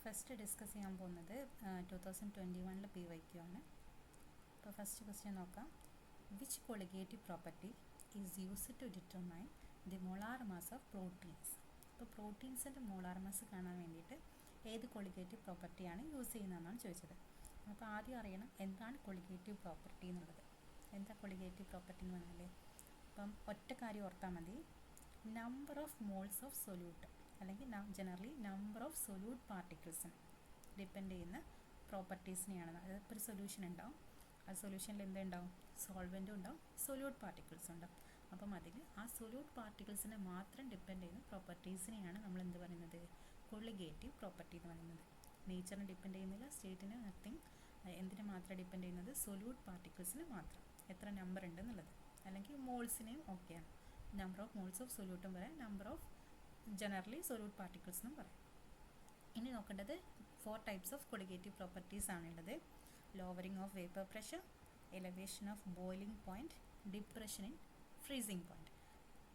First discuss ചെയ്യാൻ പോകുന്നത് 2021 PYQ ആണ്. അപ്പോൾ ഫസ്റ്റ് ക്വസ്റ്റ്യൻ നോക്കാം. Which colligative property is used to determine the molar mass of proteins? അപ്പോൾ പ്രോട്ടീൻസിൻ്റെ മോളാർ മാസ് കാണാൻ വേണ്ടിയിട്ട് ഏത് കൊളിഗേറ്റീവ് പ്രോപ്പർട്ടിയാണ് യൂസ് ചെയ്യുന്നതെന്നാണ് ചോദിച്ചത്. അപ്പോൾ ആദ്യം അറിയണം എന്താണ് കൊളിഗേറ്റീവ് പ്രോപ്പർട്ടി എന്നുള്ളത്. എന്താ കൊളിഗേറ്റീവ് പ്രോപ്പർട്ടി എന്ന് പറഞ്ഞാൽ, അപ്പം ഒറ്റ കാര്യം ഓർത്താൽ മതി, number of moles of solute അല്ലെങ്കിൽ ജനറലി നമ്പർ ഓഫ് സൊല്യൂട്ട് പാർട്ടിക്കിൾസിന് ഡിപ്പെൻഡ് ചെയ്യുന്ന പ്രോപ്പർട്ടീസിനെയാണ്. അതായത് ഇപ്പോൾ ഒരു സൊല്യൂഷൻ ഉണ്ടാവും, ആ സൊല്യൂഷനിൽ എന്തുണ്ടാവും, സോൾവെൻറ്റും ഉണ്ടാവും, സൊല്യൂട്ട് പാർട്ടിക്കിൾസും ഉണ്ടാവും. അപ്പം അതിൽ ആ സൊല്യൂട്ട് പാർട്ടിക്കിൾസിനെ മാത്രം ഡിപ്പെൻഡ് ചെയ്യുന്ന പ്രോപ്പർട്ടീസിനെയാണ് നമ്മൾ എന്ത് പറയുന്നത്, കൊളിഗേറ്റീവ് പ്രോപ്പർട്ടി എന്ന് പറയുന്നത്. നേച്ചറിനെ ഡിപ്പെൻഡ് ചെയ്യുന്നില്ല, സ്റ്റേറ്റിന് നത്തിങ്. എന്തിനെ മാത്രം ഡിപ്പെൻഡ് ചെയ്യുന്നത്, സൊല്യൂട്ട് പാർട്ടിക്കിൾസിന് മാത്രം, എത്ര നമ്പർ ഉണ്ട് എന്നുള്ളത്. അല്ലെങ്കിൽ മോൾസിനെയും ഓക്കെയാണ്, നമ്പർ ഓഫ് മോൾസ് ഓഫ് സൊല്യൂട്ടും പറയാം, number of generally solute particles എന്നും പറയാം. ഇനി നോക്കേണ്ടത് 4 ടൈപ്സ് ഓഫ് കൊളിഗേറ്റീവ് പ്രോപ്പർട്ടീസ് ആണുള്ളത്. Lowering of vapour pressure, elevation of boiling point, depression in freezing point,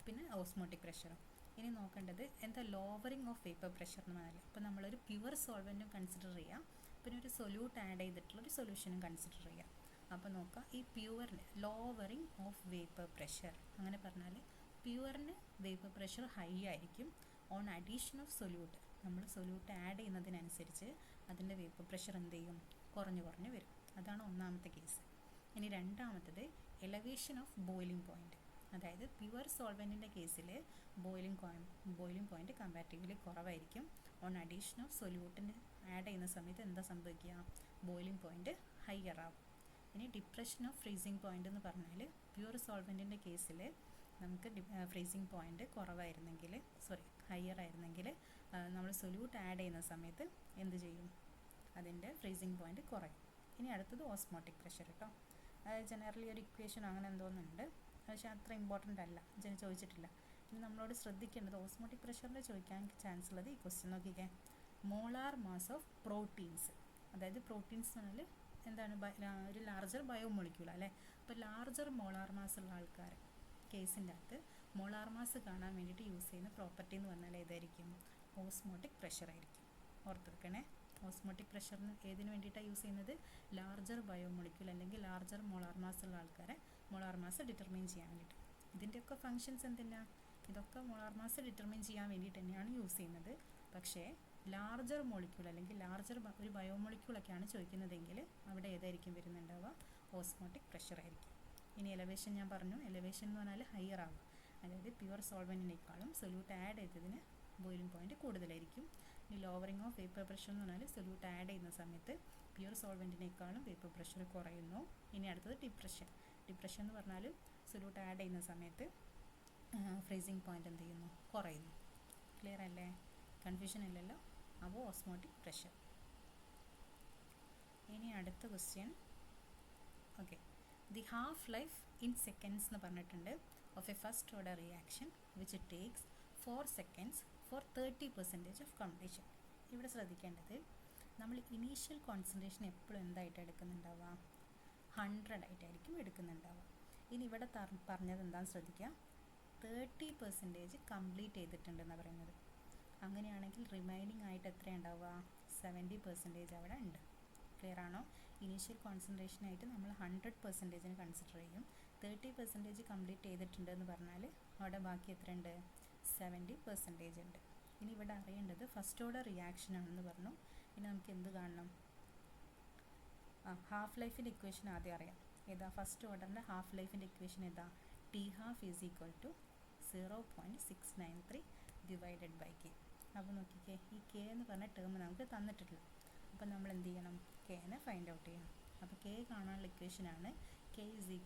പിന്നെ ഓസ്മോട്ടിക് പ്രഷറും. ഇനി നോക്കേണ്ടത് എന്താ ലോവറിംഗ് ഓഫ് വേപ്പർ പ്രഷർ എന്ന് പറഞ്ഞാൽ, ഇപ്പോൾ നമ്മളൊരു പ്യുവർ സോൾവെൻറ്റും കൺസിഡർ ചെയ്യാം, പിന്നെ ഒരു സൊല്യൂട്ട് ആഡ് ചെയ്തിട്ടുള്ളൊരു സൊല്യൂഷനും കൺസിഡർ ചെയ്യാം. അപ്പോൾ നോക്കാം, ഈ പ്യുവറിന് ലോവറിംഗ് ഓഫ് വേപ്പർ പ്രഷർ അങ്ങനെ പറഞ്ഞാൽ പ്യുവറിന് വേപ്പർ പ്രഷർ ഹൈ ആയിരിക്കും. ഓൺ അഡീഷൻ ഓഫ് സൊല്യൂട്ട്, നമ്മൾ സൊല്യൂട്ട് ആഡ് ചെയ്യുന്നതിനനുസരിച്ച് അതിൻ്റെ വേപ്പർ പ്രഷർ എന്ത് ചെയ്യും, കുറഞ്ഞു വരും. അതാണ് ഒന്നാമത്തെ കേസ്. ഇനി രണ്ടാമത്തത് എലവേഷൻ ഓഫ് ബോയിലിംഗ് പോയിൻറ്റ്. അതായത് പ്യുവർ സോൾവെൻറ്റിൻ്റെ കേസിൽ ബോയിലിംഗ് പോയിൻറ്റ് കമ്പാരിറ്റീവ്ലി കുറവായിരിക്കും. ഓൺ അഡീഷൻ ഓഫ് സൊല്യൂട്ടിന് ആഡ് ചെയ്യുന്ന സമയത്ത് എന്താ സംഭവിക്കുക, ബോയിലിംഗ് പോയിൻറ്റ് ഹയർ ആവും. ഇനി ഡിപ്രഷൻ ഓഫ് ഫ്രീസിംഗ് പോയിൻ്റ് എന്ന് പറഞ്ഞാൽ പ്യുവർ സോൾവെൻറ്റിൻ്റെ കേസിൽ നമുക്ക് ഫ്രീസിംഗ് പോയിൻറ്റ് ഹയർ ആയിരുന്നെങ്കിൽ നമ്മൾ സൊല്യൂട്ട് ആഡ് ചെയ്യുന്ന സമയത്ത് എന്ത് ചെയ്യും, അതിൻ്റെ ഫ്രീസിംഗ് പോയിൻറ്റ് കുറയും. ഇനി അടുത്തത് ഓസ്മോട്ടിക് പ്രഷർ കേട്ടോ. അതായത് ജനറലി ഒരു ഇക്വേഷൻ അങ്ങനെ എന്തോന്നുണ്ട്, പക്ഷേ അത്ര ഇമ്പോർട്ടൻ്റ് അല്ല, ചോദിച്ചിട്ടില്ല. ഇനി നമ്മളോട് ശ്രദ്ധിക്കേണ്ടത് ഓസ്മോട്ടിക് പ്രഷറിൻ്റെ ചോദിക്കാൻ ചാൻസ് ഉള്ളത് ഈ ക്വസ്റ്റ്യൻ നോക്കിക്കേ. മോളാർ മാസ് ഓഫ് പ്രോട്ടീൻസ്, അതായത് പ്രോട്ടീൻസ് എന്ന് പറഞ്ഞാൽ എന്താണ്, ഒരു ലാർജർ ബയോമോളിക്യൂൾ അല്ലേ. അപ്പോൾ ലാർജർ മോളാർ മാസ് ഉള്ള ആൾക്കാർ കേസിൻ്റെ അകത്ത് മോളാർ മാസ് കാണാൻ വേണ്ടിയിട്ട് യൂസ് ചെയ്യുന്ന പ്രോപ്പർട്ടി എന്ന് പറഞ്ഞാൽ ഏതായിരിക്കും, ഓസ്മോട്ടിക് പ്രഷർ ആയിരിക്കും. ഓർത്തെടുക്കണേ, ഓസ്മോട്ടിക് പ്രഷറിന് ഏതിന് വേണ്ടിയിട്ടാണ് യൂസ് ചെയ്യുന്നത്, ലാർജർ ബയോമോളിക്യൂൾ അല്ലെങ്കിൽ ലാർജർ മോളാർ മാസ് ഉള്ള ആൾക്കാരെ മോളാർ മാസ് ഡിറ്റർമൈൻ ചെയ്യാൻ വേണ്ടിയിട്ട്. ഇതിൻ്റെയൊക്കെ ഫങ്ഷൻസ് എന്തിനാ, ഇതൊക്കെ മോളാർ മാസ് ഡിറ്റർമൈൻ ചെയ്യാൻ വേണ്ടിയിട്ട് തന്നെയാണ് യൂസ് ചെയ്യുന്നത്. പക്ഷേ ലാർജർ മോളിക്യൂൾ അല്ലെങ്കിൽ ലാർജർ ഒരു ബയോമോളിക്യൂളൊക്കെയാണ് ചോദിക്കുന്നതെങ്കിൽ അവിടെ ഏതായിരിക്കും വരുന്നുണ്ടാവുക, ഓസ്മോട്ടിക് പ്രഷർ ആയിരിക്കും. ഇനി എലവേഷൻ ഞാൻ പറഞ്ഞു, എലവേഷൻ എന്ന് പറഞ്ഞാൽ ഹയർ ആവും. അതായത് പ്യുവർ സോൾവെൻറ്റിനേക്കാളും സൊല്യൂട്ട് ആഡ് ചെയ്തതിന് ബോയിലിംഗ് പോയിൻറ്റ് കൂടുതലായിരിക്കും. ഇനി ലോവറിംഗ് ഓഫ് വേപ്പർ പ്രഷർ എന്ന് പറഞ്ഞാൽ സൊല്യൂട്ട് ആഡ് ചെയ്യുന്ന സമയത്ത് പ്യുവർ സോൾവെൻറ്റിനേക്കാളും വേപ്പർ പ്രഷർ കുറയുന്നു. ഇനി അടുത്തത് ഡിപ്രഷൻ എന്ന് പറഞ്ഞാൽ സൊല്യൂട്ട് ആഡ് ചെയ്യുന്ന സമയത്ത് ഫ്രീസിംഗ് പോയിൻറ്റ് എന്ത് ചെയ്യുന്നു, കുറയുന്നു. ക്ലിയർ അല്ലേ, കൺഫ്യൂഷൻ ഇല്ലല്ലോ. അപ്പോൾ ഓസ്മോട്ടിക് പ്രഷർ. ഇനി അടുത്ത question, okay. The half life in seconds എന്ന് പറഞ്ഞിട്ടുണ്ട് of a first order reaction which takes 4 seconds for 30% of completion. ഇവിടെ ശ്രദ്ധിക്കേണ്ടത്, നമ്മൾ ഇനീഷ്യൽ കോൺസെൻട്രേഷൻ എപ്പോഴും എന്തായിട്ടാണ് എടുക്കുന്നുണ്ടാവുക, 100 ആയിട്ടായിരിക്കും എടുക്കുന്നുണ്ടാവുക. ഇനി ഇവിടെ പറഞ്ഞത് എന്താണെന്ന് ശ്രദ്ധിക്കുക, 30% കംപ്ലീറ്റ് ചെയ്തിട്ടുണ്ടെന്നാണ് പറയുന്നത്. അങ്ങനെയാണെങ്കിൽ റിമൈനിങ് ആയിട്ട് എത്ര ഉണ്ടാവുക, 70% അവിടെ ഉണ്ട്. ക്ലിയർ ആണോ? ഇനീഷ്യൽ കോൺസെൻട്രേഷനായിട്ട് നമ്മൾ 100% കൺസിഡർ ചെയ്യും. 30% കംപ്ലീറ്റ് ചെയ്തിട്ടുണ്ടെന്ന് പറഞ്ഞാൽ അവിടെ ബാക്കി എത്ര ഉണ്ട്, 70% ഉണ്ട്. ഇനി ഇവിടെ അറിയേണ്ടത് ഫസ്റ്റ് ഓർഡർ റിയാക്ഷൻ ആണെന്ന് പറഞ്ഞു. ഇനി നമുക്ക് എന്ത് കാണണം, ഹാഫ് ലൈഫിൻ്റെ ഇക്വേഷൻ ആദ്യം അറിയാം. ഏതാ, ഫസ്റ്റ് ഓർഡറിൻ്റെ ഹാഫ് ലൈഫിൻ്റെ ഇക്വേഷൻ ഏതാ, T½ = 0.693 ഡിവൈഡഡ് ബൈ K. അപ്പോൾ നോക്കിക്കേ, ഈ K എന്ന് പറഞ്ഞ ടേം നമുക്ക് തന്നിട്ടില്ല. അപ്പോൾ നമ്മൾ എന്ത് ചെയ്യണം, Kനെ ഫൈൻഡ് ഔട്ട് ചെയ്യണം. അപ്പോൾ K കാണാനുള്ള ഇക്വേഷനാണ് K =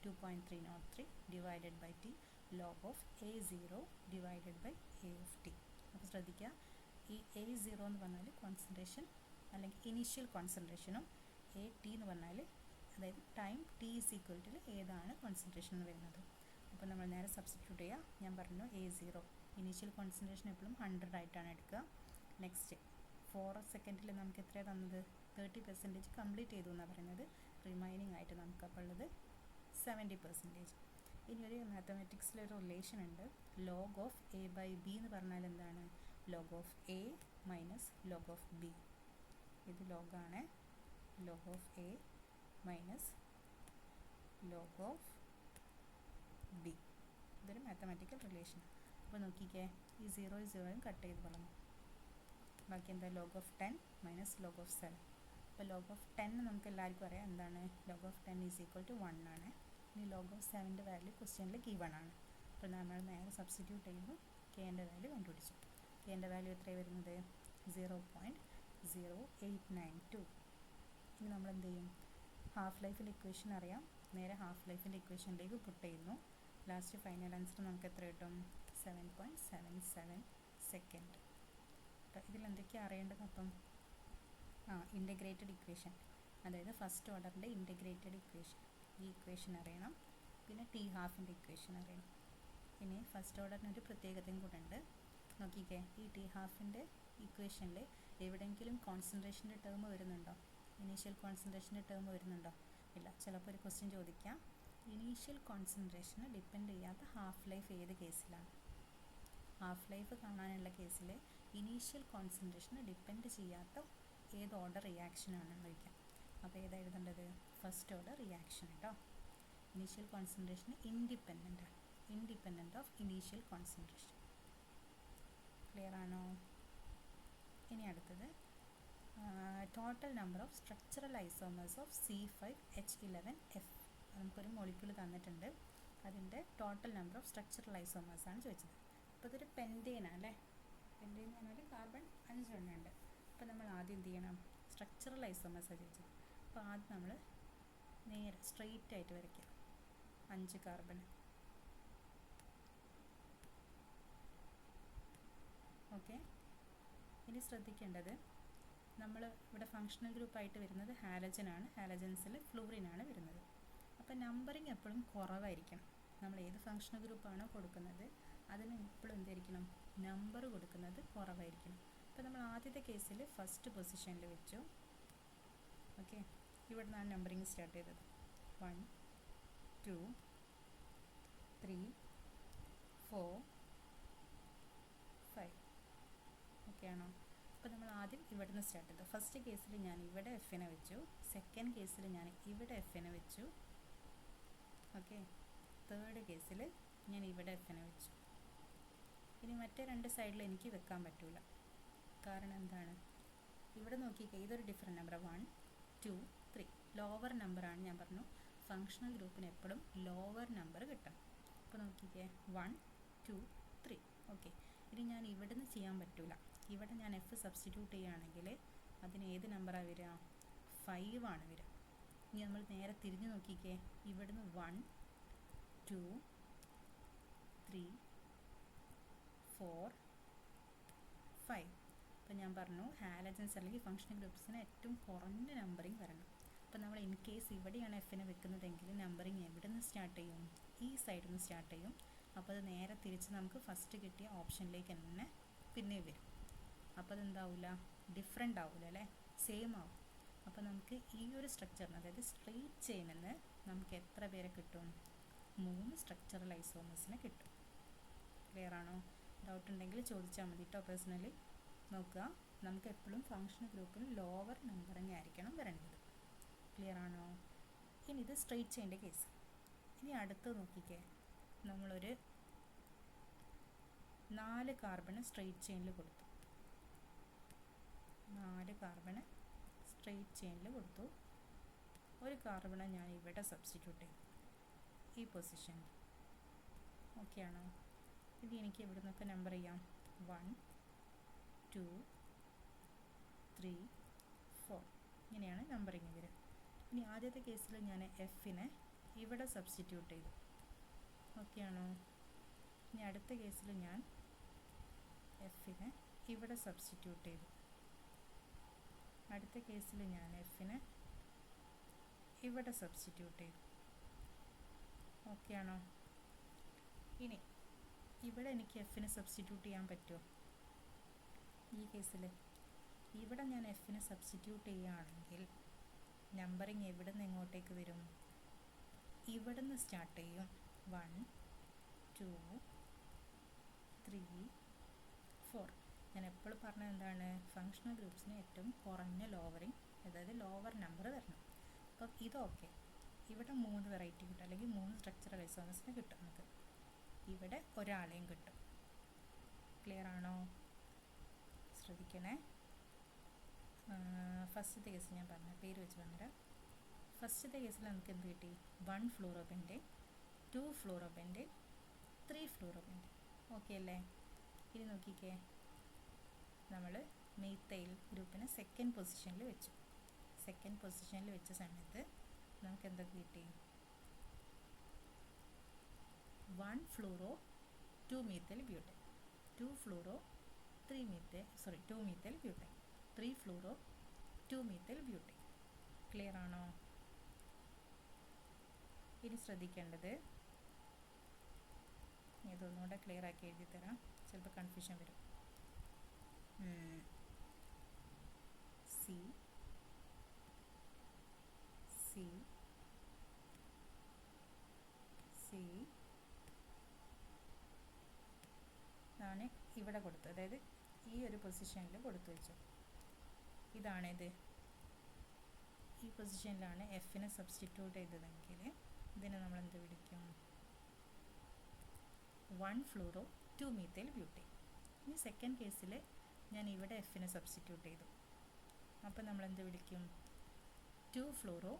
2.303 divided by T log of A0 divided by A of T. അപ്പോൾ ശ്രദ്ധിക്കുക, ഈ A0 എന്ന് പറഞ്ഞാൽ കോൺസെൻട്രേഷൻ അല്ലെങ്കിൽ ഇനീഷ്യൽ കോൺസെൻട്രേഷനും AT എന്ന് പറഞ്ഞാൽ അതായത് ടൈം T= ഏതാണ് കോൺസെൻട്രേഷൻ എന്ന് വരുന്നത്. അപ്പോൾ നമ്മൾ നേരെ സബ്സ്റ്റിറ്റ്യൂട്ട് ചെയ്യുക. ഞാൻ പറഞ്ഞു A0 ഇനീഷ്യൽ കോൺസെൻട്രേഷൻ എപ്പോഴും 100 ആയിട്ടാണ് എടുക്കുക. നെക്സ്റ്റ് 4 സെക്കൻഡിൽ നമുക്ക് എത്രയാണ് തന്നത്, 30% കംപ്ലീറ്റ് ചെയ്തു എന്നാണ് പറയുന്നത്. റിമൈനിങ് ആയിട്ട് നമുക്ക് അപ്പോൾ ഉള്ളത് 70%. ഇനി ഒരു മാത്തമാറ്റിക്സിലൊരു റിലേഷൻ ഉണ്ട്, ലോഗ് ഓഫ് A/B എന്ന് പറഞ്ഞാൽ എന്താണ്, log of A minus log of B. ഇത് ലോഗാണ്. Log of A minus log of B. ഇതൊരു മാത്തമാറ്റിക്കൽ റിലേഷൻ. അപ്പോൾ നോക്കിക്കേ, ഈ 0 കട്ട് ചെയ്ത് കളഞ്ഞു. ബാക്കി എന്താ? Log of 10 minus log of 7. അപ്പോൾ ലോഗ് ഓഫ് 10 നമുക്ക് എല്ലാവർക്കും അറിയാം എന്താണ്. Log of 10 is equal to 1 ആണ്. ഇനി ലോഗ് ഓഫ് 7ൻ്റെ വാല്യൂ ക്വസ്റ്റ്യനിൽ ഗിവൺ ആണ്. അപ്പോൾ നമ്മൾ നേരെ സബ്സ്റ്റിറ്റ്യൂട്ട് ചെയ്യുമ്പോൾ കെൻ്റെ വാല്യൂ കണ്ടുപിടിച്ചു. കെൻ്റെ വാല്യൂ എത്രയാണ് വരുന്നത്? 0.0892. ഇനി നമ്മൾ എന്ത് ചെയ്യും? ഹാഫ് ലൈഫിൻ്റെ ഇക്വേഷൻ അറിയാം. നേരെ ഹാഫ് ലൈഫിൻ്റെ ഇക്വേഷനിലേക്ക് പുട്ട് ചെയ്യുന്നു. ലാസ്റ്റ് ഫൈനൽ ആൻസർ നമുക്ക് എത്ര കിട്ടും? 7.77 സെക്കൻഡ്. ഇതിലെന്തൊക്കെയാണ് അറിയേണ്ടത്? അപ്പം ഇൻ്റഗ്രേറ്റഡ് ഇക്വേഷൻ, അതായത് ഫസ്റ്റ് ഓർഡറിൻ്റെ ഇൻ്റഗ്രേറ്റഡ് ഇക്വേഷൻ, ഈ ഇക്വേഷൻ അറിയണം. പിന്നെ ടി ഹാഫിൻ്റെ ഇക്വേഷൻ അറിയണം. ഇനി ഫസ്റ്റ് ഓർഡറിനൊരു പ്രത്യേകതയും കൂടെ ഉണ്ട്. നോക്കിക്കേ, ഈ ടി ഹാഫിൻ്റെ ഇക്വേഷനിൽ എവിടെയെങ്കിലും കോൺസെൻട്രേഷൻ്റെ ടേം വരുന്നുണ്ടോ? ഇനീഷ്യൽ കോൺസെൻട്രേഷൻ്റെ ടേം വരുന്നുണ്ടോ? ഇല്ല. ചിലപ്പോൾ ഒരു ക്വസ്റ്റ്യൻ ചോദിക്കാം, ഇനീഷ്യൽ കോൺസെൻട്രേഷന് ഡിപ്പെൻഡ് ചെയ്യാത്ത ഹാഫ് ലൈഫ് ഏത് കേസിലാണ്? ഹാഫ് ലൈഫ് കാണാനുള്ള കേസിൽ ഇനീഷ്യൽ കോൺസെൻട്രേഷന് ഡിപ്പെൻഡ് ചെയ്യാത്ത ഏത് ഓർഡർ റിയാക്ഷനാണെന്ന് ചോദിക്കാം. അപ്പോൾ ഏതാ എഴുതേണ്ടത്? ഫസ്റ്റ് ഓർഡർ റിയാക്ഷൻ കേട്ടോ. ഇനീഷ്യൽ കോൺസെൻട്രേഷന് independent of initial concentration. Clear ആണോ? ഇനി അടുത്തത് total number of structural isomers of C5H11F. നമുക്കൊരു മോളിക്യൂൾ തന്നിട്ടുണ്ട്, അതിൻ്റെ total number of structural isomers ആണ് ചോദിച്ചത്. അപ്പോൾ ഇതൊരു പെൻറ്റേനാണ് അല്ലേ? പെൻറ്റേൻ എന്ന് പറഞ്ഞാൽ കാർബൺ 5 എണ്ണം ഉണ്ട്. അപ്പോൾ നമ്മൾ ആദ്യം എന്ത് ചെയ്യണം? സ്ട്രക്ചറൽ ഐസോമേഴ്സാണ് ചോദിച്ചത്. അപ്പോൾ ആദ്യം നമ്മൾ നേരെ സ്ട്രെയിറ്റ് ആയിട്ട് വരയ്ക്കാം 5 കാർബൺ. ഓക്കെ. ഇനി ശ്രദ്ധിക്കേണ്ടത്, നമ്മൾ ഇവിടെ ഫങ്ഷണൽ ഗ്രൂപ്പായിട്ട് വരുന്നത് ഹാലജനാണ്. ഹാലജൻസിൽ ഫ്ലൂറിനാണ് വരുന്നത്. അപ്പോൾ നമ്പറിങ് എപ്പോഴും കുറവായിരിക്കണം. നമ്മൾ ഏത് ഫങ്ഷണൽ ഗ്രൂപ്പാണോ കൊടുക്കുന്നത് അതിന് എപ്പോഴും എന്തായിരിക്കണം? നമ്പർ കൊടുക്കുന്നത് കുറവായിരിക്കണം. അപ്പോൾ നമ്മൾ ആദ്യത്തെ കേസിൽ ഫസ്റ്റ് പൊസിഷനിൽ വെച്ചു. ഓക്കെ. ഇവിടെ നിന്നാണ് നമ്പറിങ് സ്റ്റാർട്ട് ചെയ്തത്. 1 2 3 4 5. ഓക്കെ ആണോ? അപ്പോൾ നമ്മൾ ആദ്യം ഇവിടെ നിന്ന് സ്റ്റാർട്ട് ചെയ്തു. ഫസ്റ്റ് കേസിൽ ഞാൻ ഇവിടെ എഫിനെ വെച്ചു. സെക്കൻഡ് കേസിൽ ഞാൻ ഇവിടെ എഫിനെ വെച്ചു. ഓക്കെ. തേർഡ് കേസിൽ ഞാൻ ഇവിടെ എഫിനെ വെച്ചു. ഇനി മറ്റേ 2 സൈഡിൽ എനിക്ക് വെക്കാൻ പറ്റില്ല. കാരണം എന്താണ്? ഇവിടെ നോക്കിക്കേ, ഇതൊരു ഡിഫറെൻറ്റ് നമ്പർ 1 2 3 ലോവർ നമ്പറാണ്. ഞാൻ പറഞ്ഞു ഫങ്ഷണൽ ഗ്രൂപ്പിന് എപ്പോഴും ലോവർ നമ്പർ കിട്ടണം. അപ്പോൾ നോക്കിക്കേ 1 2 3. ഓക്കെ. ഇനി ഞാൻ ഇവിടെ നിന്ന് ചെയ്യാൻ പറ്റില്ല. ഇവിടെ ഞാൻ എഫ് സബ്സ്റ്റിറ്റ്യൂട്ട് ചെയ്യുകയാണെങ്കിൽ അതിന് ഏത് നമ്പറാണ് വരിക? 5 ആണ് വരിക. ഇനി നമ്മൾ നേരെ തിരിഞ്ഞ് നോക്കിക്കേ, ഇവിടുന്ന് 1 2 3 4 5. അപ്പോൾ ഞാൻ പറഞ്ഞു ഹാലജൻസ് അല്ലെങ്കിൽ ഫങ്ഷണൽ ഗ്രൂപ്പ്സിന് ഏറ്റവും കുറഞ്ഞ നമ്പറിങ് വരണം. അപ്പോൾ നമ്മൾ ഇൻ കേസ് ഇവിടെയാണ് എഫിനെ വെക്കുന്നതെങ്കിൽ നമ്പറിങ് എവിടെ നിന്ന് സ്റ്റാർട്ട് ചെയ്യും? ഈ സൈഡിൽ നിന്ന് സ്റ്റാർട്ട് ചെയ്യും. അപ്പോൾ അത് നേരെ തിരിച്ച് നമുക്ക് ഫസ്റ്റ് കിട്ടിയ ഓപ്ഷനിലേക്ക് തന്നെ പിന്നെ വരും. അപ്പോൾ അതെന്താവില്ല? ഡിഫറെൻ്റ് ആവില്ല അല്ലേ? സെയിം ആവും. അപ്പോൾ നമുക്ക് ഈ ഒരു സ്ട്രക്ചറിന്, അതായത് സ്ട്രെയിറ്റ് ചെയിനിൽ നിന്ന് നമുക്ക് എത്ര പേരെ കിട്ടും? 3 സ്ട്രക്ചറൽ ഐസോമേഴ്സിനെ കിട്ടും. ക്ലിയർ ആണോ? ഡൗട്ട് ഉണ്ടെങ്കിൽ ചോദിച്ചാൽ മതി കേട്ടോ. പേഴ്സണലി നോക്കുക, നമുക്ക് എപ്പോഴും ഫങ്ഷണൽ ഗ്രൂപ്പിൽ ലോവർ നമ്പറിങ് ആയിരിക്കണം വരേണ്ടത്. ക്ലിയർ ആണോ? ഇനി ഇത് സ്ട്രെയിറ്റ് ചെയിൻ്റെ കേസ്. ഇനി അടുത്ത് നോക്കിക്കേ, നമ്മളൊരു 4 കാർബണ് സ്ട്രെയിറ്റ് ചെയിനിൽ കൊടുത്തു. 4 കാർബണ് സ്ട്രെയിറ്റ് ചെയിനിൽ കൊടുത്തു. ഒരു കാർബണ് ഞാൻ ഇവിടെ സബ്സ്റ്റിറ്റ്യൂട്ട് ചെയ്തു ഈ പൊസിഷനിൽ. ഓക്കെ ആണോ? ഇനി എനിക്ക് ഇവിടെ നിന്നൊക്കെ നമ്പർ ചെയ്യാം. 1 2 3 4. ഇങ്ങനെയാണ് നമ്പറിങ് വരിക. ഇനി ആദ്യത്തെ കേസിൽ ഞാൻ എഫിനെ ഇവിടെ സബ്സ്റ്റിറ്റ്യൂട്ട് ചെയ്തു. ഓക്കെ ആണോ? ഇനി അടുത്ത കേസിൽ ഞാൻ എഫിനെ ഇവിടെ സബ്സ്റ്റിറ്റ്യൂട്ട് ചെയ്തു. അടുത്ത കേസിൽ ഞാൻ എഫിനെ ഇവിടെ സബ്സ്റ്റിറ്റ്യൂട്ട് ചെയ്തു. ഓക്കെ ആണോ? ഇനി ഇവിടെ എനിക്ക് എഫിനെ സബ്സ്റ്റിറ്റ്യൂട്ട് ചെയ്യാൻ പറ്റുമോ? ഈ കേസിൽ ഇവിടെ ഞാൻ എഫിനെ സബ്സ്റ്റിറ്റ്യൂട്ട് ചെയ്യുകയാണെങ്കിൽ നമ്പറിങ് എവിടെ നിന്ന് എങ്ങോട്ടേക്ക് വരും? ഇവിടെ നിന്ന് സ്റ്റാർട്ട് ചെയ്യും. 1 2 3 4. ഞാൻ എപ്പോഴും പറഞ്ഞത് എന്താണ്, ഫങ്ഷണൽ ഗ്രൂപ്പ്സിന് ഏറ്റവും കുറഞ്ഞ ലോവറിങ്, അതായത് ലോവർ നമ്പർ വരണം. അപ്പം ഇതൊക്കെ ഇവിടെ 3 വെറൈറ്റി കിട്ടും, അല്ലെങ്കിൽ 3 സ്ട്രക്ചറൽ ഐസോമേഴ്സിന് കിട്ടും നമുക്ക്. ഇവിടെ ഒരാളെയും കിട്ടും. ക്ലിയർ ആണോ? ശ്രദ്ധിക്കണേ. ഫസ്റ്റത്തെ കേസ് ഞാൻ പറഞ്ഞ പേര് വെച്ച് പറഞ്ഞുതരാം. ഫസ്റ്റത്തെ കേസിൽ നമുക്ക് എന്ത് കിട്ടി? 1 ഫ്ലൂറോബെൻഡേൻ, 2 ഫ്ലൂറോബെൻഡേൻ, 3 ഫ്ലൂറോബെൻഡേൻ. ഓക്കെ അല്ലേ? ഇനി നോക്കിക്കേ, നമ്മൾ മീത്തൈൽ ഗ്രൂപ്പിനെ സെക്കൻഡ് പൊസിഷനിൽ വെച്ചു. സെക്കൻഡ് പൊസിഷനിൽ വെച്ച സമയത്ത് നമുക്ക് എന്തൊക്കെ കിട്ടി? 1 fluoro 2 methyl butyne, 2 fluoro 2 methyl butyne, 3 fluoro 2 methyl butyne. Clear ആണോ? ഇനി ശ്രദ്ധിക്കേണ്ടത്, ഇതൊന്നുകൂടെ ക്ലിയർ ആക്കി എഴുതി തരാം, ചിലപ്പോൾ കൺഫ്യൂഷൻ വരും. സി സി സി ആണ് ഇവിടെ കൊടുത്തത്, അതായത് ഈ ഒരു പൊസിഷനിൽ കൊടുത്തു വെച്ചു. ഇതാണിത്, ഈ പൊസിഷനിലാണ് എഫിനെ സബ്സ്റ്റിറ്റ്യൂട്ട് ചെയ്തതെങ്കിൽ ഇതിനെ നമ്മൾ എന്ത് വിളിക്കും? 1 ഫ്ലൂറോ 2 മീത്തൈൽ ബ്യൂട്ടൈൻ. ഇനി സെക്കൻഡ് കേസിൽ ഞാൻ ഇവിടെ എഫിനെ സബ്സ്റ്റിറ്റ്യൂട്ട് ചെയ്തു, അപ്പോൾ നമ്മൾ എന്ത് വിളിക്കും? 2 ഫ്ലൂറോ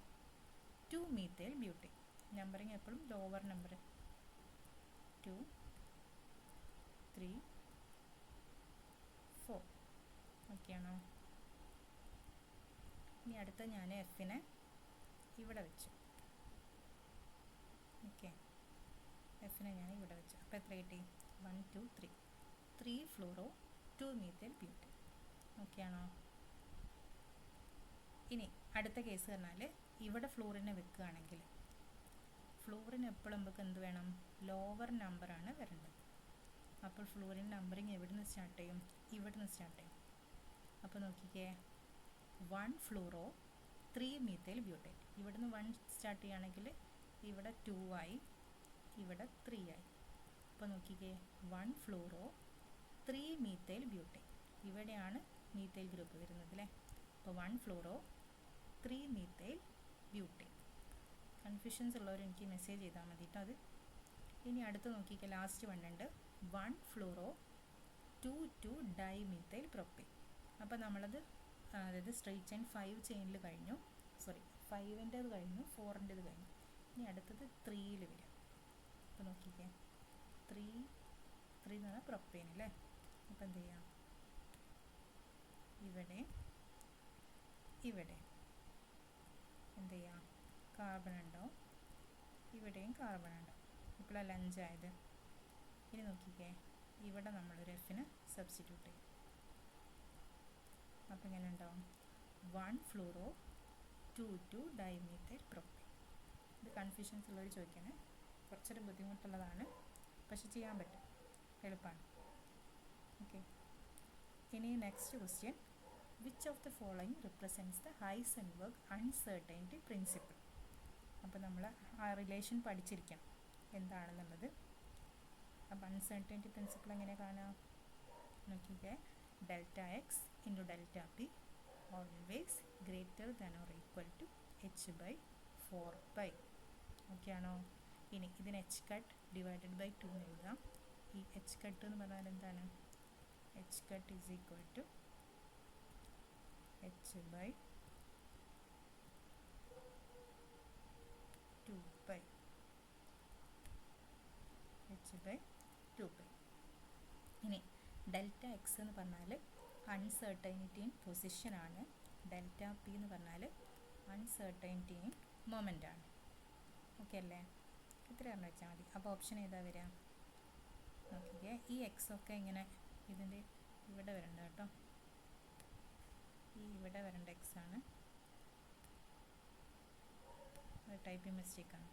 2 മീത്തൈൽ ബ്യൂട്ടൈൻ. നമ്പറിങ് എപ്പോഴും ലോവർ നമ്പർ, 2 3 4. ഓക്കെ ആണോ? ഇനി അടുത്ത ഞാൻ എഫിനെ ഇവിടെ വെച്ചു. ഓക്കെ, എഫിനെ ഞാൻ ഇവിടെ വെച്ചു. അപ്പോൾ എത്ര കിട്ടി? 1 2 3, 3 ഫ്ലൂറോ 2 മീത്തൈൽ ബ്യൂട്ടൈൻ. ഓക്കെ ആണോ? ഇനി അടുത്ത കേസ് പറഞ്ഞാൽ ഇവിടെ ഫ്ലൂറിനെ വെക്കുകയാണെങ്കിൽ, ഫ്ലൂറിന് എപ്പോഴും നമുക്ക് എന്ത് വേണം? ലോവർ നമ്പറാണ് വരേണ്ടത്. അപ്പോൾ ഫ്ലൂറിൻ നമ്പറിങ് എവിടെ നിന്ന് സ്റ്റാർട്ട് ചെയ്യും? ഇവിടെ നിന്ന് സ്റ്റാർട്ട് ചെയ്യും. അപ്പോൾ നോക്കിക്കേ, 1 ഫ്ലൂറോ 3 മീത്തൈൽ ബ്യൂട്ടൈൻ. ഇവിടുന്ന് 1 സ്റ്റാർട്ട് ചെയ്യുകയാണെങ്കിൽ ഇവിടെ 2 ആയി, ഇവിടെ 3 ആയി. അപ്പോൾ നോക്കിക്കേ, 1 ഫ്ലൂറോ 3 മീത്തൈൽ ബ്യൂട്ടൈൻ. ഇവിടെയാണ് മീത്തൈൽ ഗ്രൂപ്പ് വരുന്നത് അല്ലേ? അപ്പോൾ 1 ഫ്ലൂറോ 3 മീത്തൈൽ ബ്യൂട്ടൈൻ. കൺഫ്യൂഷൻസ് ഉള്ളവർ എനിക്ക് മെസ്സേജ് ചെയ്താൽ മതി കേട്ടോ അത്. ഇനി അടുത്ത് നോക്കിക്കേ, ലാസ്റ്റ് വണ്ണുണ്ട് 1 ഫ്ലൂറോ 2 ഡൈ മീത്തൈൽ പ്രൊപ്പൈൻ. അപ്പോൾ നമ്മളത് അതായത് സ്ട്രെയിറ്റ് ചെയിൻ 5 ചെയിനിൽ കഴിഞ്ഞു, 5ൻ്റേത് കഴിഞ്ഞു, 4ൻ്റേത് കഴിഞ്ഞു. ഇനി അടുത്തത് 3യിൽ വരും. അപ്പോൾ നോക്കിക്കേ, 3 എന്ന് പറഞ്ഞാൽ പ്രൊപ്പൈൻ അല്ലേ? അപ്പോൾ എന്ത് ചെയ്യാം? ഇവിടെ എന്ത് ചെയ്യാം? കാർബൺ ഉണ്ടാവും, ഇവിടെയും കാർബൺ ഉണ്ടാവും. ഇപ്പോഴല്ല 5 ആയത്. ഇനി നോക്കിക്കേ, ഇവിടെ നമ്മളൊരു എഫിന് സബ്സ്റ്റിറ്റ്യൂട്ട് ചെയ്യും. അപ്പോൾ ഇങ്ങനെ ഉണ്ടാവും 1 ഫ്ലൂറോ 2 ഡൈമീത്തൈൽ പ്രൊപ്പൈൻ. ഇത് കൺഫ്യൂഷൻസ് ഉള്ളവർ ചോദിക്കണേ, കുറച്ചൊരു ബുദ്ധിമുട്ടുള്ളതാണ്, പക്ഷെ ചെയ്യാൻ പറ്റും, എളുപ്പമാണ്. ഓക്കെ, ഇനി next question, which of the following represents the Heisenberg uncertainty principle. അപ്പോൾ നമ്മൾ ആ റിലേഷൻ പഠിച്ചിരിക്കണം എന്താണെന്നുള്ളത്. അപ്പോൾ അൺസർട്ടൈനിറ്റി പ്രിൻസിപ്പിൾ എങ്ങനെ കാണാം? നോക്കിക്കേ, delta x into delta p always greater than or equal to h/4π. Okay ആണോ? ഇനി ഇതിന് h കട്ട് ഡിവൈഡഡ് ബൈ 2 എന്ന് എഴുതാം. ഈ h കട്ട് എന്ന് പറഞ്ഞാൽ എന്താണ്? h cut is equal to h/2π. h/2π. ഇനി ഡെൽറ്റ എക്സ് എന്ന് പറഞ്ഞാൽ അൺസർട്ടൈനിറ്റി ഇൻ പൊസിഷനാണ്. ഡെൽറ്റ പി എന്ന് പറഞ്ഞാൽ അൺസർട്ടൈനിറ്റി ഇൻ മൊമെൻ്റ് ആണ്. ഓക്കെ അല്ലേ? ഇത്ര പറഞ്ഞു വെച്ചാൽ മതി. അപ്പോൾ ഓപ്ഷൻ ഏതാ വരിക? നോക്കിക്കേ, ഈ എക്സ് ഒക്കെ ഇങ്ങനെ ഇതിൻ്റെ ഇവിടെ വരണ്ട കേട്ടോ, ഈ ഇവിടെ വരേണ്ട എക്സ് ആണ്, ടൈപ്പിംഗ് മിസ്റ്റേക്കാണ്,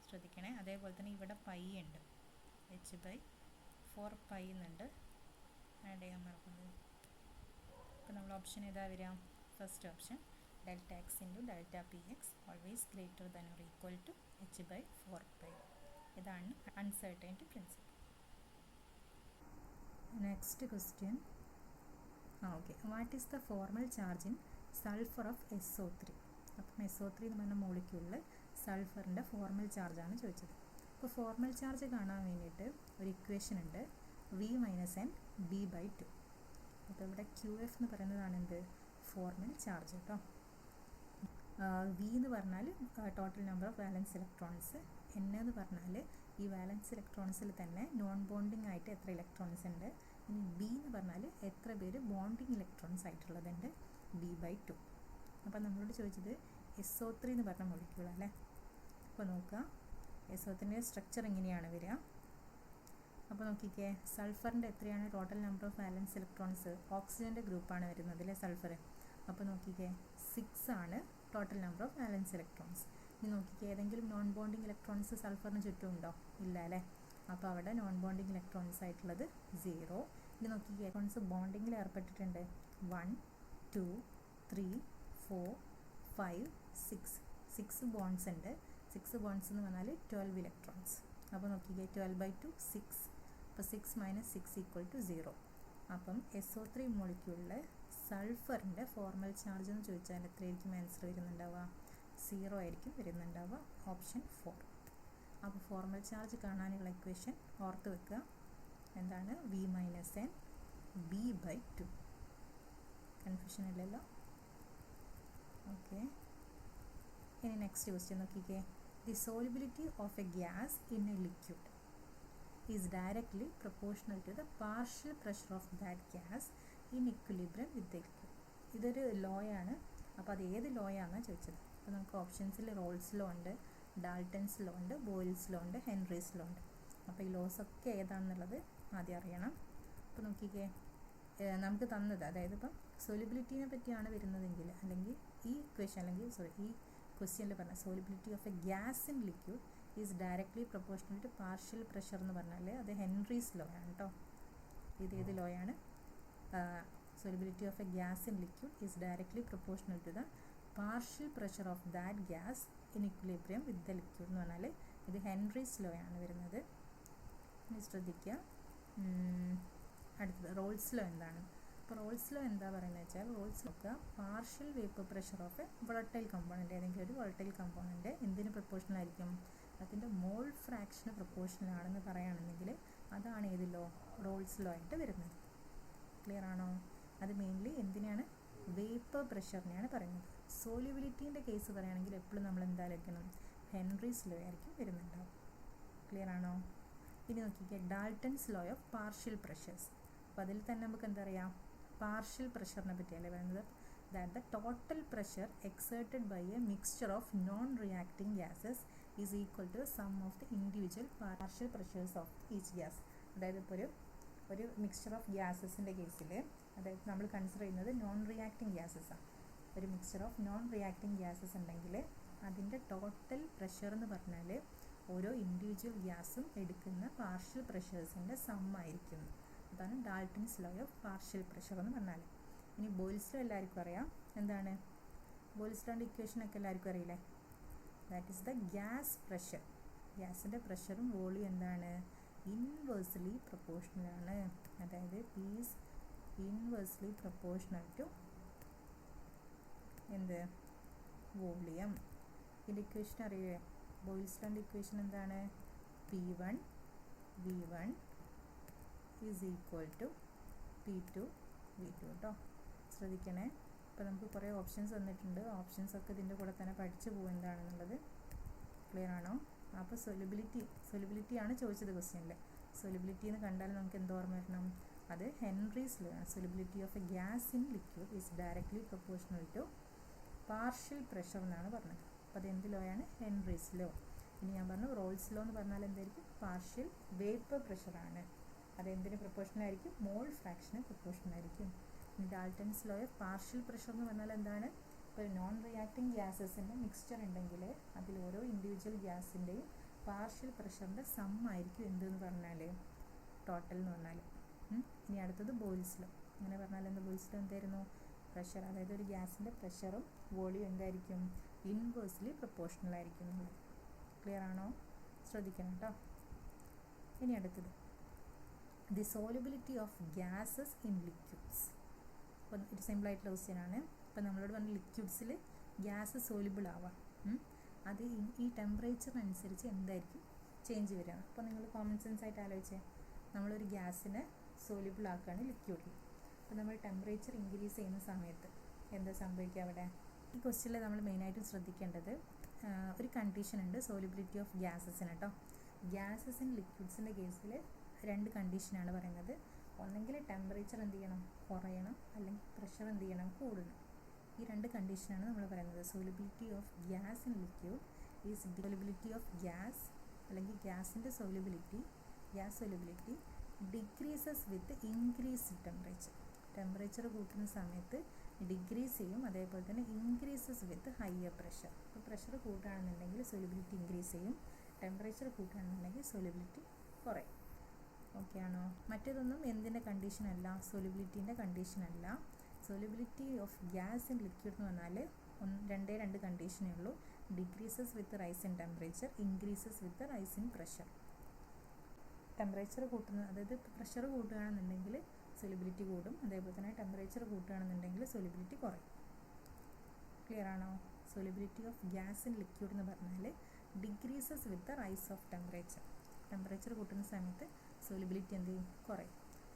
ശ്രദ്ധിക്കണേ. അതേപോലെ തന്നെ ഇവിടെ പൈ ഉണ്ട്, h/4π എന്നുണ്ട്, ആഡ് ചെയ്യാൻ മറക്കുന്നത്. അപ്പോൾ നമ്മൾ ഓപ്ഷൻ ഏതാ വരിക? First option, delta x into delta p x always greater than or equal to h/4π. ഇതാണ് uncertainty principle. Next question, okay. What is the formal charge in sulphur of SO3? അപ്പം SO3 എന്ന് പറഞ്ഞ മോളിക്യൂളിൽ സൾഫറിൻ്റെ formal ചാർജാണ് ചോദിച്ചത്. അപ്പോൾ formal charge കാണാൻ വേണ്ടിയിട്ട് ഒരു equation ഉണ്ട്, V - N B/2. അപ്പോൾ ഇവിടെ QF എന്ന് പറയുന്നതാണ് എന്ത്, ഫോർമൽ ചാർജ് കേട്ടോ. V എന്ന് പറഞ്ഞാൽ total number of valence electrons, N എന്ന് പറഞ്ഞാൽ ഈ വാലൻസ് ഇലക്ട്രോൺസിൽ തന്നെ നോൺ ബോണ്ടിങ് ആയിട്ട് എത്ര ഇലക്ട്രോൺസ് ഉണ്ട്, ഇനി B എന്ന് പറഞ്ഞാൽ എത്ര പേര് ബോണ്ടിങ് ഇലക്ട്രോൺസ് ആയിട്ടുള്ളതുണ്ട്, B/2. അപ്പോൾ നമ്മളോട് ചോദിച്ചത് SO3 എന്ന് പറഞ്ഞ മോളിക്യൂൾ അല്ലേ. അപ്പോൾ നോക്കുക, SO3ൻ്റെ സ്ട്രക്ചർ എങ്ങനെയാണ് വരിക. അപ്പോൾ നോക്കിക്കേ, സൾഫറിൻ്റെ എത്രയാണ് total number of valence electrons, ഓക്സിജൻ്റെ ഗ്രൂപ്പാണ് വരുന്നത് അല്ലേ സൾഫർ. അപ്പോൾ നോക്കിക്കേ 6 ആണ് total number of valence electrons. ഇനി നോക്കിക്കേ, ഏതെങ്കിലും നോൺ ബോണ്ടിങ് ഇലക്ട്രോൺസ് സൾഫറിന് ചുറ്റും ഉണ്ടോ, ഇല്ല അല്ലേ. അപ്പോൾ അവിടെ നോൺ ബോണ്ടിങ് ഇലക്ട്രോൺസ് ആയിട്ടുള്ളത് 0. ഇനി നോക്കിക്കേ, ഇലക്ട്രോൺസ് ബോണ്ടിങ്ങിൽ ഏർപ്പെട്ടിട്ടുണ്ട് 1 2 3 4 5 6 ബോൺസ് ഉണ്ട്. 6 ബോൺസ് എന്ന് പറഞ്ഞാൽ 12 ഇലക്ട്രോൺസ്. അപ്പോൾ നോക്കിക്കേ 12/2 6. അപ്പോൾ 6 - 6 = 0. അപ്പം SO3 മോളിക്യൂളിൽ സൾഫറിൻ്റെ ഫോർമൽ ചാർജ് എന്ന് ചോദിച്ചാൽ എത്രയായിരിക്കും ആൻസർ വരുന്നുണ്ടാവുക, 0 ആയിരിക്കും വരുന്നുണ്ടാവുക, ഓപ്ഷൻ 4. അപ്പോൾ ഫോർമൽ ചാർജ് കാണാനുള്ള ഇക്വേഷൻ ഓർത്ത് വെക്കുക, എന്താണ്, V - N B/2. കൺഫ്യൂഷൻ ഇല്ലല്ലോ. ഓക്കെ. ഇനി നെക്സ്റ്റ് ക്വസ്റ്റ്യൻ നോക്കിക്കേ, the solubility of a gas in A liquid is directly proportional to the partial pressure of that gas in equilibrium with the liquid. ഇതൊരു law ആണ്. അപ്പോൾ അത് ഏത് law ആണെന്നാണ് ചോദിച്ചത്. അപ്പോൾ നമുക്ക് ഓപ്ഷൻസിൽ റോൾസ് ലോ ഉണ്ട്, ഡാൾട്ടൻസ് ലോ ഉണ്ട്, ബോയിൽസ് ലോ ഉണ്ട്, ഹെൻറീസ് ലോ ഉണ്ട്. അപ്പോൾ ഈ ലോസ് ഒക്കെ ഏതാണെന്നുള്ളത് ആദ്യം അറിയണം. അപ്പോൾ നോക്കിക്കേ, നമുക്ക് തന്നത്, അതായത് ഇപ്പം സോലിബിലിറ്റീനെ പറ്റിയാണ് വരുന്നതെങ്കിൽ, അല്ലെങ്കിൽ ഈ ക്വസ്റ്റ്യൻ ഈ ക്വസ്റ്റ്യനിൽ പറഞ്ഞ solubility of a gas in liquid is directly proportional to partial pressure എന്ന് പറഞ്ഞാൽ അത് ഹെൻറീസ് ലോ ആണ് കേട്ടോ. ഇത് ഏത് ലോ ആണ്, solubility of a gas in liquid is directly proportional to the partial pressure of that gas in equilibrium with the liquid എന്ന് പറഞ്ഞാൽ ഇത് ഹെൻറീസ് ലോ ആണ് വരുന്നത്. ഇനി ശ്രദ്ധിക്കുക, അടുത്തത് റോൾസ് ലോ എന്താണ്. അപ്പോൾ റോൾസ് ലോ എന്താ പറയുന്നത് വെച്ചാൽ, റോൾസ് നോക്കുക, partial vapour pressure of A volatile component, ഏതെങ്കിലും ഒരു വോളട്ടൈൽ കമ്പോണൻറ്റ് എന്തിന് പ്രൊപ്പോർഷണൽ ആയിരിക്കും, അതിൻ്റെ മോൾ ഫ്രാക്ഷന് പ്രൊപ്പോർഷണൽ ആണെന്ന് പറയുകയാണെന്നെങ്കിൽ അതാണ് ഏത് ലോ, റോൾസ് ലോ ആയിട്ട് വരുന്നത്. ക്ലിയർ ആണോ? അത് മെയിൻലി എന്തിനാണ്, വേപ്പർ പ്രഷറിനെയാണ് പറയുന്നത്. സോലിബിലിറ്റീൻ്റെ കേസ് പറയുകയാണെങ്കിൽ എപ്പോഴും നമ്മൾ എന്തായിരിക്കണം, ഹെൻറീസ് ലോ ആയിരിക്കും വരുന്നുണ്ടാവും. ക്ലിയർ ആണോ? ഇനി നോക്കിക്കുക, Dalton's law of partial pressures. അപ്പോൾ അതിൽ തന്നെ നമുക്ക് എന്താ പറയുക, പാർഷ്യൽ പ്രഷറിനെ പറ്റിയല്ലേ പറയുന്നത്. That the total pressure exerted by a mixture of non reacting gases is equal to sum of the individual partial pressures of each gas. അതായത് ഇപ്പോൾ ഒരു മിക്സ്ചർ ഓഫ് ഗ്യാസസിൻ്റെ കേസിൽ, അതായത് നമ്മൾ കൺസിഡർ ചെയ്യുന്നത് നോൺ റിയാക്ടിങ് ഗ്യാസസാണ്. ഒരു mixture of non reacting gases ഉണ്ടെങ്കിൽ അതിൻ്റെ ടോട്ടൽ പ്രഷർ എന്ന് പറഞ്ഞാൽ ഓരോ ഇൻഡിവിജ്വൽ ഗ്യാസും എടുക്കുന്ന പാർഷ്യൽ പ്രഷേഴ്സിൻ്റെ സം ആയിരിക്കും. അതാണ് Dalton's law of partial pressure എന്ന് പറഞ്ഞാൽ. ഇനി ബോയിൽസ് ലോ എല്ലാവർക്കും അറിയാം. എന്താണ് ബോയിൽസ് ലോൻ്റെ ഇക്വേഷനൊക്കെ എല്ലാവർക്കും അറിയില്ലേ. That is the gas pressure. ഗ്യാസിൻ്റെ പ്രഷറും വോളിയം എന്താണ്, ഇൻവേഴ്സ്ലി പ്രൊപ്പോർഷണൽ ആണ്. അതായത് P is inversely proportional to എന്ത്, വോളിയം. ഇതിൻ്റെ ഇക്വേഷൻ അറിയേ, ബോയിൽസ് ലോൻ്റെ ഇക്വേഷൻ എന്താണ്, P1 V1 is equal to P2 V2 കേട്ടോ. ശ്രദ്ധിക്കണേ. അപ്പോൾ നമുക്ക് കുറേ ഓപ്ഷൻസ് തന്നിട്ടുണ്ട്. ഓപ്ഷൻസൊക്കെ ഇതിൻ്റെ കൂടെ തന്നെ പഠിച്ചു പോകും എന്താണെന്നുള്ളത്. ക്ലിയർ ആണോ? അപ്പോൾ സൊലിബിലിറ്റിയാണ് ചോദിച്ചത് ക്വസ്റ്റ്യനിൽ. സൊലിബിലിറ്റി എന്ന് കണ്ടാൽ നമുക്ക് എന്ത് ഓർമ്മ വരണം, അത് ഹെൻറീസ് ലോ ആണ്. Solubility of a gas in liquid is directly proportional to partial pressure എന്നാണ് പറഞ്ഞത്. അപ്പോൾ അത് എന്ത് ലോ ആണ്, ഹെൻറീസ് ലോ. ഇനി ഞാൻ പറഞ്ഞു റോൾസ് ലോ എന്ന് പറഞ്ഞാൽ എന്തായിരിക്കും, പാർഷ്യൽ വേപ്പർ പ്രഷറാണ്. അത് എന്തിന് പ്രൊപ്പോർഷണൽ ആയിരിക്കും, മോൾ ഫ്രാക്ഷന് പ്രൊപ്പോർഷണൽ ആയിരിക്കും. ഇനി Dalton's law of partial pressure എന്ന് പറഞ്ഞാൽ എന്താണ്, ഇപ്പോൾ നോൺ റിയാക്ടിങ് ഗ്യാസസിൻ്റെ മിക്സ്ചർ ഉണ്ടെങ്കിൽ അതിൽ ഓരോ ഇൻഡിവിജ്വൽ ഗ്യാസിൻ്റെയും പാർഷ്യൽ പ്രഷറിൻ്റെ സം ആയിരിക്കും എന്തെന്ന് പറഞ്ഞാൽ ടോട്ടൽ എന്ന് പറഞ്ഞാൽ. ഇനി അടുത്തത് ബോയിൽസ് ലോ. അങ്ങനെ പറഞ്ഞാൽ എന്താ, ബോയിൽസ് ലോ എന്തായിരുന്നു, പ്രഷർ, അതായത് ഒരു ഗ്യാസിൻ്റെ പ്രഷറും വോളിയം എന്തായിരിക്കും, ഇൻവേഴ്സ്ലി പ്രൊപ്പോർഷണൽ ആയിരിക്കും എന്നുള്ളത്. ക്ലിയർ ആണോ? ശ്രദ്ധിക്കണം കേട്ടോ. ഇനി അടുത്തത്, the solubility of gases in liquids. അപ്പോൾ ഒരു സിമ്പിളായിട്ടുള്ള ക്വസ്റ്റ്യനാണ്. അപ്പോൾ നമ്മളോട് പറഞ്ഞ ലിക്വിഡ്സിൽ ഗ്യാസ് സോലിബിൾ ആവാം, അത് ഈ ടെമ്പറേച്ചറിനനുസരിച്ച് എന്തായിരിക്കും ചേഞ്ച് വരിക. അപ്പോൾ നിങ്ങൾ കോമൺ സെൻസ് ആയിട്ട് ആലോചിച്ചേ, നമ്മളൊരു ഗ്യാസിനെ സോലിബിൾ ആക്കുകയാണ് ലിക്വിഡിൽ. അപ്പോൾ നമ്മൾ ടെമ്പറേച്ചർ ഇൻക്രീസ് ചെയ്യുന്ന സമയത്ത് എന്താ സംഭവിക്കുക അവിടെ? ഈ ക്വസ്റ്റ്യനിൽ നമ്മൾ മെയിനായിട്ടും ശ്രദ്ധിക്കേണ്ടത് ഒരു കണ്ടീഷൻ ഉണ്ട് സോലിബിലിറ്റി ഓഫ് ഗ്യാസസിന് കേട്ടോ. ഗ്യാസസ് ഇൻ ലിക്വിഡ്സിൻ്റെ കേസിൽ 2 കണ്ടീഷനാണ് പറയുന്നത്. ഒന്നെങ്കിൽ ടെമ്പറേച്ചർ എന്ത് ചെയ്യണം, കുറയണം, അല്ലെങ്കിൽ പ്രഷർ എന്ത് ചെയ്യണം, കൂടണം. ഈ 2 കണ്ടീഷനാണ് നമ്മൾ പറയുന്നത്. Solubility of gas in liquid is solubility of gas അല്ലെങ്കിൽ ഗ്യാസിൻ്റെ gas solubility decreases with increased temperature കൂട്ടുന്ന സമയത്ത് ഡിക്രീസ് ചെയ്യും, അതേപോലെ തന്നെ ഇൻക്രീസസ് വിത്ത് ഹയർ പ്രഷർ. അപ്പോൾ പ്രഷർ കൂട്ടുകയാണെന്നുണ്ടെങ്കിൽ സോലിബിലിറ്റി ഇൻക്രീസ് ചെയ്യും, ടെമ്പറേച്ചർ കൂട്ടുകയാണെന്നുണ്ടെങ്കിൽ സോലിബിലിറ്റി കുറയും. ഓക്കെ ആണോ? മറ്റേതൊന്നും എന്തിൻ്റെ കണ്ടീഷനല്ല, സോലിബിലിറ്റീൻ്റെ കണ്ടീഷനല്ല. Solubility of gas in liquid എന്ന് പറഞ്ഞാൽ 2 കണ്ടീഷനേ ഉള്ളൂ. Decreases with rise in temperature, increases with rise in pressure. Temperature കൂട്ടുന്ന, അതായത് പ്രഷർ കൂട്ടുകയാണെന്നുണ്ടെങ്കിൽ സോലിബിലിറ്റി കൂടും, അതേപോലെ തന്നെ ടെമ്പറേച്ചർ കൂട്ടുകയാണെന്നുണ്ടെങ്കിൽ സോലിബിലിറ്റി കുറയും. ക്ലിയർ ആണോ? Solubility of gas in liquid എന്ന് പറഞ്ഞാൽ decreases with rise of temperature കൂട്ടുന്ന സമയത്ത് സോലിബിലിറ്റി എന്ത് ചെയ്യും, കുറയും.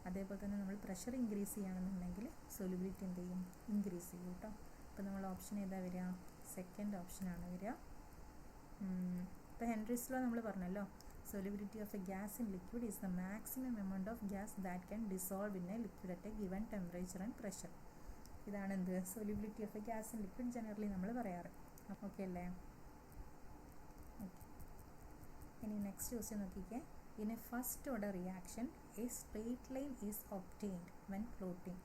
അതേപോലെ തന്നെ നമ്മൾ പ്രഷർ ഇൻക്രീസ് ചെയ്യുകയാണെന്നുണ്ടെങ്കിൽ സോലിബിലിറ്റി എന്ത് ചെയ്യും, ഇൻക്രീസ് ചെയ്യും കേട്ടോ. അപ്പോൾ നമ്മൾ ഓപ്ഷൻ ഏതാ വരിക? സെക്കൻഡ് ഓപ്ഷനാണ് വരിക. ഇപ്പോൾ ഹെൻറീസ് ലോ നമ്മൾ പറഞ്ഞല്ലോ, solubility of a gas in liquid is the maximum amount of gas that can dissolve in a liquid at a given temperature and pressure. ഇതാണ് എന്ത്, solubility of a gas in liquid generally നമ്മൾ പറയാറ്. അപ്പോൾ okay അല്ലേ? Okay, ഇനി next question നോക്കിക്കേ. In A first order reaction A straight line is obtained when plotting.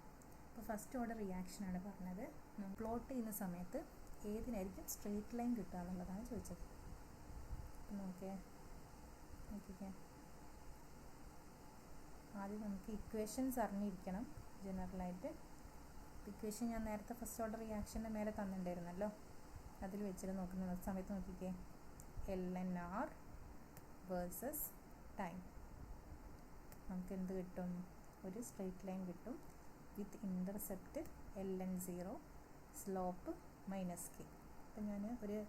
അപ്പോൾ first order റിയാക്ഷനാണ് പറഞ്ഞത്. പ്ലോട്ട് ചെയ്യുന്ന സമയത്ത് ഏതിനായിരിക്കും സ്ട്രെയിറ്റ് ലൈൻ കിട്ടുക എന്നുള്ളതാണ് ചോദിച്ചത്. നോക്കിക്കേ, ആദ്യം നമുക്ക് ഇക്വേഷൻസ് അറിഞ്ഞിരിക്കണം ജനറലായിട്ട്. ഇക്വേഷൻ ഞാൻ നേരത്തെ ഫസ്റ്റ് ഓർഡർ റിയാക്ഷൻ്റെ മേലെ തന്നിട്ടുണ്ടായിരുന്നല്ലോ, അതിൽ വെച്ചിട്ട് നോക്കുന്ന സമയത്ത് നോക്കിക്കേ, LNR വേഴ്സസ് ടൈം. നമുക്ക് എന്ത് കിട്ടും? ഒരു സ്ട്രെയിറ്റ് ലൈൻ കിട്ടും വിത്ത് ഇൻ്റർസെപ്റ്റ് LN0, സ്ലോപ്പ് -k. അപ്പം ഞാൻ ഒരു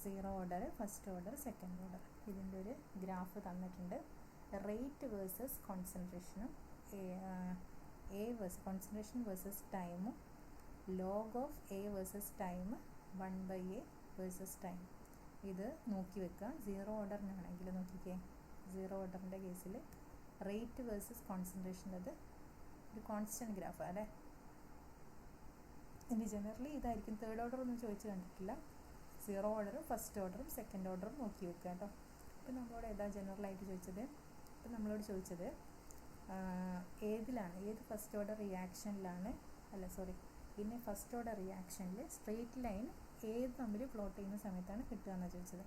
0 order, first order, second order, ഇതിൻ്റെ ഒരു ഗ്രാഫ് തന്നിട്ടുണ്ട്. റേറ്റ് വേഴ്സസ് കോൺസെൻട്രേഷനും കോൺസെൻട്രേഷൻ വേഴ്സസ് ടൈമും log of A versus time 1/a versus time. ഇത് നോക്കി വെക്കുക. 0 ഓർഡറിനാണെങ്കിൽ നോക്കിക്കേ, 0 ഓർഡറിൻ്റെ കേസിൽ റേറ്റ് വേഴ്സസ് കോൺസെൻട്രേഷൻ്റെത് ഒരു കോൺസ്റ്റൻറ്റ് ഗ്രാഫ് അല്ലേ. ഇനി ജനറലി ഇതായിരിക്കും. തേർഡ് ഓർഡർ ഒന്നും ചോദിച്ച് കണ്ടിട്ടില്ല. 0 ഓർഡറും ഫസ്റ്റ് ഓർഡറും സെക്കൻഡ് ഓർഡറും നോക്കി വെക്കുക കേട്ടോ. അപ്പോൾ നമ്മളോട് ഏതാ ജനറലായിട്ട് ചോദിച്ചത്? അപ്പോൾ നമ്മളോട് ചോദിച്ചത് ഏത് ഫസ്റ്റ് ഓർഡർ റിയാക്ഷനിലാണ്, പിന്നെ ഫസ്റ്റ് ഓർഡർ റിയാക്ഷനിൽ സ്ട്രെയിറ്റ് ലൈൻ ഏത് തമ്മിൽ പ്ലോട്ട് ചെയ്യുന്ന സമയത്താണ് കിട്ടുക എന്നാണ് ചോദിച്ചത്.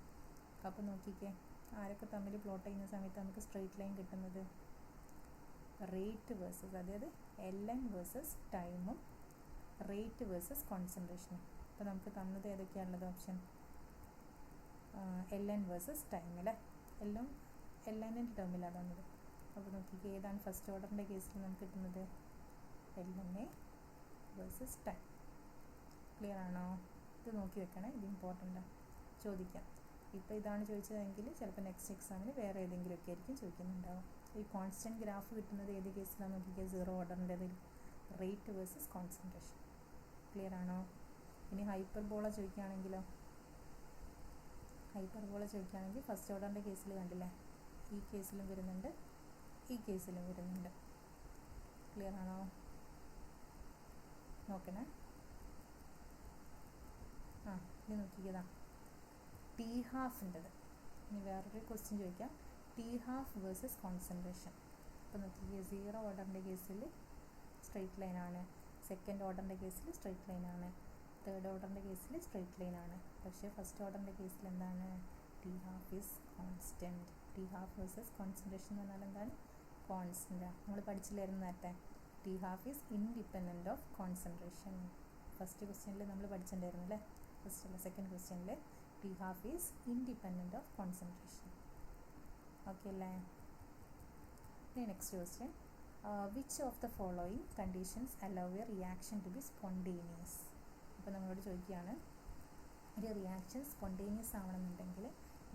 അപ്പോൾ നോക്കിക്കേ, ആരൊക്കെ തമ്മിൽ പ്ലോട്ട് ചെയ്യുന്ന സമയത്ത് നമുക്ക് സ്ട്രെയിറ്റ് ലൈൻ കിട്ടുന്നത്? റേറ്റ് വേഴ്സസ്, അതായത് LN വേഴ്സസ് ടൈമും റേറ്റ് വേഴ്സസ് കോൺസെൻട്രേഷനും. അപ്പോൾ നമുക്ക് തന്നത് ഏതൊക്കെയാണുള്ളത്? ഓപ്ഷൻ LN വേഴ്സസ് ടൈം അല്ലേ. LN ടേമിലാണ് തന്നത്. അപ്പോൾ നോക്കിക്കേ, ഏതാണ് ഫസ്റ്റ് ഓർഡറിൻ്റെ കേസിൽ നമുക്ക് കിട്ടുന്നത്? LNA versus time. ക്ലിയർ ആണോ? ഇത് നോക്കി വെക്കണേ, ഇത് ഇമ്പോർട്ടൻ്റാണ്, ചോദിക്കാം. ഇപ്പോൾ ഇതാണ് ചോദിച്ചതെങ്കിൽ ചിലപ്പോൾ നെക്സ്റ്റ് എക്സാമിന് വേറെ ഏതെങ്കിലുമൊക്കെ ആയിരിക്കും ചോദിക്കുന്നുണ്ടാവും. ഈ കോൺസ്റ്റൻറ്റ് ഗ്രാഫ് കിട്ടുന്നത് ഏത് കേസിലാണ് നോക്കിക്കുക? 0 ഓർഡറിൻ്റെതിൽ റേറ്റ് വേഴ്സസ് കോൺസെൻട്രേഷൻ. ക്ലിയർ ആണോ? ഇനി ഹൈപ്പർബോള ചോദിക്കുകയാണെങ്കിലോ? ഹൈപ്പർബോള ചോദിക്കുകയാണെങ്കിൽ ഫസ്റ്റ് ഓർഡറിൻ്റെ കേസിൽ കണ്ടില്ലേ, ഈ കേസിലും വരുന്നുണ്ട്, ഈ കേസിലും വരുന്നുണ്ട്. ക്ലിയർ ആണോ? നോക്കണേ. ഇനി നോക്കിക്കതാ T12. ഇനി വേറൊരു ക്വസ്റ്റ്യൻ ചോദിക്കാം, T12 വേഴ്സസ് കോൺസെൻട്രേഷൻ. അപ്പോൾ നോക്കിക്കുക, 0 ഓർഡറിൻ്റെ കേസിൽ സ്ട്രെയിറ്റ് ലൈനാണ്, സെക്കൻഡ് ഓർഡറിൻ്റെ കേസിൽ സ്ട്രെയിറ്റ് ലൈനാണ്, തേർഡ് ഓർഡറിൻ്റെ കേസിൽ സ്ട്രെയിറ്റ് ലൈനാണ്. പക്ഷേ ഫസ്റ്റ് ഓർഡറിൻ്റെ കേസിൽ എന്താണ്? T12 is constant. T12 versus concentration എന്ന് പറഞ്ഞാൽ എന്താണ്? കോൺസ്റ്റൻറ്റാണ്. നമ്മൾ പഠിച്ചില്ലായിരുന്നു നേരത്തെ. T12 is independent of concentration. First ക്വസ്റ്റ്യനിൽ നമ്മൾ പഠിച്ചിട്ടുണ്ടായിരുന്നു അല്ലേ? സെക്കൻഡ് ക്വസ്റ്റ്യനിൽ T12 is independent of concentration. Okay അല്ലേ? ഇനി next question, which of the following conditions allow a reaction to be spontaneous. അപ്പോൾ നമ്മളോട് ചോദിക്കുകയാണ്, ഒരു റിയാക്ഷൻ സ്പോണ്ടേനിയസ് ആവണമെന്നുണ്ടെങ്കിൽ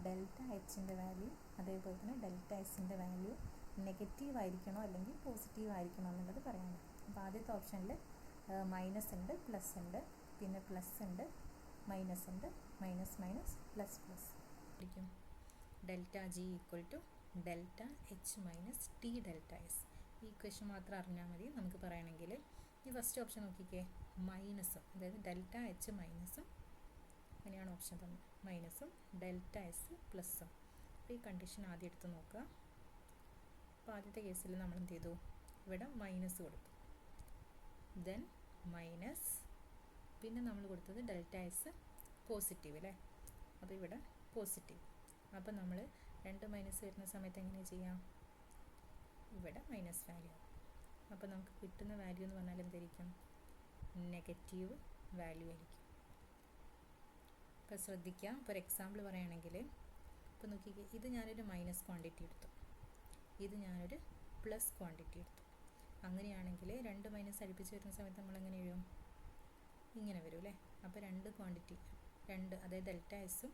ഡെൽറ്റ എച്ചിൻ്റെ വാല്യൂ അതേപോലെ തന്നെ ഡെൽറ്റ എസിൻ്റെ വാല്യൂ നെഗറ്റീവ് ആയിരിക്കണോ അല്ലെങ്കിൽ പോസിറ്റീവ് ആയിരിക്കണോ എന്നുള്ളത് പറയാനാണ്. അപ്പോൾ ആദ്യത്തെ ഓപ്ഷനിൽ മൈനസ് ഉണ്ട്, പ്ലസ് ഉണ്ട്, പിന്നെ പ്ലസ് ഉണ്ട്, മൈനസ് ഉണ്ട്, മൈനസ് മൈനസ് പ്ലസ് പ്ലസ് ആയിരിക്കും. Delta G equal to delta H minus T delta S. ഈ ഇക്വേഷൻ മാത്രം അറിഞ്ഞാൽ മതി നമുക്ക് പറയണമെങ്കിൽ. ഈ ഫസ്റ്റ് ഓപ്ഷൻ നോക്കിക്കേ, മൈനസും, അതായത് ഡെൽറ്റ എച്ച് മൈനസും, അങ്ങനെയാണ് ഓപ്ഷൻ തന്നത്, മൈനസും ഡെൽറ്റ എസ് പ്ലസ്സും. അപ്പോൾ ഈ കണ്ടീഷൻ ആദ്യം എടുത്ത് നോക്കുക. അപ്പോൾ ആദ്യത്തെ കേസിൽ നമ്മൾ എന്ത് ചെയ്തു, ഇവിടെ മൈനസ് കൊടുത്തു, ദെൻ മൈനസ്, പിന്നെ നമ്മൾ കൊടുത്തത് ഡെൽറ്റ എസ് പോസിറ്റീവ് അല്ലേ, അപ്പോൾ ഇവിടെ പോസിറ്റീവ്. അപ്പോൾ നമ്മൾ രണ്ട് മൈനസ് വരുന്ന സമയത്ത് എങ്ങനെ ചെയ്യാം, ഇവിടെ മൈനസ് വാല്യൂ ആവും. അപ്പോൾ നമുക്ക് കിട്ടുന്ന വാല്യൂ എന്ന് പറഞ്ഞാൽ എന്തായിരിക്കും, നെഗറ്റീവ് വാല്യൂ ആയിരിക്കും. ഇപ്പോൾ ശ്രദ്ധിക്കുക, ഇപ്പോൾ ഒരു എക്സാമ്പിൾ പറയുകയാണെങ്കിൽ, ഇപ്പോൾ നോക്കിക്കേ, ഇത് ഞാനൊരു മൈനസ് ക്വാണ്ടിറ്റി എടുത്തു, ഇത് ഞാനൊരു പ്ലസ് ക്വാണ്ടിറ്റി എടുത്തു. അങ്ങനെയാണെങ്കിൽ രണ്ട് മൈനസ് അടുപ്പിച്ച് വരുന്ന സമയത്ത് നമ്മൾ എങ്ങനെ എഴുതും, ഇങ്ങനെ വരും അല്ലേ. അപ്പോൾ രണ്ട് ക്വാണ്ടിറ്റി, രണ്ട്, അതായത് ഡെൽറ്റ എസും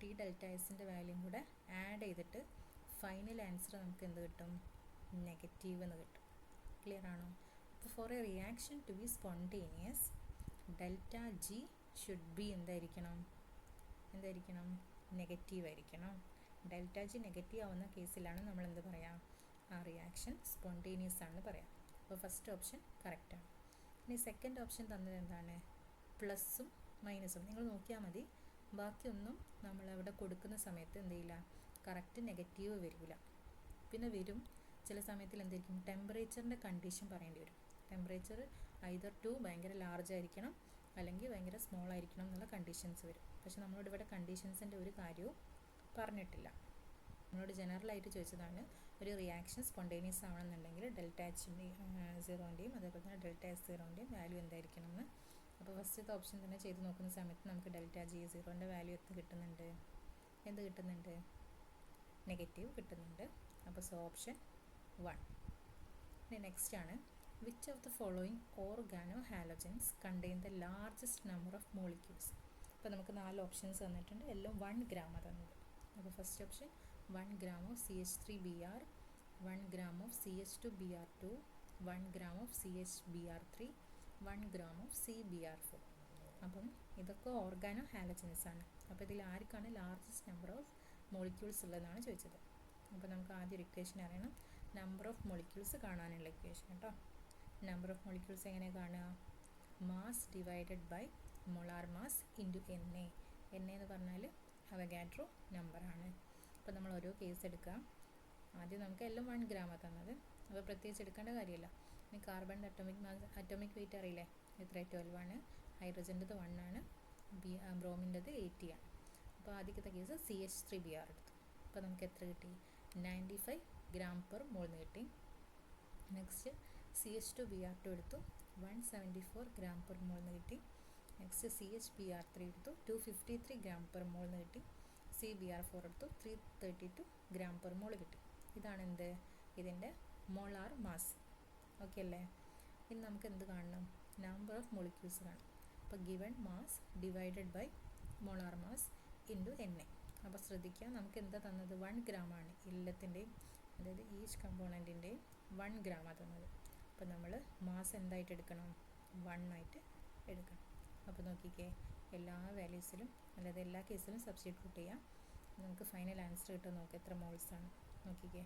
ടി ഡെൽറ്റ എസിൻ്റെ വാല്യൂം കൂടെ ആഡ് ചെയ്തിട്ട് ഫൈനൽ ആൻസർ നമുക്ക് എന്ത് കിട്ടും, നെഗറ്റീവ് എന്ന് കിട്ടും. ക്ലിയർ ആണോ? അപ്പോൾ for a reaction to be spontaneous delta G should be എന്തായിരിക്കണം, നെഗറ്റീവ് ആയിരിക്കണം. ഡെൽറ്റ ജി നെഗറ്റീവ് ആവുന്ന കേസിലാണ് നമ്മൾ എന്ത് പറയാം, ആ റിയാക്ഷൻ സ്പോണ്ടേനിയസ് ആണെന്ന് പറയാം. അപ്പോൾ ഫസ്റ്റ് ഓപ്ഷൻ കറക്റ്റാണ്. ഇനി സെക്കൻഡ് ഓപ്ഷൻ തന്നത് എന്താണ്, പ്ലസ്സും മൈനസും. നിങ്ങൾ നോക്കിയാൽ മതി, ബാക്കിയൊന്നും നമ്മൾ അവിടെ കൊടുക്കുന്ന സമയത്ത് എന്ത് ചെയ്യില്ല, കറക്റ്റ് നെഗറ്റീവ് വരില്ല. പിന്നെ വരും ചില സമയത്തിൽ എന്തായിരിക്കും, ടെമ്പറേച്ചറിൻ്റെ കണ്ടീഷൻ പറയേണ്ടി വരും. ടെമ്പറേച്ചർ ഐദർ ടു ഭയങ്കര ലാർജ് ആയിരിക്കണം അല്ലെങ്കിൽ ഭയങ്കര സ്മോൾ ആയിരിക്കണം എന്നുള്ള കണ്ടീഷൻസ് വരും. പക്ഷെ നമ്മളോട് ഇവിടെ കണ്ടീഷൻസിൻ്റെ ഒരു കാര്യവും പറഞ്ഞിട്ടില്ല. നമ്മളോട് ജനറലായിട്ട് ചോദിച്ചതാണ്, ഒരു റിയാക്ഷൻ സ്പോണ്ടേനിയസ് ആവണമെന്നുണ്ടെങ്കിൽ ഡെൽറ്റ എച്ചിൻ്റെയും സീറോൻ്റെയും അതേപോലെ തന്നെ ഡെൽറ്റ എസ് സീറോൻ്റെയും വാല്യൂ എന്തായിരിക്കണം എന്ന്. അപ്പോൾ ഫസ്റ്റത്തെ ഓപ്ഷൻ തന്നെ ചെയ്ത് നോക്കുന്ന സമയത്ത് നമുക്ക് ഡെൽറ്റ ജി സീറോൻ്റെ വാല്യൂ എന്ത് കിട്ടുന്നുണ്ട്, നെഗറ്റീവ് കിട്ടുന്നുണ്ട്. അപ്പോൾ സോ ഓപ്ഷൻ 1. ഇനി നെക്സ്റ്റ് ആണ്, which of the following organo halogens contain the largest number of molecules. അപ്പോൾ നമുക്ക് 4 ഓപ്ഷൻസ് തന്നിട്ടുണ്ട്, എല്ലാം 1 ഗ്രാമാണ് തന്നത്. അപ്പോൾ first option 1 gram of CH3Br, 1 gram of CH2Br2, 1 gram of CHBr3, 1 gram of CBr4. അപ്പം ഇതൊക്കെ ഓർഗാനോ ഹാലജൻസ് ആണ്. അപ്പോൾ ഇതിൽ ആർക്കാണ് ലാർജസ്റ്റ് നമ്പർ ഓഫ് മോളിക്യൂൾസ് ഉള്ളതെന്നാണ് ചോദിച്ചത്. അപ്പോൾ നമുക്ക് ആദ്യം ഒരു ഇക്വേഷൻ അറിയണം, നമ്പർ ഓഫ് മോളിക്യൂൾസ് കാണാനുള്ള ഇക്വേഷൻ കേട്ടോ. നമ്പർ ഓഫ് മോളിക്യൂൾസ് എങ്ങനെ കാണുക, mass divided by molar mass into NA. NA എന്ന് പറഞ്ഞാൽ അവഗാഡ്രോ നമ്പറാണ്. അപ്പോൾ നമ്മൾ ഓരോ കേസ് എടുക്കുക. ആദ്യം നമുക്ക് എല്ലാം 1 ഗ്രാമാണ് തന്നത്, അപ്പോൾ പ്രത്യേകിച്ച് എടുക്കേണ്ട കാര്യമില്ല. ഇനി കാർബണിൻ്റെ അറ്റോമിക് വെയിറ്റ് അറിയില്ലേ, എത്ര 12 ആണ്, ഹൈഡ്രജൻ്റെത് 1 ആണ്, ബ്രോമിൻ്റെത് 80 ആണ്. അപ്പോൾ ആദ്യത്തെ കേസ് CH3Br എടുത്തു. അപ്പോൾ നമുക്ക് എത്ര കിട്ടി, 95 gram per mole എന്ന് കിട്ടി. നെക്സ്റ്റ് CH2Br2 എടുത്തു, 174 gram per mole എന്ന് കിട്ടി. നെക്സ്റ്റ് CHBr3 എടുത്തു, 253 gram per mole എന്ന് കിട്ടി. CBr4 എടുത്തു, 332 gram per mole കിട്ടി. ഇതാണ് എന്ത്, ഇതിൻ്റെ മോളാർ മാസ്. ഓക്കെ അല്ലേ? ഇനി നമുക്ക് എന്ത് കാണണം, നമ്പർ ഓഫ് മോളിക്യൂൾസ് കാണണം. അപ്പോൾ given mass divided by molar mass into NA. അപ്പോൾ ശ്രദ്ധിക്കുക, നമുക്ക് എന്താ തന്നത്, 1 ഗ്രാമാണ് എല്ലാത്തിൻ്റെയും, അതായത് ഈച്ച് കമ്പോണൻറ്റിൻ്റെയും 1 ഗ്രാമാണ് തന്നത്. അപ്പോൾ നമ്മൾ മാസ് എന്തായിട്ട് എടുക്കണം, 1 ആയിട്ട് എടുക്കണം. അപ്പോൾ നോക്കിക്കേ, എല്ലാ വാല്യൂസിലും അല്ലാതെ എല്ലാ കേസിലും സബ്സ്റ്റിറ്റ്യൂട്ട് ചെയ്യാം, നമുക്ക് ഫൈനൽ ആൻസർ കിട്ടും. നോക്കാം എത്ര മോൾസ് ആണ് നോക്കിക്കേ.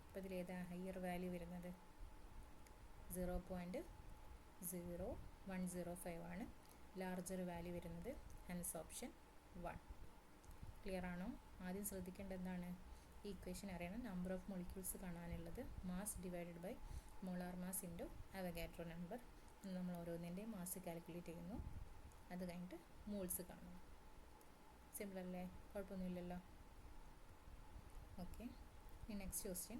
അപ്പോൾ ഇതിലേതാ ഹയർ വാല്യൂ വരുന്നത്, 0.0105 ആണ് ലാർജർ വാല്യൂ വരുന്നത്. ഹൻസ് ഓപ്ഷൻ 1. ക്ലിയർ ആണോ? ആദ്യം ശ്രദ്ധിക്കേണ്ടത് എന്താണ്, ഈ ഇക്വേഷൻ അറിയണം, നമ്പർ ഓഫ് മോളിക്യൂൾസ് കാണാനുള്ളത്, mass divided by molar mass into Avogadro number. നമ്മൾ ഓരോന്നിൻ്റെയും മാസ് കാൽക്കുലേറ്റ് ചെയ്യുന്നു, അത് കഴിഞ്ഞിട്ട് മോൾസ് കാണുന്നു. സിമ്പിൾ അല്ലേ, കുഴപ്പമൊന്നുമില്ലല്ലോ. ഓക്കെ. ഇനി next question,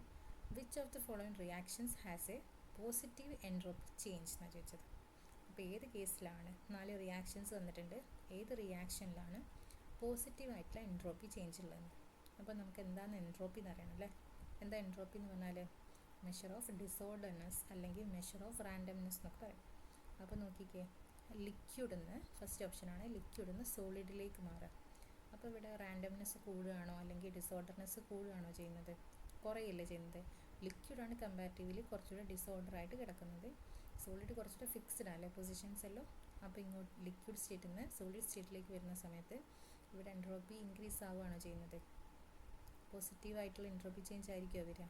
which of the following reactions has A positive entropy change എന്നാണ് ചോദിച്ചത്. അപ്പോൾ ഏത് കേസിലാണ്, 4 റിയാക്ഷൻസ് വന്നിട്ടുണ്ട്, ഏത് റിയാക്ഷനിലാണ് പോസിറ്റീവായിട്ടുള്ള എൻട്രോപ്പി ചേഞ്ച് ഉള്ളതെന്ന്. അപ്പോൾ നമുക്ക് എന്താണ് എൻട്രോപ്പി എന്ന് അറിയണം അല്ലേ. എന്താ എൻട്രോപ്പി എന്ന് പറഞ്ഞാൽ, മെഷർ ഓഫ് ഡിസോർഡർനെസ് അല്ലെങ്കിൽ മെഷർ ഓഫ് റാൻഡംനെസ് എന്നൊക്കെ പറയും. അപ്പോൾ നോക്കിക്കേ, ലിക്വിഡിൽ നിന്ന് ഫസ്റ്റ് ഓപ്ഷനാണ് ലിക്വിഡിൽ നിന്ന് സോളിഡിലേക്ക് മാറുക. അപ്പോൾ ഇവിടെ റാൻഡംനെസ് കൂടുകയാണോ അല്ലെങ്കിൽ ഡിസോർഡർനെസ് കൂടുകയാണോ ചെയ്യുന്നത്? കുറയല്ലേ ചെയ്യുന്നത്. ലിക്വിഡാണ് കമ്പാരിറ്റീവ്ലി കുറച്ചുകൂടെ ഡിസോർഡർ ആയിട്ട് കിടക്കുന്നത്. സോളിഡ് കുറച്ചുകൂടെ ഫിക്സ്ഡ് അല്ലേ പൊസിഷൻസ് എല്ലാം. അപ്പോൾ ഇങ്ങോട്ട് ലിക്വിഡ് സ്റ്റേറ്റിൽ നിന്ന് സോളിഡ് സ്റ്റേറ്റിലേക്ക് വരുന്ന സമയത്ത് ഇവിടെ എൻട്രോപ്പി ഇൻക്രീസ് ആവുകയാണോ ചെയ്യുന്നത്? പോസിറ്റീവായിട്ടുള്ള എൻട്രോപ്പി ചേഞ്ച് ആയിരിക്കുമോ വരിക?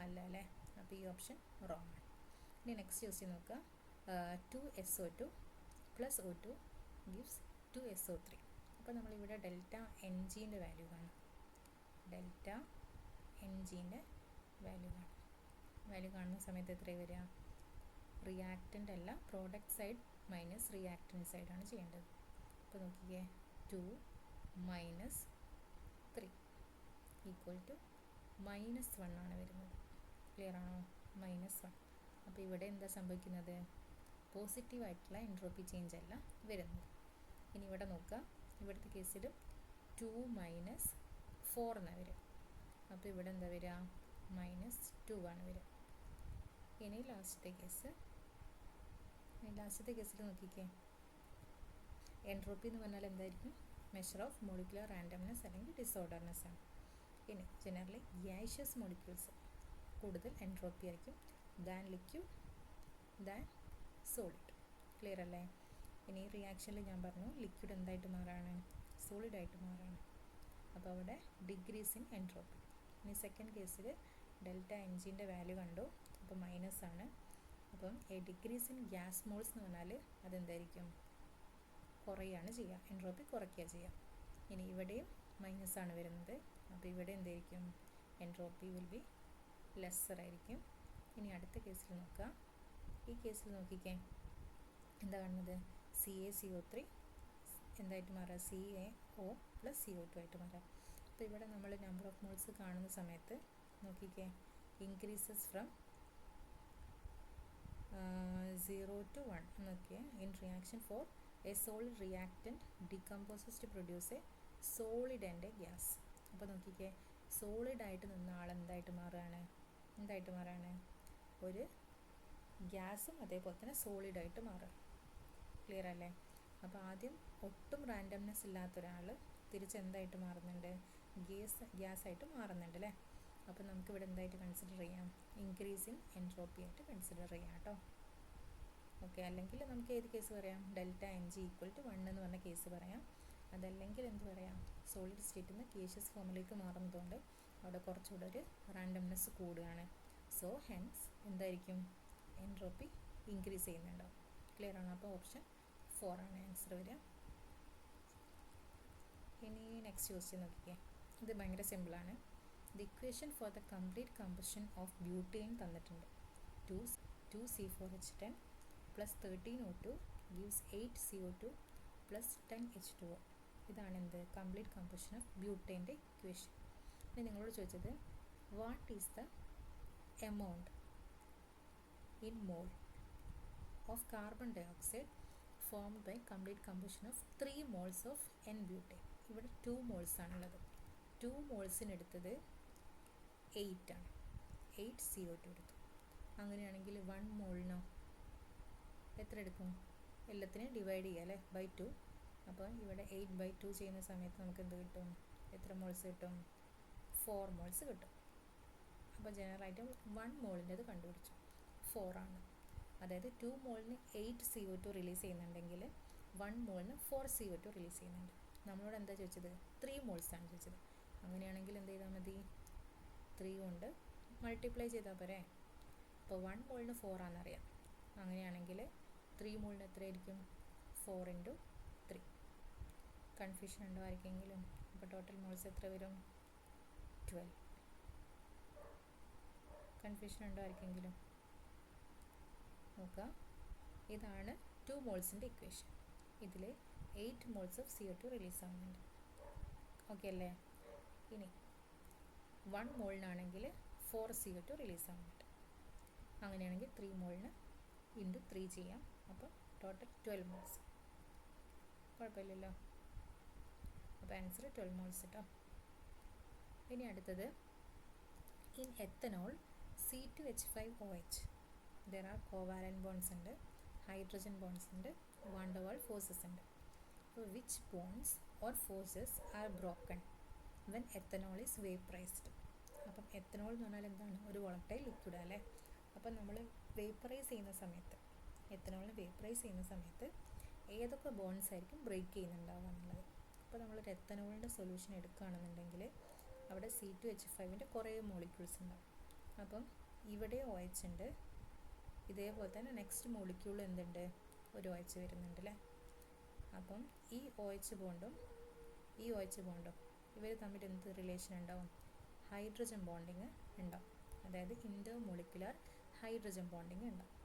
അല്ല അല്ലേ. അപ്പോൾ ഈ ഓപ്ഷൻ റോങ് ആണ്. ഇനി നെക്സ്റ്റ് ക്വസ്റ്റ്യൻ നോക്കുക. 2SO2 + O2 gives 2SO3. അപ്പോൾ നമ്മളിവിടെ ഡെൽറ്റ എൻ ജിൻ്റെ വാല്യൂ കാണാം. ഡെൽറ്റ എൻ ജിൻ്റെ വാല്യൂ കാണുന്ന സമയത്ത് എത്ര വരിക? റിയാക്റ്റൻ്റ് അല്ല, പ്രോഡക്റ്റ് സൈഡ് മൈനസ് റിയാക്റ്റൻ്റ് സൈഡാണ് ചെയ്യേണ്ടത്. അപ്പോൾ നോക്കിക്കേ, 2 - 3 = -1 ആണ് വരുന്നത്. ക്ലിയർ ആണോ? -1. അപ്പോൾ ഇവിടെ എന്താ സംഭവിക്കുന്നത്? പോസിറ്റീവായിട്ടുള്ള എൻട്രോപ്പി ചേഞ്ച് അല്ല വരുന്നത്. ഇനി ഇവിടെ നോക്കുക, ഇവിടുത്തെ കേസിൽ 2 - 4 എന്നാണ് വരിക. അപ്പോൾ ഇവിടെ എന്താ വരിക? -2 ആണ് വരിക. ഇനി ലാസ്റ്റത്തെ കേസിൽ നോക്കിക്കേ, എൻട്രോപ്പി എന്ന് പറഞ്ഞാൽ എന്തായിരിക്കും? മെഷർ ഓഫ് മോളിക്കുലർ റാൻഡംനെസ് അല്ലെങ്കിൽ ഡിസോർഡർനെസ് ആണ്. ഇനി ജനറലി ഗ്യാഷ്യസ് മോളിക്യൂൾസ് കൂടുതൽ എൻട്രോപ്പി ആയിരിക്കും than liquid than solid. Clear അല്ലേ? ഇനി റിയാക്ഷനിൽ ഞാൻ പറഞ്ഞു ലിക്വിഡ് എന്തായിട്ട് മാറാണ്? സോളിഡായിട്ട് മാറാണ്. അപ്പോൾ അവിടെ ഡിഗ്രീസ് ഇൻ എൻട്രോപ്പി. ഇനി സെക്കൻഡ് കേസിൽ ഡെൽറ്റ എൻ ജിൻ്റെ വാല്യൂ കണ്ടു. അപ്പോൾ മൈനസ് ആണ്. അപ്പം A degrees in gas moles എന്ന് പറഞ്ഞാൽ അതെന്തായിരിക്കും? കുറയാണ് ചെയ്യുക, എൻട്രോപ്പി കുറയ്ക്കുക ചെയ്യുക. ഇനി ഇവിടെയും മൈനസ് ആണ് വരുന്നത്. അപ്പോൾ ഇവിടെ എന്തായിരിക്കും? എൻട്രോപ്പി വിൽ ബി ലെസ്സർ ആയിരിക്കും. ഇനി അടുത്ത കേസിൽ നോക്കുക. ഈ കേസിൽ നോക്കിക്കേ, എന്താ കാണുന്നത്? CaCO3 എന്തായിട്ട് മാറുക? CaO + CO2 ആയിട്ട് മാറുക. അപ്പോൾ ഇവിടെ നമ്മൾ നമ്പർ ഓഫ് മോൾസ് കാണുന്ന സമയത്ത് നോക്കിക്കേ, ഇൻക്രീസസ് ഫ്രം 0 to 1 നോക്കിയേ. In reaction for a solid reactant decomposes to produce a solid and a gas. അപ്പോൾ നോക്കിക്കേ, സോളിഡായിട്ട് നിന്ന ആൾ എന്തായിട്ട് മാറുകയാണ്? ഒരു ഗ്യാസും അതേപോലെ തന്നെ സോളിഡായിട്ട് മാറുക. ക്ലിയർ അല്ലേ? അപ്പോൾ ആദ്യം ഒട്ടും റാൻഡംനെസ് ഇല്ലാത്ത ഒരാൾ തിരിച്ച് എന്തായിട്ട് മാറുന്നുണ്ട്? ഗ്യാസായിട്ട് മാറുന്നുണ്ട് അല്ലേ? അപ്പോൾ നമുക്കിവിടെ എന്തായിട്ട് കൺസിഡർ ചെയ്യാം? ഇൻക്രീസിങ് എൻട്രോപ്പി ആയിട്ട് കൺസിഡർ ചെയ്യാം കേട്ടോ. ഓക്കെ, അല്ലെങ്കിൽ നമുക്ക് ഏത് കേസ് പറയാം? ഡെൽറ്റ എൻ ജി = 1 എന്ന് പറഞ്ഞ കേസ് പറയാം. അതല്ലെങ്കിൽ എന്ത് പറയാം? സോളിഡ് സ്റ്റേറ്റിൽ നിന്ന് ഗേഷ്യസ് ഫോമിലേക്ക് മാറുന്നതുകൊണ്ട് അവിടെ കുറച്ചുകൂടെ ഒരു റാൻഡംനെസ് കൂടുകയാണ്. സോ ഹെൻസ് എന്തായിരിക്കും? എൻട്രോപ്പി ഇൻക്രീസ് ചെയ്യുന്നുണ്ടാവും. ക്ലിയർ ആണോ? അപ്പോൾ ഓപ്ഷൻ 4 ആണ് ആൻസർ വരിക. ഇനി നെക്സ്റ്റ് ക്വസ്റ്റ്യൻ നോക്കിക്കേ, ഇത് ഭയങ്കര സിമ്പിളാണ്. The equation for the complete combustion of butane തന്നിട്ടുണ്ട്. 2C4H10 + 13O2 gives 8CO2 + 10H2O. ഇതാണ് എന്ത്? കംപ്ലീറ്റ് കമ്പഷൻ ഓഫ് ബ്യൂട്ടേൻ്റെ ഇക്വേഷൻ. ഇനി നിങ്ങളോട് ചോദിച്ചത് what is the amount in mole of carbon dioxide formed by complete combustion of 3 moles of N-butane. ഇവിടെ 2 moles ആണുള്ളത്. 2 മോൾസിന് എടുത്തത് 8 ആണ്. 8 CO2 എടുത്തു. അങ്ങനെയാണെങ്കിൽ 1 മോളിനോ എത്ര എടുക്കും? എല്ലാത്തിനെയും ഡിവൈഡ് ചെയ്യുക അല്ലേ, ബൈ 2. അപ്പോൾ ഇവിടെ 8/2 ചെയ്യുന്ന സമയത്ത് നമുക്ക് എന്ത് കിട്ടും? എത്ര മോൾസ് കിട്ടും? 4 മോൾസ് കിട്ടും. അപ്പോൾ ജനറലായിട്ട് 1 മോളിൻ്റെത് കണ്ടുപിടിച്ചു, 4 ആണ്. അതായത് 2 മോളിന് 8 CO2 റിലീസ് ചെയ്യുന്നുണ്ടെങ്കിൽ 1 മോളിന് 4 CO2 റിലീസ് ചെയ്യുന്നുണ്ട്. നമ്മളോട് എന്താ ചോദിച്ചത്? 3 മോൾസ് ആണ് ചോദിച്ചത്. അങ്ങനെയാണെങ്കിൽ എന്ത് ചെയ്താൽ മതി? 3 കൊണ്ട് മൾട്ടിപ്ലൈ ചെയ്താൽ പോരെ. അപ്പോൾ 1 മോളിന് 4 ആണെന്നറിയാം. അങ്ങനെയാണെങ്കിൽ 3 മോളിന് എത്രയായിരിക്കും? 4 × 3. കൺഫ്യൂഷൻ ഉണ്ടോ ആർക്കെങ്കിലും? അപ്പോൾ ടോട്ടൽ മോൾസ് എത്ര വരും? 12. കൺഫ്യൂഷൻ ഉണ്ടോ ആർക്കെങ്കിലും? നോക്കുക, ഇതാണ് 2 മോൾസിൻ്റെ ഇക്വേഷൻ. ഇതിൽ 8 മോൾസ് ഓഫ് CO2 റിലീസ് ആവുന്നുണ്ട്. ഓക്കെ അല്ലേ? ഇനി 1 മോളിനാണെങ്കിൽ 4 CO2 റിലീസ് ആവുന്നുണ്ട്. അങ്ങനെയാണെങ്കിൽ 3 മോളിന് × 3 ചെയ്യാം. അപ്പോൾ ടോട്ടൽ 12 മോൾസ്. കുഴപ്പമില്ലല്ലോ. അപ്പോൾ ആൻസർ 12 മോൾസ് കേട്ടോ. ഇനി അടുത്തത്, in ethanol C2H5OH. There are covalent bonds ഉണ്ട്, hydrogen bonds ഉണ്ട്, van der Waals forces ഉണ്ട്. So which bonds or forces are broken when ethanol is vaporized? അപ്പം എത്തനോൾ എന്ന് പറഞ്ഞാൽ എന്താണ്? ഒരു വോളട്ടൈൽ ലിക്വിഡ് അല്ലേ. അപ്പം നമ്മൾ വേപ്പറൈസ് ചെയ്യുന്ന സമയത്ത്, എത്തനോളിനെ വേപ്പറൈസ് ചെയ്യുന്ന സമയത്ത് ഏതൊക്കെ ബോൺസ് ആയിരിക്കും ബ്രേക്ക് ചെയ്യുന്നുണ്ടാവുക എന്നുള്ളത്. അപ്പോൾ നമ്മളൊരു എത്തനോളിൻ്റെ സൊല്യൂഷൻ എടുക്കുകയാണെന്നുണ്ടെങ്കിൽ അവിടെ C2H5ൻ്റെ കുറേ മോളിക്യൂൾസ് ഉണ്ടാവും. അപ്പം ഇവിടെ OH ഉണ്ട്, ഇതേപോലെ തന്നെ നെക്സ്റ്റ് മോളിക്യൂൾ എന്തുണ്ട്? ഒരു OH വരുന്നുണ്ട് അല്ലേ. അപ്പം ഈ OH ബോണ്ടും ഈ OH ബോണ്ടും ഇവർ തമ്മിൽ എന്ത് റിലേഷൻ ഉണ്ടാവും? ഹൈഡ്രജൻ ബോണ്ടിങ് ഉണ്ടാവും, അതായത് ഇൻ്റർ മോളിക്കുലർ ഹൈഡ്രജൻ ബോണ്ടിങ് ഉണ്ടാവും.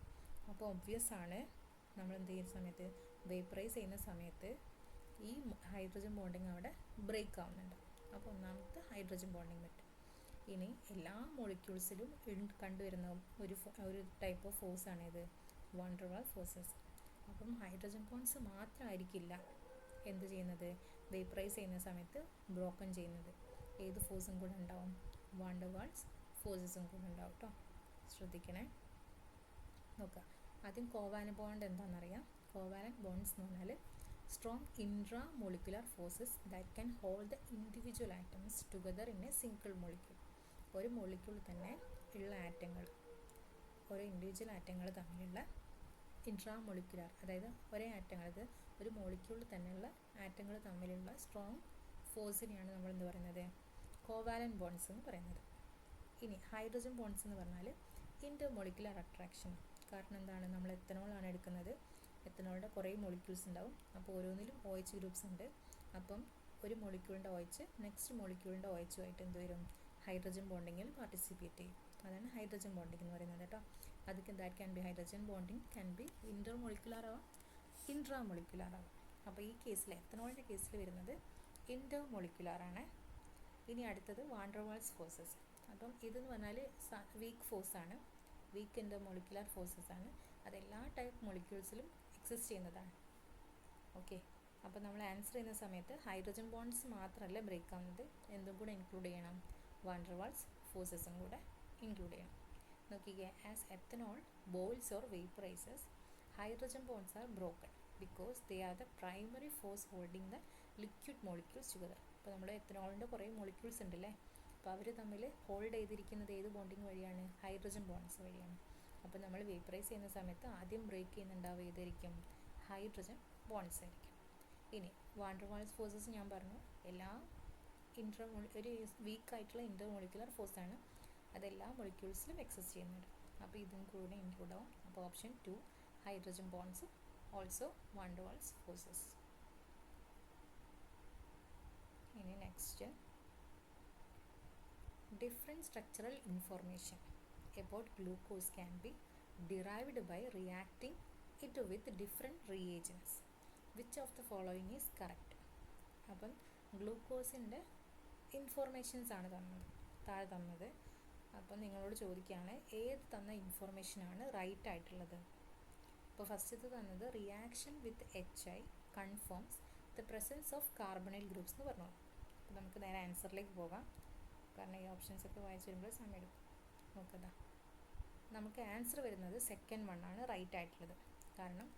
അപ്പോൾ ഒബ്വിയസ് ആണ് നമ്മൾ എന്ത് ചെയ്യുന്ന സമയത്ത്, വേപ്പറൈസ് ചെയ്യുന്ന സമയത്ത് ഈ ഹൈഡ്രജൻ ബോണ്ടിങ് അവിടെ ബ്രേക്ക് ആവുന്നുണ്ട്. അപ്പോൾ ഒന്നാമത്തെ ഹൈഡ്രജൻ ബോണ്ടിങ് പറ്റും. ഇനി എല്ലാ മോളിക്യൂൾസിലും കണ്ടുവരുന്ന ഒരു ടൈപ്പ് ഓഫ് ഫോഴ്സാണ് ഇത്, വാൻ ഡെർ വാൾസ് ഫോഴ്സസ്. അപ്പം ഹൈഡ്രജൻ ബോണ്ട്സ് മാത്രമായിരിക്കില്ല എന്ത് ചെയ്യുന്നത്, വേപ്പറൈസ് ചെയ്യുന്ന സമയത്ത് ബ്രോക്കൺ ചെയ്യുന്നത്. ഏത് ഫോഴ്സും കൂടെ ഉണ്ടാവും? വാൻ ഡെർ വാൾസ് ഫോഴ്സസും കൂടെ ഉണ്ടാവും കേട്ടോ, ശ്രദ്ധിക്കണേ. നോക്കാം, ആദ്യം കോവാലന്റ് ബോണ്ട് എന്താണെന്നറിയാം. കോവാലന്റ് ബോണ്ട്സ് എന്ന് പറഞ്ഞാൽ strong intra molecular forces that can hold the individual atoms together in A single molecule. ഒരു മോളിക്യൂൾ തന്നെ ഉള്ള ആറ്റങ്ങൾ, ഓരോ ഇൻഡിവിജ്വൽ ആറ്റങ്ങൾ തമ്മിലുള്ള ഇൻട്രാ മോളിക്കുലർ, അതായത് ഒരേ ആറ്റങ്ങൾ, ഇത് ഒരു മോളിക്യൂളിൽ തന്നെയുള്ള ആറ്റങ്ങൾ തമ്മിലുള്ള സ്ട്രോങ് ഫോഴ്സിനെയാണ് നമ്മൾ എന്ത് പറയുന്നത്, കോവാലന്റ് ബോണ്ട്സ് എന്ന് പറയുന്നത്. ഇനി ഹൈഡ്രജൻ ബോണ്ട്സ് എന്ന് പറഞ്ഞാൽ ഇൻ്റർ മോളിക്കുലർ അട്രാക്ഷൻ. കാരണം എന്താണ്, നമ്മൾ എത്തനോളാണ് എടുക്കുന്നത്, എത്തനോളിൻ്റെ കുറേ മോളിക്യൂൾസ് ഉണ്ടാവും. അപ്പോൾ ഓരോന്നിലും OH ഗ്രൂപ്പ്സ് ഉണ്ട്. അപ്പം ഒരു മോളിക്യൂളിൻ്റെ OH നെക്സ്റ്റ് മോളിക്യൂളിൻ്റെ OH ആയിട്ട് എന്ത് വരും, ഹൈഡ്രജൻ ബോണ്ടിങ്ങിൽ പാർട്ടിസിപ്പേറ്റ് ചെയ്യും. അതാണ് ഹൈഡ്രജൻ ബോണ്ടിങ് എന്ന് പറയുന്നത് കേട്ടോ. അതൊക്കെ that can be hydrogen bonding, can be inter molecular ആവാം, ഇൻട്രാ മോളിക്കുലർ ആവാം. അപ്പോൾ ഈ കേസിൽ എത്തനോളിൻ്റെ കേസിൽ വരുന്നത് ഇൻ്റർ മോളിക്കുലർ ആണ്. ഇനി അടുത്തത് വാൻ ഡെർ വാൾസ് ഫോഴ്സസ്. അപ്പം ഇതെന്ന് പറഞ്ഞാൽ വീക്ക് ഫോഴ്സാണ്, വീക്ക് ഇൻ്റർ മോളിക്കുലർ ഫോഴ്സസ് ആണ്. അതെല്ലാ ടൈപ്പ് മോളിക്യൂൾസിലും എക്സിസ്റ്റ് ചെയ്യുന്നതാണ്. ഓക്കെ, അപ്പോൾ നമ്മൾ ആൻസർ ചെയ്യുന്ന സമയത്ത് ഹൈഡ്രജൻ ബോണ്ട്സ് മാത്രമല്ല ബ്രേക്ക് ആവുന്നത്, എന്തും കൂടെ ഇൻക്ലൂഡ് ചെയ്യണം, വാൻ ഡെർ വാൾസ് ഫോഴ്സസും കൂടെ ഇൻക്ലൂഡ് ചെയ്യണം. നോക്കിക്കേ, as ethanol boils or vaporises, hydrogen bonds are broken because they are the primary force holding the liquid molecules together. അപ്പോൾ നമ്മുടെ എത്തനോളിൻ്റെ കുറേ മോളിക്യൂൾസ് ഉണ്ടല്ലേ, അപ്പോൾ അവർ തമ്മിൽ ഹോൾഡ് ചെയ്തിരിക്കുന്നത് ഏത് ബോണ്ടിങ് വഴിയാണ്? ഹൈഡ്രജൻ ബോണ്ട്സ് വഴിയാണ്. അപ്പോൾ നമ്മൾ വേപ്പറൈസ് ചെയ്യുന്ന സമയത്ത് ആദ്യം ബ്രേക്ക് ചെയ്യുന്നുണ്ടാവുക ഏതായിരിക്കും? ഹൈഡ്രജൻ ബോണ്ട്സ് ആയിരിക്കും. ഇനി വാൻ ഡെർ വാൾസ് ഫോഴ്സസ് ഞാൻ പറഞ്ഞു, എല്ലാ ഒരു വീക്കായിട്ടുള്ള ഇൻ്റർ മോളിക്കുലർ ഫോഴ്സാണ്, അതെല്ലാ മോളിക്യൂൾസിലും എക്സിസ്റ്റ് ചെയ്യുന്നുണ്ട്. അപ്പോൾ ഇതും കൂടെ ഇൻക്ലൂഡ് ആവും. അപ്പോൾ option 2 hydrogen bonds also van der Waals forces. ഇനി next, different structural information about glucose can be derived by reacting it with different reagents. Which of the following is correct? അപ്പം ഗ്ലൂക്കോസിൻ്റെ informations ആണ് താഴെ തന്നത്. അപ്പം നിങ്ങളോട് ചോദിക്കുകയാണ് ഏത് തന്ന ഇൻഫോർമേഷനാണ് റൈറ്റ് ആയിട്ടുള്ളത്. അപ്പോൾ ഫസ്റ്റത്തെ തന്നത് reaction with HI confirms the presence of carbonyl groups എന്ന് പറഞ്ഞു. അപ്പോൾ നമുക്ക് നേരെ ആൻസറിലേക്ക് പോകാം, കാരണം ഈ ഓപ്ഷൻസൊക്കെ വായിച്ച് വരുമ്പോൾ സമയം എടുക്കും. നോക്കതാ, നമുക്ക് ആൻസർ വരുന്നത് സെക്കൻഡ് വൺ ആണ് റൈറ്റ് ആയിട്ടുള്ളത്. കാരണം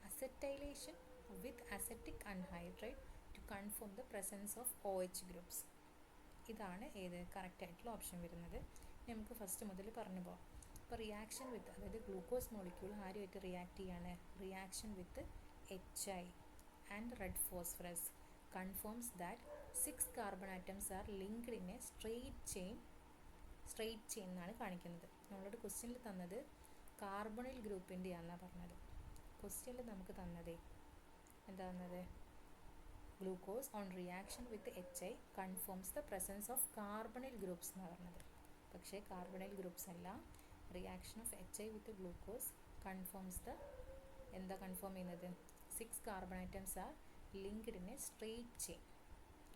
acetylation with acetic anhydride to confirm the presence of OH groups, ഇതാണ് ഏത് കറക്റ്റ് ആയിട്ടുള്ള ഓപ്ഷൻ വരുന്നത്. നമുക്ക് ഫസ്റ്റ് മുതൽ പറഞ്ഞു പോകാം. അപ്പോൾ റിയാക്ഷൻ വിത്ത്, അതായത് ഗ്ലൂക്കോസ് മോളിക്യൂൾ ആരുമായിട്ട് റിയാക്ട് ചെയ്യാണ്? Reaction with HI and red phosphorus confirms that 6 carbon atoms are linked in a straight chain എന്നാണ് കാണിക്കുന്നത്. നമ്മളോട് ക്വസ്റ്റ്യനിൽ തന്നത് കാർബണിൽ ഗ്രൂപ്പിൻ്റെ ആണെന്നാണ് പറഞ്ഞത്. ക്വസ്റ്റ്യനിൽ നമുക്ക് തന്നത് എന്താ തന്നത്? Glucose on reaction with HI confirms the presence of carbonyl groups എന്നാണ് പറഞ്ഞത്. പക്ഷേ കാർബണിൽ ഗ്രൂപ്പ്സ് അല്ല, reaction of HI with glucose confirms the, എന്താ കൺഫേം ചെയ്യുന്നത്? 6 carbon atoms are linked in a straight chain.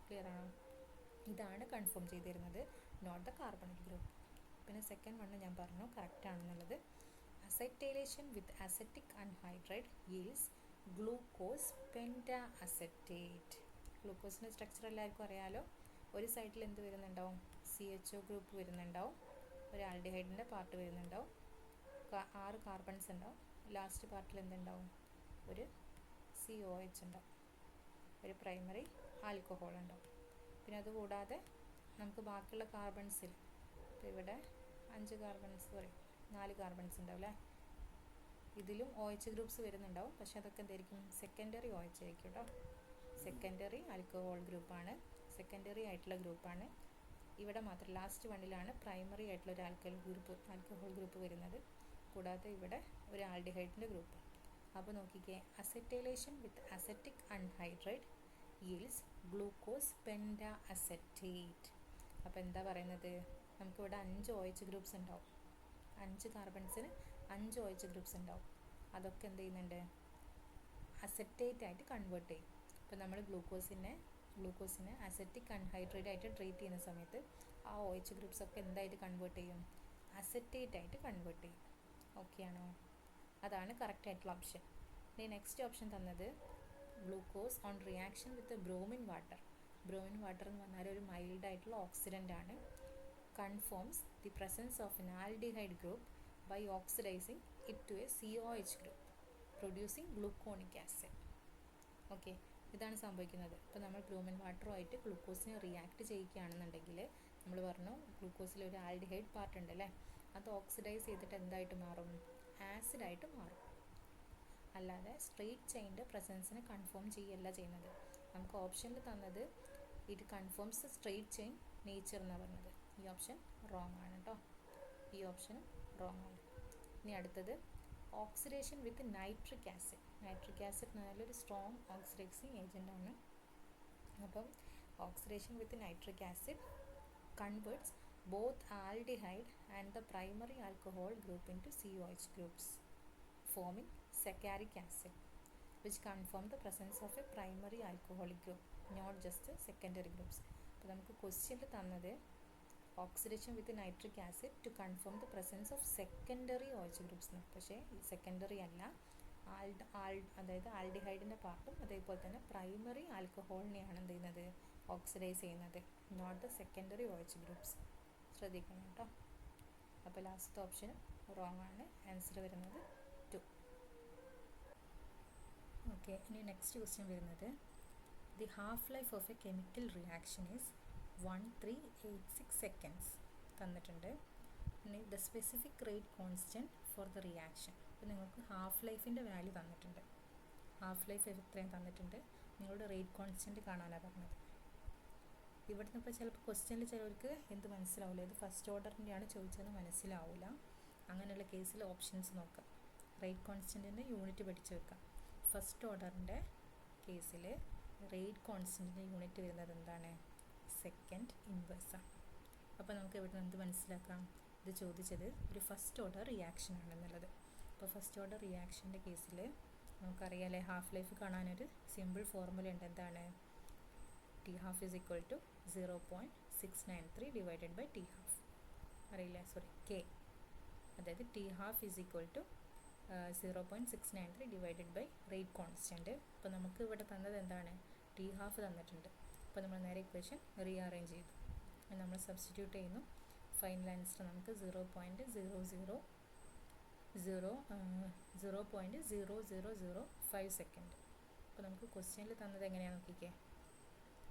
Clear ആണോ? ഇതാണ് കൺഫേം ചെയ്തിരുന്നത്, not the carbonyl group. പിന്നെ സെക്കൻഡ് വണ്ണ് ഞാൻ പറഞ്ഞു കറക്റ്റ് ആണെന്നുള്ളത്. Acetylation with acetic anhydride yields glucose pentaacetate. ഗ്ലൂക്കോസിൻ്റെ സ്ട്രക്ചർ എല്ലാവർക്കും അറിയാലോ. ഒരു സൈഡിൽ എന്ത് വരുന്നുണ്ടാവും? CHO ഗ്രൂപ്പ് വരുന്നുണ്ടാവും, ഒരു ആൽഡിഹൈഡിൻ്റെ പാർട്ട് വരുന്നുണ്ടാവും, 6 കാർബൺസ് ഉണ്ടാവും. ലാസ്റ്റ് പാർട്ടിൽ എന്തുണ്ടാവും? ഒരു COH ഉണ്ടാവും, ഒരു പ്രൈമറി ആൽക്കഹോൾ ഉണ്ടാവും. പിന്നെ അതുകൂടാതെ നമുക്ക് ബാക്കിയുള്ള കാർബൺസിൽ ഇപ്പോൾ ഇവിടെ 4 കാർബൺസ് ഉണ്ടാവും അല്ലേ. ഇതിലും OH ഗ്രൂപ്പ്സ് വരുന്നുണ്ടാവും, പക്ഷെ അതൊക്കെ എന്തായിരിക്കും? സെക്കൻഡറി OH ആയിരിക്കും കേട്ടോ. സെക്കൻഡറി ആൽക്കഹോൾ ഗ്രൂപ്പാണ്, സെക്കൻഡറി ആയിട്ടുള്ള ഗ്രൂപ്പാണ്. ഇവിടെ മാത്രം ലാസ്റ്റ് വണ്ണിലാണ് പ്രൈമറി ആയിട്ടുള്ള ഒരു ആൽക്കഹോൾ ഗ്രൂപ്പ് വരുന്നത്. കൂടാതെ ഇവിടെ ഒരു ആൽഡിഹൈഡിൻ്റെ ഗ്രൂപ്പ്. അപ്പോൾ നോക്കിക്കേ, acetylation with acetic anhydride yields glucose pentaacetate. അപ്പോൾ എന്താ പറയുന്നത്? നമുക്കിവിടെ 5 OH ഗ്രൂപ്പ്സ് ഉണ്ടാവും, 5 കാർബൺസിന് 5 OH ഗ്രൂപ്പ്സ് ഉണ്ടാവും. അതൊക്കെ എന്ത് ചെയ്യുന്നുണ്ട്? അസറ്റേറ്റ് ആയിട്ട് കൺവേർട്ട് ചെയ്യും. ഇപ്പോൾ നമ്മൾ ഗ്ലൂക്കോസിനെ അസറ്റിക് അൺഹൈഡ്രേറ്റ് ആയിട്ട് ട്രീറ്റ് ചെയ്യുന്ന സമയത്ത് ആ OH ഗ്രൂപ്പ്സ് ഒക്കെ എന്തായിട്ട് കൺവേർട്ട് ചെയ്യും? അസറ്റേറ്റ് ആയിട്ട് കൺവേർട്ട് ചെയ്യും. ഓക്കെ ആണോ? അതാണ് കറക്റ്റ് ആയിട്ടുള്ള ഓപ്ഷൻ. ഇനി നെക്സ്റ്റ് ഓപ്ഷൻ തന്നത് glucose on reaction with bromine water. Bromine water എന്ന് പറഞ്ഞാൽ ഒരു മൈൽഡ് ആയിട്ടുള്ള ഓക്സിഡൻ്റ് ആണ്. Confirms the presence of an aldehyde group by oxidising it to a COH group producing gluconic acid. Okay, ഇതാണ് സംഭവിക്കുന്നത്. ഇപ്പോൾ നമ്മൾ ബ്രോമിൻ വാട്ടറുമായിട്ട് ഗ്ലൂക്കോസിനെ റിയാക്ട് ചെയ്യുകയാണെന്നുണ്ടെങ്കിൽ നമ്മൾ പറഞ്ഞു ഗ്ലൂക്കോസിൽ ഒരു ആൽഡിഹൈഡ് പാർട്ട് ഉണ്ട് അല്ലേ, അത് ഓക്സിഡൈസ് ചെയ്തിട്ട് എന്തായിട്ട് മാറും? ആസിഡായിട്ട് മാറും. അല്ലാതെ സ്ട്രെയിറ്റ് ചെയിൻ്റെ പ്രസൻസിനെ കൺഫേം ചെയ്യുകയല്ല ചെയ്യുന്നത്. നമുക്ക് ഓപ്ഷനിൽ തന്നത് it confirms straight chain nature എന്നാണ് പറഞ്ഞത്. ഈ ഓപ്ഷൻ റോങ് ആണ് കേട്ടോ, ഈ ഓപ്ഷൻ റോങ് ആണ്. ഇനി അടുത്തത് oxidation with nitric acid. Nitric acid എന്ന് പറഞ്ഞാൽ ഒരു സ്ട്രോങ് ഓക്സിഡൈസിങ് ഏജൻ്റ് ആണ്. അപ്പം oxidation with nitric acid converts both aldehyde and the primary alcohol group into COH groups, forming saccharic acid, which confirm the presence of a primary alcoholic group, not just the secondary groups. അപ്പോൾ നമുക്ക് ക്വസ്റ്റ്യനിൽ തന്നത് oxidation with nitric acid to confirm the presence of secondary OH groups എന്ന്. പക്ഷേ secondary അല്ല, അതായത് ആൽഡിഹൈഡിൻ്റെ പാർട്ടും അതേപോലെ തന്നെ പ്രൈമറി ആൽക്കഹോളിനെയാണ് എന്ത് ചെയ്യുന്നത്? ഓക്സിഡൈസ് ചെയ്യുന്നത്, not the secondary OH groups. ശ്രദ്ധിക്കണം കേട്ടോ. അപ്പോൾ ലാസ്റ്റ് ഓപ്ഷനും റോങ് ആണ്. ആൻസർ വരുന്നത് 2. ഓക്കെ, ഇനി നെക്സ്റ്റ് ക്വസ്റ്റ്യൻ വരുന്നത് the half life of A chemical reaction is 1386 seconds തന്നിട്ടുണ്ട്. ഇനി the specific rate constant for the reaction. അപ്പോൾ നിങ്ങൾക്ക് ഹാഫ് ലൈഫിൻ്റെ വാല്യൂ തന്നിട്ടുണ്ട്, ഹാഫ് ലൈഫ് എത്രയും തന്നിട്ടുണ്ട്, നിങ്ങളുടെ റേറ്റ് കോൺസ്റ്റൻറ്റ് കാണാനാണ് പറഞ്ഞത്. ഇവിടുന്ന് ഇപ്പോൾ ചിലപ്പോൾ ക്വസ്റ്റ്യനിൽ ചിലവർക്ക് എന്ത് മനസ്സിലാവില്ല, ഇത് ഫസ്റ്റ് ഓർഡറിൻ്റെയാണ് ചോദിച്ചതെന്ന് മനസ്സിലാവില്ല. അങ്ങനെയുള്ള കേസിൽ ഓപ്ഷൻസ് നോക്കാം. റേറ്റ് കോൺസ്റ്റൻറ്റിൻ്റെ യൂണിറ്റ് പഠിച്ച് വെക്കാം. ഫസ്റ്റ് ഓർഡറിൻ്റെ കേസിൽ റേറ്റ് കോൺസ്റ്റൻറ്റിൻ്റെ യൂണിറ്റ് വരുന്നത് എന്താണ്? സെക്കൻഡ് ഇൻവേഴ്സാണ്. അപ്പോൾ നമുക്ക് ഇവിടെ എന്ത് മനസ്സിലാക്കാം? ഇത് ചോദിച്ചത് ഒരു ഫസ്റ്റ് ഓർഡർ റിയാക്ഷൻ ആണെന്നുള്ളത്. അപ്പോൾ ഫസ്റ്റ് ഓർഡർ റിയാക്ഷൻ്റെ കേസിൽ നമുക്കറിയാമല്ലേ, ഹാഫ് ലൈഫ് കാണാനൊരു സിമ്പിൾ ഫോർമുല ഉണ്ട്. എന്താണ്? T half is equal to 0.693 divided by T half. അറിയില്ല, സോറി, K. അതായത് T half is equal to 0.693 divided by rate constant. അപ്പോൾ നമുക്ക് ഇവിടെ തന്നത് എന്താണ്? T half തന്നിട്ടുണ്ട്. അപ്പോൾ നമ്മൾ നേരെ ഇക്വേഷൻ റീഅറേഞ്ച് ചെയ്തു, നമ്മൾ സബ്സ്റ്റിറ്റ്യൂട്ട് ചെയ്യുന്നു. ഫൈനൽ ആൻസർ നമുക്ക് 0.0005 സെക്കൻഡ്. അപ്പോൾ നമുക്ക് ക്വസ്റ്റ്യനിൽ തന്നത് എങ്ങനെയാണ് നോക്കിക്കേ,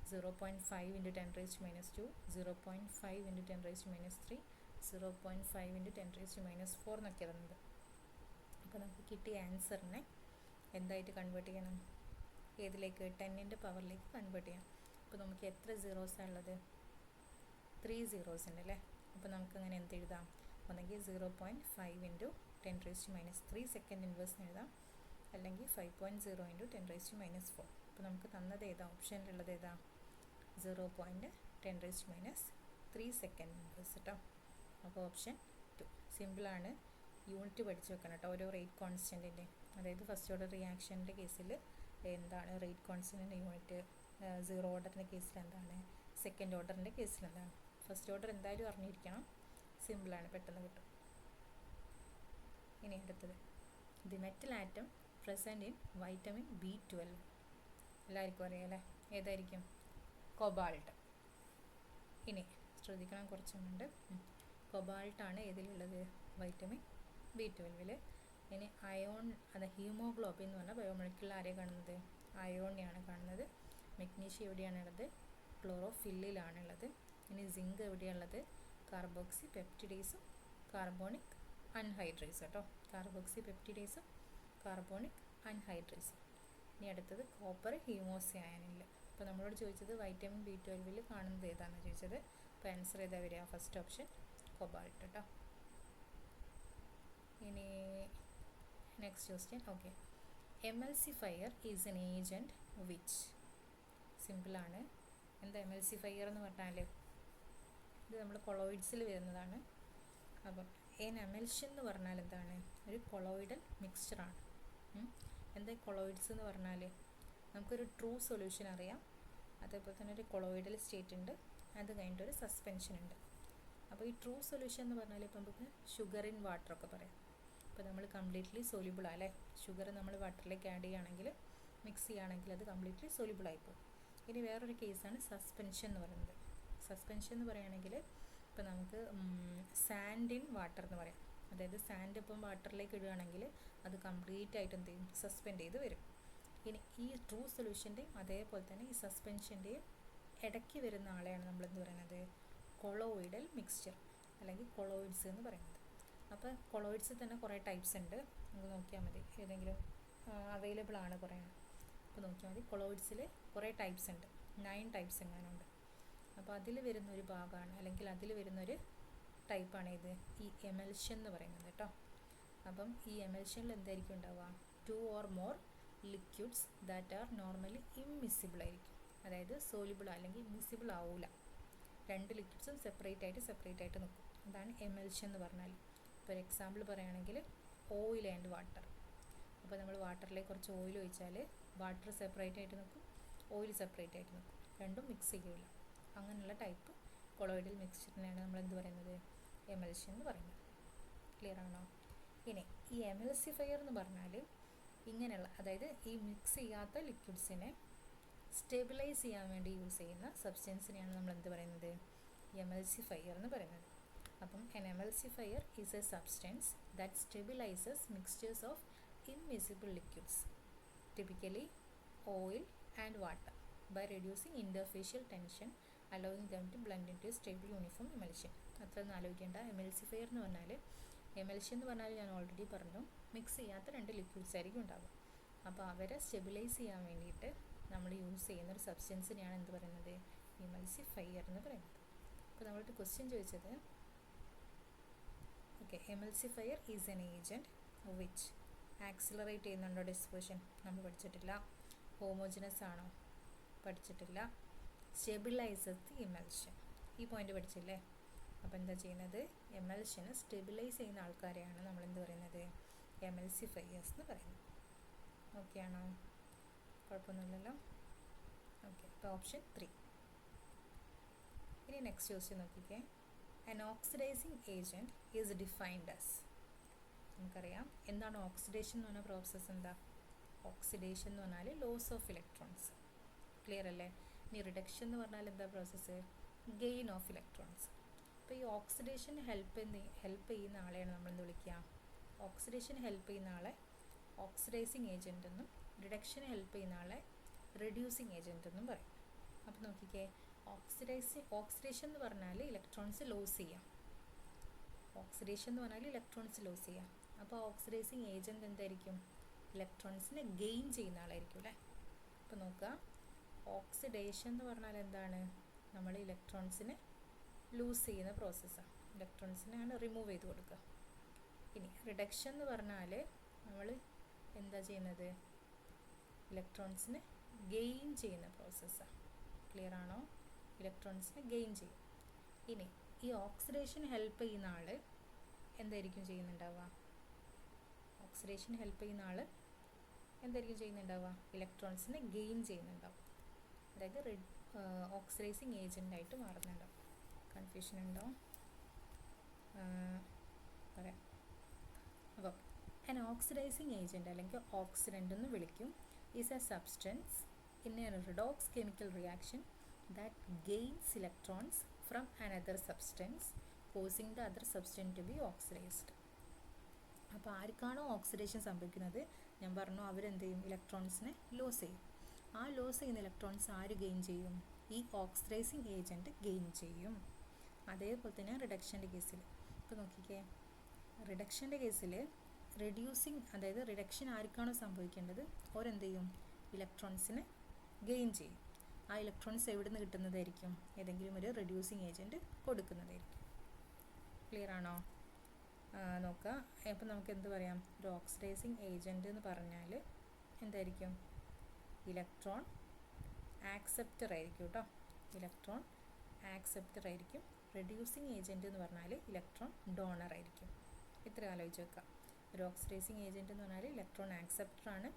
0.5 into 10 raised to minus 2, 0.5 into 10 raised to minus 3, 0.5 into 10 raised to minus 4 എന്നൊക്കെ തന്നത്. അപ്പോൾ നമുക്ക് കിട്ടിയ ആൻസറിനെ എന്തായിട്ട് കൺവേർട്ട് ചെയ്യണം? ഏതിലേക്ക്? 10ൻ്റെ പവറിലേക്ക് കൺവേർട്ട് ചെയ്യണം. അപ്പോൾ നമുക്ക് എത്ര സീറോസാണ് ഉള്ളത്? 3 zeros ഉണ്ട് അല്ലേ. അപ്പോൾ നമുക്കങ്ങനെ എന്ത് എഴുതാം? ഒന്നെങ്കിൽ 0.5 into 10 raised to minus 3 second inverse എഴുതാം, അല്ലെങ്കിൽ 5.0 into 10 raised to minus 4. അപ്പോൾ നമുക്ക് തന്നത് ഏതാ? ഓപ്ഷനിലുള്ളത് ഏതാ? 0.10 raised to minus 3 second inverse കേട്ടോ. അപ്പോൾ ഓപ്ഷൻ 2 സിമ്പിളാണ്. യൂണിറ്റ് പഠിച്ച് വെക്കണം കേട്ടോ ഓരോ റേറ്റ് കോൺസ്റ്റൻറ്റിൻ്റെ. അതായത് ഫസ്റ്റ് ഓർഡർ റിയാക്ഷൻ്റെ കേസിൽ എന്താണ് റേറ്റ് കോൺസ്റ്റൻറ്റിൻ്റെ യൂണിറ്റ്, സീറോ ഓർഡറിൻ്റെ കേസിൽ എന്താണ്, സെക്കൻഡ് ഓർഡറിൻ്റെ കേസിൽ എന്താണ്. ഫസ്റ്റ് ഓർഡർ എന്തായാലും അറിഞ്ഞിരിക്കണം, സിമ്പിളാണ്, പെട്ടെന്ന് കിട്ടും. ഇനി അടുത്തത് the metal atom present in vitamin B12. എല്ലാവർക്കും അറിയാം അല്ലേ, ഏതായിരിക്കും? കൊബാൾട്ട്. ഇനി ശ്രദ്ധിക്കണം, കുറച്ചുണ്ട്. കൊബാൾട്ടാണ് ഏതിലുള്ളത്? Vitamin B12. ഇനി അയോൺ, അത് ഹീമോഗ്ലോബിൻ എന്ന് പറഞ്ഞാൽ ബയോമോളിക്യൂളിൽ ആരെയാണ് കാണുന്നത്? അയോണിനെയാണ് കാണുന്നത്. മെഗ്നീഷ്യം എവിടെയാണുള്ളത്? ക്ലോറോഫില്ലിലാണുള്ളത്. ഇനി സിങ്ക് എവിടെയാണുള്ളത്? കാർബോക്സി പെപ്റ്റിഡേസും കാർബോണിക് അൺഹൈഡ്രേസ് കേട്ടോ. കാർബോക്സി പെപ്റ്റിഡേസും കാർബോണിക് അൺഹൈഡ്രേസും. ഇനി അടുത്തത് കോപ്പർ ഹീമോസയാനിൽ. അപ്പോൾ നമ്മളോട് ചോദിച്ചത് വൈറ്റമിൻ B12 കാണുന്നത് ഏതാണെന്ന് ചോദിച്ചത്. അപ്പോൾ ആൻസർ ഏതാ വരിക? ഫസ്റ്റ് ഓപ്ഷൻ കൊബാൾട്ട് കേട്ടോ. ഇനി next question. Okay, emulsifier is N agent which? സിമ്പിളാണ്. എന്താ എമൽസിഫയർ എന്ന് പറഞ്ഞാൽ? ഇത് നമ്മൾ കൊളോയിഡ്സിൽ വരുന്നതാണ്. അപ്പം എമൽഷൻ എന്ന് പറഞ്ഞാൽ എന്താണ്? ഒരു കൊളോയിഡൽ മിക്സ്ചറാണ്. എന്താ കൊളോയിഡ്സ് എന്ന് പറഞ്ഞാൽ? നമുക്കൊരു ട്രൂ സൊല്യൂഷൻ അറിയാം, അതേപോലെ തന്നെ ഒരു കൊളോയിഡൽ സ്റ്റേറ്റ് ഉണ്ട്, അത് കഴിഞ്ഞിട്ടൊരു സസ്പെൻഷൻ ഉണ്ട്. അപ്പോൾ ഈ ട്രൂ സൊല്യൂഷൻ എന്ന് പറഞ്ഞാൽ ഇപ്പം നമുക്ക് ഷുഗർ ഇൻ വാട്ടർ ഒക്കെ പറയാം. ഇപ്പോൾ നമ്മൾ കംപ്ലീറ്റ്ലി സോല്യൂബിൾ അല്ലേ? ഷുഗർ നമ്മൾ വാട്ടറിലേക്ക് ആഡ് ചെയ്യുകയാണെങ്കിൽ, മിക്സ് ചെയ്യുകയാണെങ്കിൽ അത് കംപ്ലീറ്റ്ലി സോല്യൂബിൾ ആയിപ്പോകും. ഇനി വേറൊരു കേസാണ് സസ്പെൻഷൻ എന്ന് പറയുന്നത്. സസ്പെൻഷൻ എന്ന് പറയുകയാണെങ്കിൽ ഇപ്പോൾ നമുക്ക് സാൻഡ് ഇൻ വാട്ടർ എന്ന് പറയാം. അതായത് സാൻഡ് ഇപ്പം വാട്ടറിലേക്ക് ഇടുകയാണെങ്കിൽ അത് കംപ്ലീറ്റ് ആയിട്ട് എന്ത് ചെയ്യും? സസ്പെൻഡ് ചെയ്ത് വരും. ഇനി ഈ ട്രൂ സൊല്യൂഷൻ്റെയും അതേപോലെ തന്നെ ഈ സസ്പെൻഷൻ്റെയും ഇടയ്ക്ക് വരുന്ന ആളെയാണ് നമ്മളെന്ത് പറയുന്നത്? കൊളോയിഡൽ മിക്സ്ചർ അല്ലെങ്കിൽ കൊളോയിഡ്സ് എന്ന് പറയുന്നത്. അപ്പോൾ കൊളോയിഡ്സിൽ തന്നെ കുറേ ടൈപ്സ് ഉണ്ട്. നമുക്ക് നോക്കിയാൽ മതി, ഏതെങ്കിലും അവൈലബിൾ ആണ് കുറേ. അപ്പോൾ നോക്കിയാൽ മതി, കൊളോയിഡ്സിൽ കുറേ ടൈപ്സ് ഉണ്ട്, 9 ടൈപ്സ് എങ്ങാനുണ്ട്. അപ്പോൾ അതിൽ വരുന്നൊരു ഭാഗമാണ്, അല്ലെങ്കിൽ അതിൽ വരുന്നൊരു ടൈപ്പാണ് ഇത് ഈ എമൽഷൻ എന്ന് പറയുന്നത് കേട്ടോ. അപ്പം ഈ എമൽഷനിൽ എന്തായിരിക്കും ഉണ്ടാവുക? 2 or more liquids that are normally immiscible ആയിരിക്കും. അതായത് സോലിബിൾ അല്ലെങ്കിൽ ഇമ്മിസിബിൾ ആവില്ല. 2 ലിക്വിഡ്സും സെപ്പറേറ്റ് ആയിട്ട് നിൽക്കും. അതാണ് എമൽഷൻ എന്ന് പറഞ്ഞാൽ. ഇപ്പോൾ എക്സാമ്പിൾ പറയുകയാണെങ്കിൽ ഓയിൽ ആൻഡ് വാട്ടർ. അപ്പോൾ നമ്മൾ വാട്ടറിലേക്ക് കുറച്ച് ഓയിൽ ഒഴിച്ചാൽ വാട്ടർ സെപ്പറേറ്റ് ആയിട്ട് നിൽക്കും, ഓയിൽ സെപ്പറേറ്റ് ആയിട്ട് നിൽക്കും, രണ്ടും മിക്സ് ചെയ്യില്ല. അങ്ങനെയുള്ള ടൈപ്പ് കൊളോയിഡൽ മിക്സ്ചറിനെയാണ് നമ്മൾ എന്ത് പറയുന്നത്? എമൽഷൻ എന്ന് പറയുന്നത്. ക്ലിയർ ആണോ? ഇനി ഈ എമൽസിഫയർ എന്ന് പറഞ്ഞാൽ ഇങ്ങനെയുള്ള, അതായത് ഈ മിക്സ് ചെയ്യാത്ത ലിക്വിഡ്സിനെ സ്റ്റെബിലൈസ് ചെയ്യാൻ വേണ്ടി യൂസ് ചെയ്യുന്ന സബ്സ്റ്റൻസിനെയാണ് നമ്മൾ എന്ത് പറയുന്നത്? എമൽസിഫയർ എന്ന് പറയുന്നത്. അപ്പം an emulsifier is a substance that stabilizes mixtures of immiscible liquids, typically oil and water, by reducing interfacial tension, allowing them to blend into a stable uniform emulsion. അത്രയൊന്നും ആലോചിക്കേണ്ട. എമൽസിഫയർ എന്ന് പറഞ്ഞാൽ, എമൽഷൻ എന്ന് പറഞ്ഞാൽ ഞാൻ ഓൾറെഡി പറഞ്ഞു, mix ചെയ്യാത്ത 2 liquids ആയിരിക്കും ഉണ്ടാവുക. അപ്പോൾ അവരെ സ്റ്റെബിലൈസ് ചെയ്യാൻ വേണ്ടിയിട്ട് നമ്മൾ യൂസ് ചെയ്യുന്ന ഒരു സബ്സ്റ്റൻസിനെയാണ് എന്ത് പറയുന്നത്? എമൽസിഫയർ എന്ന് പറയുന്നത്. അപ്പോൾ നമ്മളൊരു ക്വസ്റ്റ്യൻ ചോദിച്ചത്, okay, emulsifier is N agent which accelerate ചെയ്യുന്നുണ്ടോ ഡിസ്പേർഷൻ? നമ്മൾ പഠിച്ചിട്ടില്ല. ഹോമോജിനസ് ആണോ? പഠിച്ചിട്ടില്ല. സ്റ്റെബിലൈസസ് ദി എമൽഷൻ, ഈ പോയിന്റ് പഠിച്ചില്ലേ? അപ്പോൾ എന്താ ചെയ്യുന്നത്? എമൽഷനെ സ്റ്റെബിലൈസ് ചെയ്യുന്ന ആൾക്കാരെയാണ് നമ്മൾ എന്ത് പറയുന്നത്? എമൽസിഫയേഴ്സ് എന്ന് പറയുന്നത്. ഓക്കെ ആണോ? കുഴപ്പമൊന്നുമില്ലല്ലോ. ഓക്കെ, അപ്പോൾ ഓപ്ഷൻ 3. ഇനി നെക്സ്റ്റ് ക്വസ്റ്റ്യൻ നോക്കിക്കേ. An oxidizing agent is defined as, നമുക്കറിയാം എന്താണ് ഓക്സിഡേഷൻ എന്ന് പറഞ്ഞ പ്രോസസ്സ്. എന്താ ഓക്സിഡേഷൻ എന്ന് പറഞ്ഞാൽ? Loss of electrons. ക്ലിയർ അല്ലേ? ഇനി റിഡക്ഷൻ എന്ന് പറഞ്ഞാൽ എന്താ പ്രോസസ്സ്? Gain of electrons. അപ്പോൾ ഈ ഓക്സിഡേഷൻ ഹെൽപ്പ് ചെയ്യുന്ന ആളെയാണ് നമ്മൾ എന്ത് വിളിക്കുക? ഓക്സിഡേഷൻ ഹെൽപ്പ് ചെയ്യുന്ന ആളെ ഓക്സിഡൈസിങ് ഏജൻ്റ് എന്നും റിഡക്ഷൻ ഹെൽപ്പ് ചെയ്യുന്ന ആളെ റെഡ്യൂസിങ് ഏജൻ്റ് എന്നും പറയും. അപ്പോൾ നോക്കിക്കേ, ഓക്സിഡേഷൻ എന്ന് പറഞ്ഞാൽ ഇലക്ട്രോൺസ് ലോസ് ചെയ്യാം. ഓക്സിഡേഷൻ എന്ന് പറഞ്ഞാൽ ഇലക്ട്രോൺസ് ലോസ് ചെയ്യാം. അപ്പോൾ ഓക്സിഡൈസിങ് ഏജൻറ്റ് എന്തായിരിക്കും? ഇലക്ട്രോൺസിനെ ഗെയിൻ ചെയ്യുന്ന ആളായിരിക്കും അല്ലേ? അപ്പോൾ നോക്കുക, ഓക്സിഡേഷൻ എന്ന് പറഞ്ഞാൽ എന്താണ്? നമ്മൾ ഇലക്ട്രോൺസിനെ ലൂസ് ചെയ്യുന്ന പ്രോസസ്സാണ്. ഇലക്ട്രോൺസിനെയാണ് റിമൂവ് ചെയ്ത് കൊടുക്കുക. ഇനി റിഡക്ഷൻ എന്ന് പറഞ്ഞാൽ നമ്മൾ എന്താ ചെയ്യുന്നത്? ഇലക്ട്രോൺസിനെ ഗെയിൻ ചെയ്യുന്ന പ്രോസസ്സാണ്. ക്ലിയർ ആണോ? ഇലക്ട്രോൺസിനെ ഗെയിൻ ചെയ്യും. ഇനി ഈ ഓക്സിഡേഷൻ ഹെൽപ്പ് ചെയ്യുന്ന ആൾ എന്തായിരിക്കും ചെയ്യുന്നുണ്ടാവുക? ഓക്സിഡേഷൻ ഹെൽപ്പ് ചെയ്യുന്ന ആൾ എന്തായിരിക്കും ചെയ്യുന്നുണ്ടാവുക? ഇലക്ട്രോൺസിനെ ഗെയിൻ ചെയ്യുന്നുണ്ടാവും. അതായത് ഓക്സിഡൈസിങ് ഏജൻ്റായിട്ട് മാറുന്നുണ്ടാവും. കൺഫ്യൂഷൻ ഉണ്ടോ? പറയാം. അപ്പോൾ an oxidizing agent അല്ലെങ്കിൽ ഓക്സിഡൻ്റ് എന്ന് വിളിക്കും. is a substance in a redox chemical reaction that gains electrons from another substance causing the other substance to be oxidized. അപ്പോൾ ആർക്കാണോ ഓക്സിഡേഷൻ സംഭവിക്കുന്നത്, ഞാൻ പറഞ്ഞു അവരെന്ത് ചെയ്യും, ഇലക്ട്രോൺസിനെ ലോസ് ചെയ്യും. ആ ലോസ് ചെയ്യുന്ന ഇലക്ട്രോൺസ് ആര് ഗെയിൻ ചെയ്യും, ഈ ഓക്സിഡൈസിങ് ഏജൻറ്റ് ഗെയിൻ ചെയ്യും. അതേപോലെ തന്നെ റിഡക്ഷൻ്റെ കേസിൽ ഇപ്പോൾ നോക്കിക്കേ, റിഡക്ഷൻ്റെ കേസിൽ റെഡ്യൂസിങ്, അതായത് റിഡക്ഷൻ ആർക്കാണോ സംഭവിക്കേണ്ടത് ഓരെന്ത് ചെയ്യും, ഇലക്ട്രോൺസിനെ ഗെയിൻ ചെയ്യും. ആ ഇലക്ട്രോൺസ് എവിടെ നിന്ന് കിട്ടുന്നതായിരിക്കും, ഏതെങ്കിലും ഒരു റെഡ്യൂസിങ് ഏജൻറ്റ് കൊടുക്കുന്നതായിരിക്കും. ക്ലിയർ ആണോ? നോക്കുക. അപ്പം നമുക്ക് എന്ത് പറയാം, ഒരു ഓക്സിഡൈസിങ് ഏജൻറ്റ് എന്ന് പറഞ്ഞാൽ എന്തായിരിക്കും, ഇലക്ട്രോൺ ആക്സെപ്റ്റർ ആയിരിക്കും കേട്ടോ. ഇലക്ട്രോൺ ആക്സെപ്റ്റർ ആയിരിക്കും. റെഡ്യൂസിങ് ഏജൻറ്റ് എന്ന് പറഞ്ഞാൽ ഇലക്ട്രോൺ ഡോണർ ആയിരിക്കും. ഇത്ര ആലോചിച്ച് വെക്കാം. ഒരു ഓക്സിഡൈസിങ് ഏജൻറ്റ് എന്ന് പറഞ്ഞാൽ ഇലക്ട്രോൺ ആക്സെപ്റ്റർ ആണ്.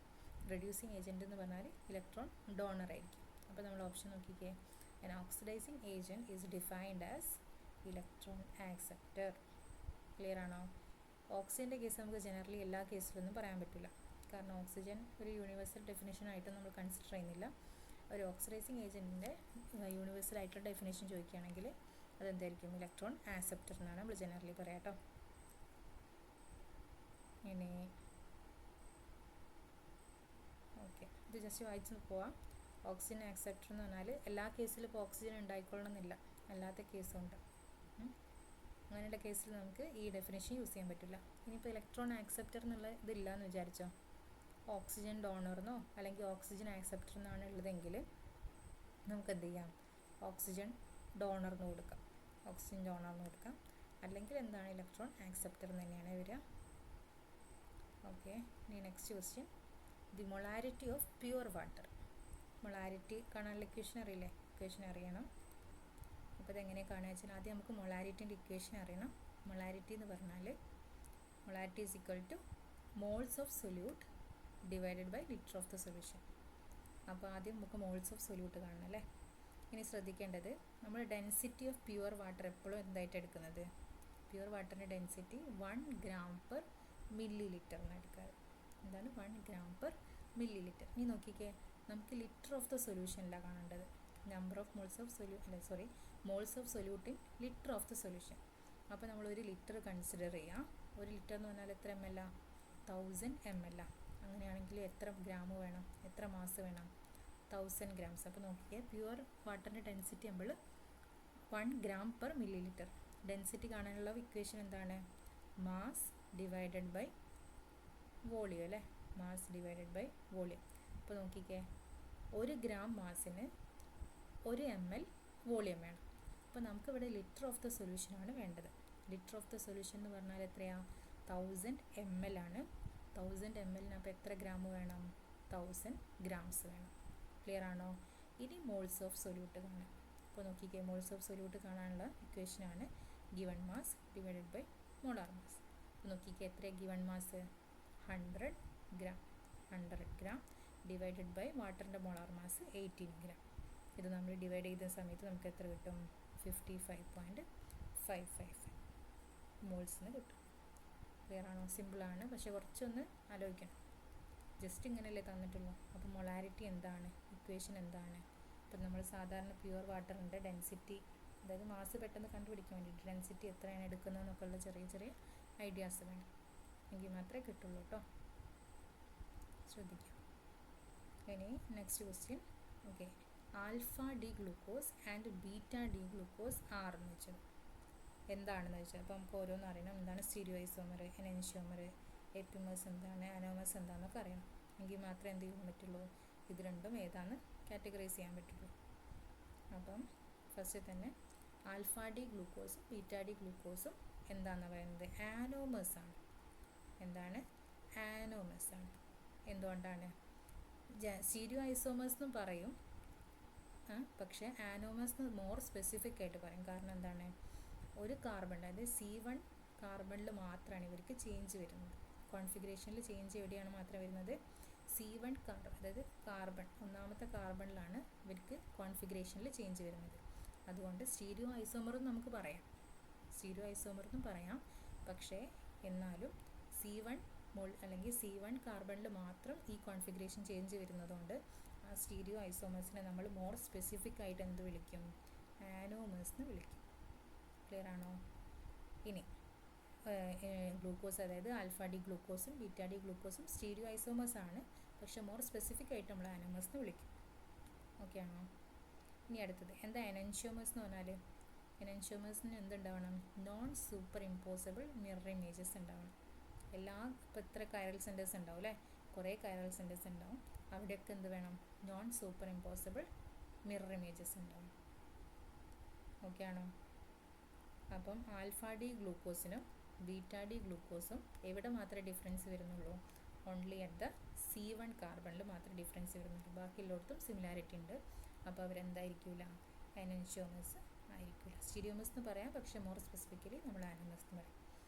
റെഡ്യൂസിങ് ഏജൻറ്റ് എന്ന് പറഞ്ഞാൽ ഇലക്ട്രോൺ ഡോണർ ആയിരിക്കും. അപ്പോൾ നമ്മൾ ഓപ്ഷൻ നോക്കിക്കേ, an oxidizing agent is defined as electron acceptor. Clear ആണോ? ഓക്സിജൻ്റെ കേസ് നമുക്ക് ജനറലി എല്ലാ കേസിലൊന്നും പറയാൻ പറ്റില്ല, കാരണം ഓക്സിജൻ ഒരു യൂണിവേഴ്സൽ ഡെഫിനേഷനായിട്ട് നമ്മൾ കൺസിഡർ ചെയ്യുന്നില്ല. ഒരു ഓക്സിഡൈസിങ് ഏജൻറ്റിൻ്റെ യൂണിവേഴ്സൽ ആയിട്ടുള്ള ഡെഫിനേഷൻ ചോദിക്കുകയാണെങ്കിൽ അതെന്തായിരിക്കും, ഇലക്ട്രോൺ ആക്സെപ്റ്റർ എന്നാണ് നമ്മൾ ജനറലി പറയാം കേട്ടോ. ഇനി ഓക്കെ, ഇത് ജസ്റ്റ് വായിച്ച് പോവാം. ഓക്സിജൻ ആക്സെപ്റ്റർ എന്ന് പറഞ്ഞാൽ എല്ലാ കേസിലും ഇപ്പോൾ ഓക്സിജൻ ഉണ്ടായിക്കൊള്ളണമെന്നില്ല, അല്ലാത്ത കേസുണ്ട്. അങ്ങനെയുള്ള കേസിൽ നമുക്ക് ഈ ഡെഫിനേഷൻ യൂസ് ചെയ്യാൻ പറ്റില്ല. ഇനിയിപ്പോൾ ഇലക്ട്രോൺ ആക്സെപ്റ്റർ എന്നുള്ള ഇതില്ല എന്ന് വിചാരിച്ചോ, ഓക്സിജൻ ഡോണർന്നോ അല്ലെങ്കിൽ ഓക്സിജൻ ആക്സെപ്റ്റർ എന്നാണ് ഉള്ളതെങ്കിൽ നമുക്ക് എന്ത് ചെയ്യാം, ഓക്സിജൻ ഡോണർന്ന് കൊടുക്കാം, ഓക്സിജൻ ഡോണർന്ന് കൊടുക്കാം. അല്ലെങ്കിൽ എന്താണ്, ഇലക്ട്രോൺ ആക്സെപ്റ്റർ എന്ന് തന്നെയാണ് വരിക. ഓക്കെ, ഇനി next question, the molarity of pure water. Molarity കാണാനുള്ള ഇക്വേഷൻ അറിയില്ലേ, ഇക്വേഷൻ അറിയണം. അപ്പോൾ ഇതെങ്ങനെയാണ് കാണുക വെച്ചാൽ ആദ്യം നമുക്ക് മൊളാരിറ്റിൻ്റെ ഇക്വേഷൻ അറിയണം. മൊളാരിറ്റി എന്ന് പറഞ്ഞാൽ molarity is equal to moles of solute divided by litre of the solution. അപ്പോൾ ആദ്യം നമുക്ക് മോൾസ് ഓഫ് സൊല്യൂട്ട് കാണണം അല്ലേ. ഇനി ശ്രദ്ധിക്കേണ്ടത്, നമ്മൾ ഡെൻസിറ്റി ഓഫ് പ്യുവർ വാട്ടർ എപ്പോഴും എന്തായിട്ട് എടുക്കുന്നത്, പ്യുവർ വാട്ടറിൻ്റെ ഡെൻസിറ്റി 1 gram per milliliter എന്നാണ് എടുക്കാറ്. എന്താണ് 1 gram per milliliter. ഇനി നോക്കിക്കേ, നമുക്ക് ലിറ്റർ ഓഫ് ദ സൊല്യൂഷനിലാണ് കാണേണ്ടത്. Number of moles of moles of solute in litre of the solution. അപ്പോൾ നമ്മൾ 1 ലിറ്റർ കൺസിഡർ ചെയ്യാം. 1 ലിറ്റർ എന്ന് പറഞ്ഞാൽ എത്ര ml? 1000 ml. അങ്ങനെയാണെങ്കിൽ എത്ര ഗ്രാം വേണം, എത്ര മാസ് വേണം, 1000 grams. അപ്പോൾ നോക്കിയേ, പ്യുവർ വാട്ടറിൻ്റെ ഡെൻസിറ്റി നമ്മൾ 1 gram per milliliter. ഡെൻസിറ്റി കാണാനുള്ള ഇക്വേഷൻ എന്താണ്, മാസ് ഡിവൈഡഡ് ബൈ വോളിയം അല്ലേ, മാസ് ഡിവൈഡഡ് ബൈ വോളിയം. അപ്പോൾ നോക്കിക്കേ, 1 gram മാസിന് 1 ml വോളിയം വേണം. അപ്പോൾ നമുക്കിവിടെ ലിറ്റർ ഓഫ് ദ സൊല്യൂഷനാണ് വേണ്ടത്. ലിറ്റർ ഓഫ് ദ സൊല്യൂഷൻ എന്ന് പറഞ്ഞാൽ എത്രയാണ്, 1000 ml ആണ്. 1000 ml അപ്പോൾ എത്ര ഗ്രാം വേണം, 1000 grams വേണം. ക്ലിയർ ആണോ? ഇനി മോൾസ് ഓഫ് സൊല്യൂട്ട് കാണാം. അപ്പോൾ നോക്കിക്കേ, മോൾസ് ഓഫ് സൊല്യൂട്ട് കാണാനുള്ള ഇക്വേഷനാണ് given mass divided by molar mass. അപ്പോൾ നോക്കിക്കേ, എത്ര given mass, 100 gram. 100 gram divided by വാട്ടറിൻ്റെ മോളാർ മാസ് 18 gram. ഇത് നമ്മൾ ഡിവൈഡ് ചെയ്ത സമയത്ത് നമുക്ക് എത്ര കിട്ടും, 55.555 മോൾസിന് കിട്ടും. ക്ലിയർ ആണോ? സിമ്പിളാണ്, പക്ഷേ കുറച്ചൊന്ന് ആലോചിക്കണം. ജസ്റ്റ് ഇങ്ങനെയല്ലേ തന്നിട്ടുള്ളൂ. അപ്പോൾ മൊളാരിറ്റി എന്താണ്, ഇക്വേഷൻ എന്താണ്. അപ്പം നമ്മൾ സാധാരണ പ്യുവർ വാട്ടറിൻ്റെ ഡെൻസിറ്റി, അതായത് മാസ് പെട്ടെന്ന് കണ്ടുപിടിക്കാൻ വേണ്ടിയിട്ട് ഡെൻസിറ്റി എത്രയാണ് എടുക്കുന്നതെന്നൊക്കെ ഉള്ള ചെറിയ ചെറിയ ഐഡിയാസ് വേണം, എങ്കിൽ മാത്രമേ കിട്ടുള്ളൂ കേട്ടോ. ശ്രദ്ധിക്കാം. ഇനി next question. Okay, alpha D glucose and beta D glucose are എന്ന് വെച്ചത് എന്താണെന്ന് വെച്ചാൽ, അപ്പോൾ നമുക്ക് ഓരോന്നും അറിയണം. എന്താണ് സ്റ്റീരിയോ ഐസോമർ, എനൻഷ്യോമർ, എപ്പിമേഴ്സ് എന്താണ്, അനോമസ് എന്താണെന്നൊക്കെ അറിയണം. എങ്കിൽ മാത്രമേ എന്ത് ചെയ്യാൻ പറ്റുള്ളൂ, ഇത് രണ്ടും ഏതാണെന്ന് കാറ്റഗറൈസ് ചെയ്യാൻ പറ്റുള്ളൂ. അപ്പം ഫസ്റ്റ് തന്നെ ആൽഫ ഡി ഗ്ലൂക്കോസും ബീറ്റ ഡി ഗ്ലൂക്കോസും എന്താണെന്ന് പറയുന്നത്, ആനോമേഴ്സ് ആണ്. എന്താണ്, ആനോമേഴ്സ് ആണ്. എന്തുകൊണ്ടാണ്, സ്റ്റീരിയോ ഐസോമേഴ്സ് എന്നും പറയും, പക്ഷേ ആനോമേഴ്സ് മോർ സ്പെസിഫിക് ആയിട്ട് പറയും. കാരണം എന്താണ്, ഒരു കാർബൺ, അതായത് C1 കാർബണിൽ മാത്രമാണ് ഇവർക്ക് ചേഞ്ച് വരുന്നത്. കോൺഫിഗറേഷനിൽ ചേഞ്ച് എവിടെയാണ് മാത്രം വരുന്നത്, C1 കാർബൺ, അതായത് കാർബൺ ഒന്നാമത്തെ കാർബണിലാണ് ഇവർക്ക് കോൺഫിഗറേഷനിൽ ചേഞ്ച് വരുന്നത്. അതുകൊണ്ട് സ്റ്റീരിയോ ഐസോമർ എന്ന് നമുക്ക് പറയാം, സ്റ്റീരിയോ ഐസോമർ എന്നും പറയാം. പക്ഷേ എന്നാലും C1 മോൾ അല്ലെങ്കിൽ C1 കാർബണിൽ മാത്രം ഈ കോൺഫിഗറേഷൻ ചേഞ്ച് വരുന്നതുകൊണ്ട് ആ സ്റ്റീരിയോ ഐസോമേഴ്സിനെ നമ്മൾ മോർ സ്പെസിഫിക് ആയിട്ട് എന്ത് വിളിക്കും, ആനോമേഴ്സ് എന്ന് വിളിക്കും. ക്ലിയർ ആണോ? ഇനി ഗ്ലൂക്കോസ്, അതായത് ആൽഫ ഡി ഗ്ലൂക്കോസും ബീറ്റ ഡി ഗ്ലൂക്കോസും സ്റ്റീരിയോ ഐസോമേഴ്സ് ആണ്, പക്ഷേ മോർ സ്പെസിഫിക് ആയിട്ട് നമ്മൾ ആനോമേഴ്സ് എന്ന് വിളിക്കും. ഓക്കെ ആണോ? ഇനി അടുത്തത് എന്താ എനൻഷ്യോമേഴ്സ് എന്ന് പറഞ്ഞാൽ? എനൻഷ്യോമേഴ്സിന് എന്തുണ്ടാവണം? Non superimposable mirror images ഉണ്ടാവണം. ഇപ്പോൾ ഇത്ര കൈറൽ സെൻറ്റേഴ്സ് ഉണ്ടാവും അല്ലേ, കുറേ കൈറൽ സെൻറ്റേഴ്സ് ഉണ്ടാവും, അവിടെയൊക്കെ എന്ത് വേണം? Non superimposable mirror images ഉണ്ടാവും. ഓക്കെ ആണോ? അപ്പം ആൽഫ ഡി ഗ്ലൂക്കോസിനും ബീറ്റ ഡി ഗ്ലൂക്കോസും എവിടെ മാത്രമേ ഡിഫറൻസ് വരുന്നുള്ളൂ? ഓൺലി അറ്റ് ദ C1 കാർബണിൽ മാത്രമേ ഡിഫറൻസ് വരുന്നുള്ളൂ. ബാക്കിയുള്ളടത്തും സിമിലാരിറ്റി ഉണ്ട്. അപ്പോൾ അവരെന്തായിരിക്കില്ല? എനൻഷ്യോമേഴ്സ് ആയിരിക്കില്ല. സ്റ്റീരിയോമേഴ്സ് എന്ന് പറയാം, പക്ഷേ മോർ സ്പെസിഫിക്കലി നമ്മൾ ആനോമേഴ്സ് എന്ന് പറയും.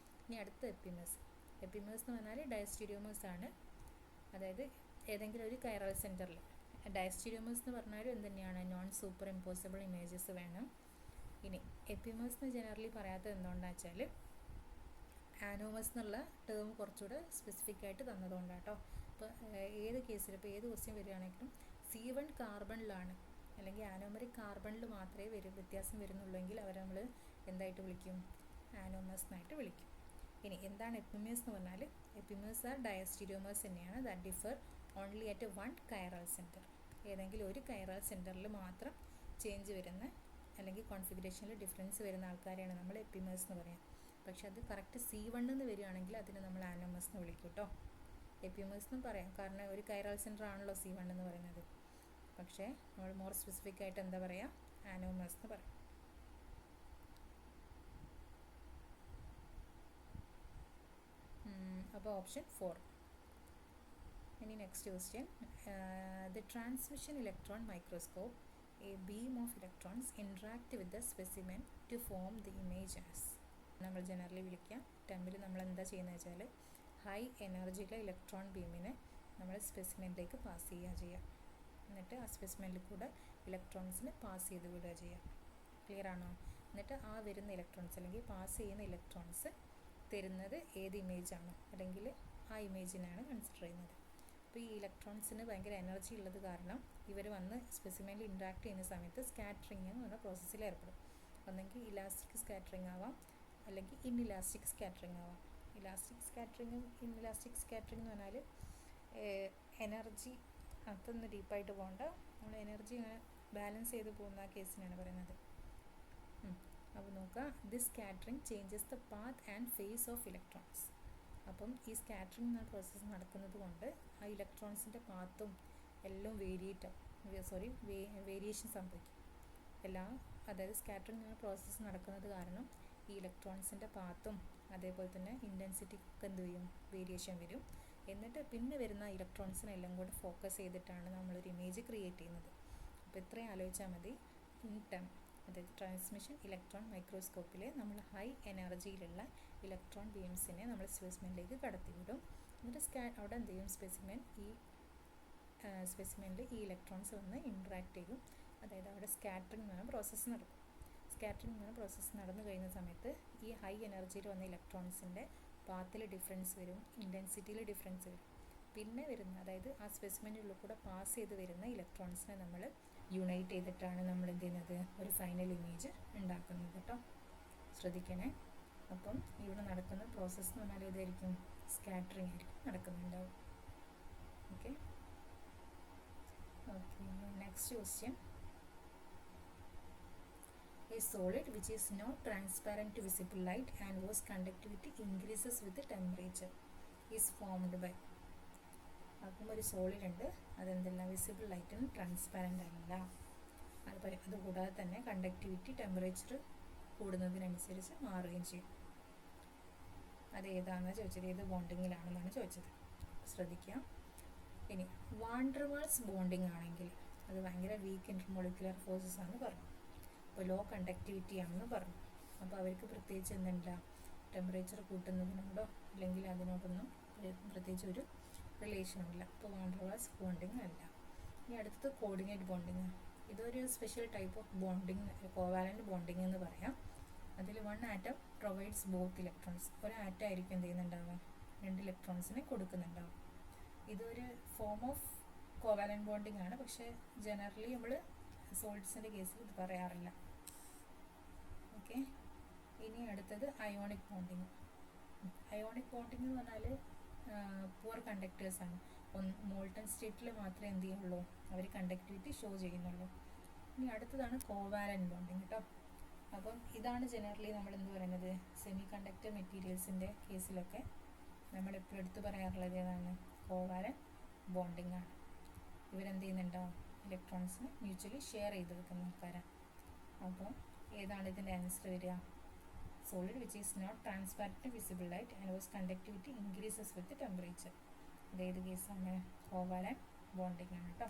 ഇനി അടുത്ത എപ്പിമേഴ്സ്. എപ്പിമേഴ്സ് എന്ന് പറഞ്ഞാൽ ഡയസ്റ്റീരിയോമേഴ്സ് ആണ്, അതായത് ഏതെങ്കിലും ഒരു കൈറൽ സെൻറ്ററിൽ. ഡയസ്റ്റീരിയോമേഴ്സ് എന്ന് പറഞ്ഞാലും എന്ത് തന്നെയാണ്? നോൺ സൂപ്പർ ഇമ്പോസിബിൾ ഇമേജസ് വേണം. ഇനി എപ്പിമേഴ്സ് എന്ന് ജനറലി പറയാത്തത് എന്തുകൊണ്ടാണെന്ന് വെച്ചാൽ ആനോമേഴ്സ് എന്നുള്ള ടേം കുറച്ചുകൂടെ സ്പെസിഫിക് ആയിട്ട് തന്നതുകൊണ്ടാണ് കേട്ടോ. ഇപ്പോൾ ഏത് കേസിൽ, ഇപ്പോൾ ഏത് ക്വസ്റ്റ്യൻ വരികയാണെങ്കിലും C1 കാർബണിലാണ് അല്ലെങ്കിൽ ആനോമറിക് കാർബണിൽ മാത്രമേ വ്യത്യാസം വരുന്നുള്ളെങ്കിൽ അവരെ നമ്മൾ എന്തായിട്ട് വിളിക്കും? ആനോമേഴ്സ് എന്നായിട്ട് വിളിക്കും. ഇനി എന്താണ് എപ്പിമേഴ്സ് എന്ന് പറഞ്ഞാൽ? എപ്പിമേഴ്സ് ആർ ഡയസ്റ്റീരിയോമേഴ്സ് തന്നെയാണ്, that differ only at 1 chiral centre. ഏതെങ്കിലും ഒരു കൈറൽ സെൻറ്ററിൽ മാത്രം ചേഞ്ച് വരുന്ന അല്ലെങ്കിൽ കോൺഫിഗറേഷനിൽ ഡിഫറൻസ് വരുന്ന ആൾക്കാരെയാണ് നമ്മൾ എപ്പിമേഴ്സ് എന്ന് പറയാം. പക്ഷെ അത് കറക്റ്റ് C1 എന്ന് വരികയാണെങ്കിൽ അതിനെ നമ്മൾ ആനോമേഴ്സ് എന്ന് വിളിക്കും കേട്ടോ. എപ്പിമേഴ്സ് എന്നും പറയാം, കാരണം ഒരു കൈറൽ സെൻറ്റർ ആണല്ലോ C1 എന്ന് പറയുന്നത്. പക്ഷേ നമ്മൾ മോർ സ്പെസിഫിക് ആയിട്ട് എന്താ പറയുക? ആനോമേഴ്സ് എന്ന് പറയും. അപ്പോൾ ഓപ്ഷൻ 4. ഇനി next question. The transmission electron microscope, a beam of electrons interact with the specimen to form the image as. നമ്മൾ ജനറലി വിളിക്കാം ടെമ്പിൽ നമ്മൾ എന്താ ചെയ്യുന്നത് വെച്ചാൽ ഹൈ എനർജിയിലെ ഇലക്ട്രോൺ ബീമിനെ നമ്മൾ സ്പെസിമെനിലേക്ക് പാസ് ചെയ്യുക, എന്നിട്ട് ആ സ്പെസിമെനിൽ കൂടെ ഇലക്ട്രോൺസിന് പാസ് ചെയ്ത് വിടുക ചെയ്യുക. ക്ലിയർ ആണോ? എന്നിട്ട് ആ വരുന്ന ഇലക്ട്രോൺസ് അല്ലെങ്കിൽ പാസ് ചെയ്യുന്ന ഇലക്ട്രോൺസ് തരുന്നത് ഏത് ഇമേജാണോ അല്ലെങ്കിൽ ആ ഇമേജിനാണ് കൺസിഡർ ചെയ്യുന്നത്. അപ്പോൾ ഈ ഇലക്ട്രോൺസിന് ഭയങ്കര എനർജി ഉള്ളത് കാരണം ഇവർ വന്ന് സ്പെസിമെനിൽ ഇൻട്രാക്ട് ചെയ്യുന്ന സമയത്ത് സ്കാറ്ററിങ് എന്ന് പറഞ്ഞ പ്രോസസ്സിൽ ഏർപ്പെടും. ഒന്നെങ്കിൽ ഇലാസ്റ്റിക് സ്കാറ്ററിങ് ആവാം, അല്ലെങ്കിൽ ഇൻഇലാസ്റ്റിക് സ്കാറ്ററിങ് ആവാം. ഇലാസ്റ്റിക് സ്കാറ്ററിങ്ങും ഇൻഇലാസ്റ്റിക് സ്കാറ്ററിങ് എന്ന് പറഞ്ഞാൽ എനർജി അതൊന്ന് ഡീപ്പായിട്ട് പോകണ്ട, നമ്മൾ എനർജി ഇങ്ങനെ ബാലൻസ് ചെയ്ത് പോകുന്ന ആ കേസിനാണ് പറയുന്നത്. അപ്പോൾ നോക്കുക, this scattering changes the path and phase of electrons. അപ്പം ഈ സ്കാറ്ററിങ് എന്ന പ്രോസസ്സ് നടക്കുന്നത് കൊണ്ട് ആ ഇലക്ട്രോൺസിൻ്റെ പാത്തും എല്ലാം വേരിയേഷൻ സംഭവിക്കും എല്ലാം. അതായത് സ്കാറ്ററിങ് എന്ന പ്രോസസ്സ് നടക്കുന്നത് കാരണം ഈ ഇലക്ട്രോൺസിൻ്റെ പാത്തും അതേപോലെ തന്നെ ഇൻറ്റൻസിറ്റിക്കൊക്കെ എന്ത് ചെയ്യും? വേരിയേഷൻ വരും. എന്നിട്ട് പിന്നെ വരുന്ന ഇലക്ട്രോൺസിനെല്ലാം കൂടെ ഫോക്കസ് ചെയ്തിട്ടാണ് നമ്മളൊരു ഇമേജ് ക്രിയേറ്റ് ചെയ്യുന്നത്. അപ്പോൾ ഇത്രയും ആലോചിച്ചാൽ മതി. അതായത് ട്രാൻസ്മിഷൻ ഇലക്ട്രോൺ മൈക്രോസ്കോപ്പിൽ നമ്മൾ ഹൈ എനർജിയിലുള്ള ഇലക്ട്രോൺ ബീംസിനെ നമ്മൾ സ്പെസിമെനിലേക്ക് കടത്തിവിടും. എന്നിട്ട് അവിടെ എന്ത് ചെയ്യും? സ്പെസിമെനിൽ ഈ ഇലക്ട്രോൺസ് വന്ന് ഇൻട്രാക്ട് ചെയ്യും. അതായത് അവിടെ സ്കാറ്ററിങ് എന്ന പ്രോസസ്സ് നടക്കും. സ്കാറ്ററിങ് എന്ന പ്രോസസ്സ് നടന്നു കഴിയുന്ന സമയത്ത് ഈ ഹൈ എനർജിയിൽ വന്ന ഇലക്ട്രോൺസിൻ്റെ പാത്തിൽ ഡിഫറൻസ് വരും, ഇൻറ്റൻസിറ്റിയിൽ ഡിഫറൻസ് വരും. പിന്നെ വരുന്ന, അതായത് ആ സ്പെസിമെനിനുള്ളിൽ കൂടെ പാസ് ചെയ്ത് വരുന്ന ഇലക്ട്രോൺസിനെ നമ്മൾ യുണൈറ്റ് ചെയ്തിട്ടാണ് നമ്മൾ എന്ത് ചെയ്യുന്നത്? ഒരു ഫൈനൽ ഇമേജ് ഉണ്ടാക്കുന്നത് കേട്ടോ. ശ്രദ്ധിക്കണേ. അപ്പം ഇവിടെ നടക്കുന്ന പ്രോസസ്സ് എന്ന് പറഞ്ഞാൽ ഇതായിരിക്കും, സ്കാറ്ററിങ് ആയിരിക്കും നടക്കുന്നുണ്ടാവും. Okay. Next question. A solid which is not transparent to visible light and whose conductivity increases with the temperature is formed by. അപ്പം ഒരു സോളിഡ് ഉണ്ട്, അതെന്തെല്ലാം വിസിബിൾ ലൈറ്റിന് ട്രാൻസ്പാരൻ്റ് അല്ല. അതുകൂടാതെ തന്നെ കണ്ടക്ടിവിറ്റി ടെമ്പറേച്ചർ കൂടുന്നതിനനുസരിച്ച് മാറുകയും ചെയ്യും. അത് ഏതാണെന്ന് ചോദിച്ചത്, ഏത് ബോണ്ടിങ്ങിലാണെന്നാണ് ചോദിച്ചത്. ശ്രദ്ധിക്കാം. ഇനി വാണ്ടർവാൾസ് ബോണ്ടിങ് ആണെങ്കിൽ അത് ഭയങ്കര വീക്ക് ഇൻ്റർമോളിക്കുലർ ഫോഴ്സസ് ആണെന്ന് പറഞ്ഞു. അപ്പോൾ ലോ കണ്ടക്ടിവിറ്റി ആണെന്ന് പറഞ്ഞു. അപ്പോൾ അവർക്ക് പ്രത്യേകിച്ച് എന്തുണ്ട? ടെമ്പറേച്ചർ കൂട്ടുന്നതിനോടോ അല്ലെങ്കിൽ അതിനോടൊന്നും പ്രത്യേകിച്ച് ഒരു റിലേഷനുമില്ല. അപ്പോൾ വാണ്ടർവാൾസ് ബോണ്ടിങ് അല്ല. ഇനി അടുത്തത് കോർഡിനേറ്റ് ബോണ്ടിങ്. ഇതൊരു special type of bonding, covalent bonding എന്ന് പറയാം. അതിൽ 1 ആറ്റം പ്രൊവൈഡ്സ് ബോത്ത് ഇലക്ട്രോൺസ്. ഒരു ആറ്റം ആയിരിക്കും എന്ത് ചെയ്യുന്നുണ്ടാവുക? 2 ഇലക്ട്രോൺസിനെ കൊടുക്കുന്നുണ്ടാവും. ഇതൊരു ഫോം ഓഫ് കോവാലൻ്റ് ബോണ്ടിങ് ആണ്, പക്ഷേ ജനറലി നമ്മൾ സോൾട്ട്സിൻ്റെ കേസിൽ ഇത് പറയാറില്ല. ഓക്കെ. ഇനി അടുത്തത് അയോണിക് ബോണ്ടിങ്. അയോണിക് ബോണ്ടിങ് എന്ന് പറഞ്ഞാൽ പുവർ കണ്ടക്ടേഴ്സാണ്. മോൾട്ടൺ സ്റ്റേറ്റിൽ മാത്രമേ എന്ത് ചെയ്യുള്ളൂ, അവർ കണ്ടക്ടിവിറ്റി ഷോ ചെയ്യുന്നുള്ളൂ. ഇനി അടുത്തതാണ് കോവാലൻ ബോണ്ടിങ് കേട്ടോ. അപ്പം ഇതാണ് ജനറലി നമ്മൾ എന്ത് പറയുന്നത്, സെമി കണ്ടക്ടർ മെറ്റീരിയൽസിൻ്റെ കേസിലൊക്കെ നമ്മളെപ്പോഴും എടുത്തു പറയാറുള്ളത് ഏതാണ്, കോവാലൻ ബോണ്ടിങ് ആണ്. ഇവരെന്ത് ചെയ്യുന്നുണ്ടാവും, ഇലക്ട്രോൺസിന് മ്യൂച്വലി ഷെയർ ചെയ്ത് വെക്കുന്ന ആൾക്കാരാണ്. അപ്പോൾ ഏതാണ് ഇതിൻ്റെ ആൻസർ വരിക, solid which is not transparent to visible light and whose conductivity increases with the temperature. അതേത് കേസാണ്, കോവാലൻ ബോണ്ടിങ് ആണ് കേട്ടോ.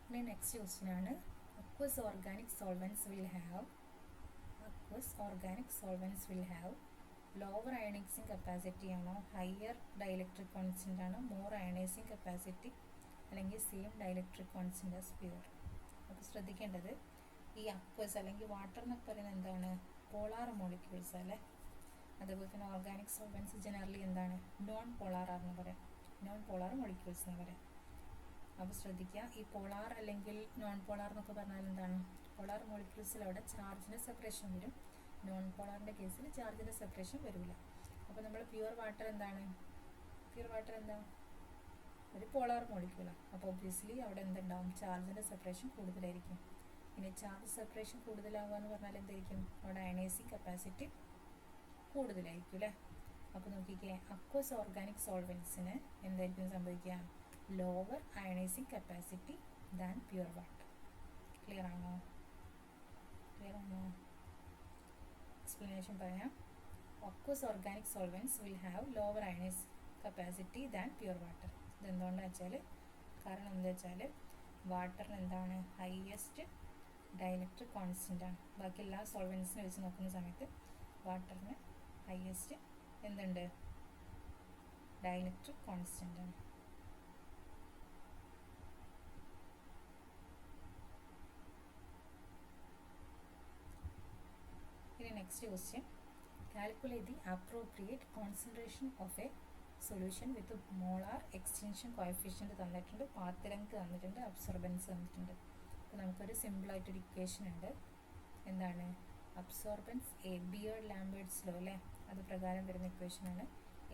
ഇനി നെക്സ്റ്റ് ക്വസ്റ്റ്യൻ ആണ്, aqueous organic solvents will have lower ionizing capacity ആണോ, ഹയർ ഡൈഇലക്ട്രിക് കോൺസ്റ്റന്റ് ആണോ, more ionising capacity, അല്ലെങ്കിൽ same dielectric constant as pure. അപ്പോൾ ശ്രദ്ധിക്കേണ്ടത്, ഈ അക്വസ് അല്ലെങ്കിൽ വാട്ടർ എന്നൊക്കെ പറയുന്നത് എന്താണ്, പോളാർ മോളിക്യൂൾസ് അല്ലേ. അതേപോലെ തന്നെ ഓർഗാനിക് സോൾവൻസ് ജനറലി എന്താണ്, നോൺ പോളാർ ആണെന്ന് പറയാം, നോൺ പോളാർ മോളിക്യൂൾസ് എന്ന് പറയാം. അപ്പോൾ ശ്രദ്ധിക്കുക, ഈ പോളാർ അല്ലെങ്കിൽ നോൺ പോളാർ എന്നൊക്കെ പറഞ്ഞാൽ എന്താണ്, പോളാർ മോളിക്യൂൾസിൽ അവിടെ ചാർജിൻ്റെ സെപ്പറേഷൻ വരും, നോൺ പോളാറിൻ്റെ കേസിൽ ചാർജിൻ്റെ സെപ്പറേഷൻ വരില്ല. അപ്പോൾ നമ്മൾ പ്യുവർ വാട്ടർ എന്താണ്, പ്യുവർ വാട്ടർ എന്താ, ഒരു പോളാർ മോളിക്യൂളാണ്. അപ്പോൾ ഒബ്വിയസ്ലി അവിടെ എന്തുണ്ടാവും, ചാർജിൻ്റെ സെപ്പറേഷൻ കൂടുതലായിരിക്കും. ഇനി ചാർജ് സെപ്പറേഷൻ കൂടുതലാവുക എന്ന് പറഞ്ഞാൽ എന്തായിരിക്കും, അവിടെ അയണൈസിങ് കപ്പാസിറ്റി കൂടുതലായിരിക്കും അല്ലേ. അപ്പോൾ നോക്കിക്കേ, അക്വസ് ഓർഗാനിക് സോൾവെൻസിന് എന്തായിരിക്കും സംഭവിക്കുക, lower ionising capacity than pure water. Clear ആണോ, ക്ലിയർ ആണോ? എക്സ്പ്ലനേഷൻ പറയാം. Aqueous organic solvents will have lower ionising capacity than pure water. ഇതെന്തുകൊണ്ടാണെന്ന് വെച്ചാൽ, കാരണം എന്താ വെച്ചാൽ വാട്ടറിന് എന്താണ്, ഹയസ്റ്റ് ഡൈഇലക്ട്രിക് കോൺസ്റ്റൻ്റ് ആണ്. ബാക്കി എല്ലാ സോൾവെൻസിനെ വെച്ച് നോക്കുന്ന സമയത്ത് വാട്ടറിന് ഹയസ്റ്റ് എന്തുണ്ട്, ഡൈഇലക്ട്രിക് കോൺസ്റ്റൻ്റ് ആണ്. ഇനി next question, calculate the appropriate concentration of a solution with molar extinction coefficient തന്നിട്ടുണ്ട്, പാത്ത് ലെങ്ത് തന്നിട്ടുണ്ട്, അബ്സോർബൻസ് തന്നിട്ടുണ്ട്. അപ്പോൾ നമുക്കൊരു സിമ്പിളായിട്ടൊരു ഇക്വേഷൻ ഉണ്ട്, എന്താണ്, absorbance A, Beer Lambert's law അല്ലേ, അത് പ്രകാരം വരുന്ന ഇക്വേഷനാണ്.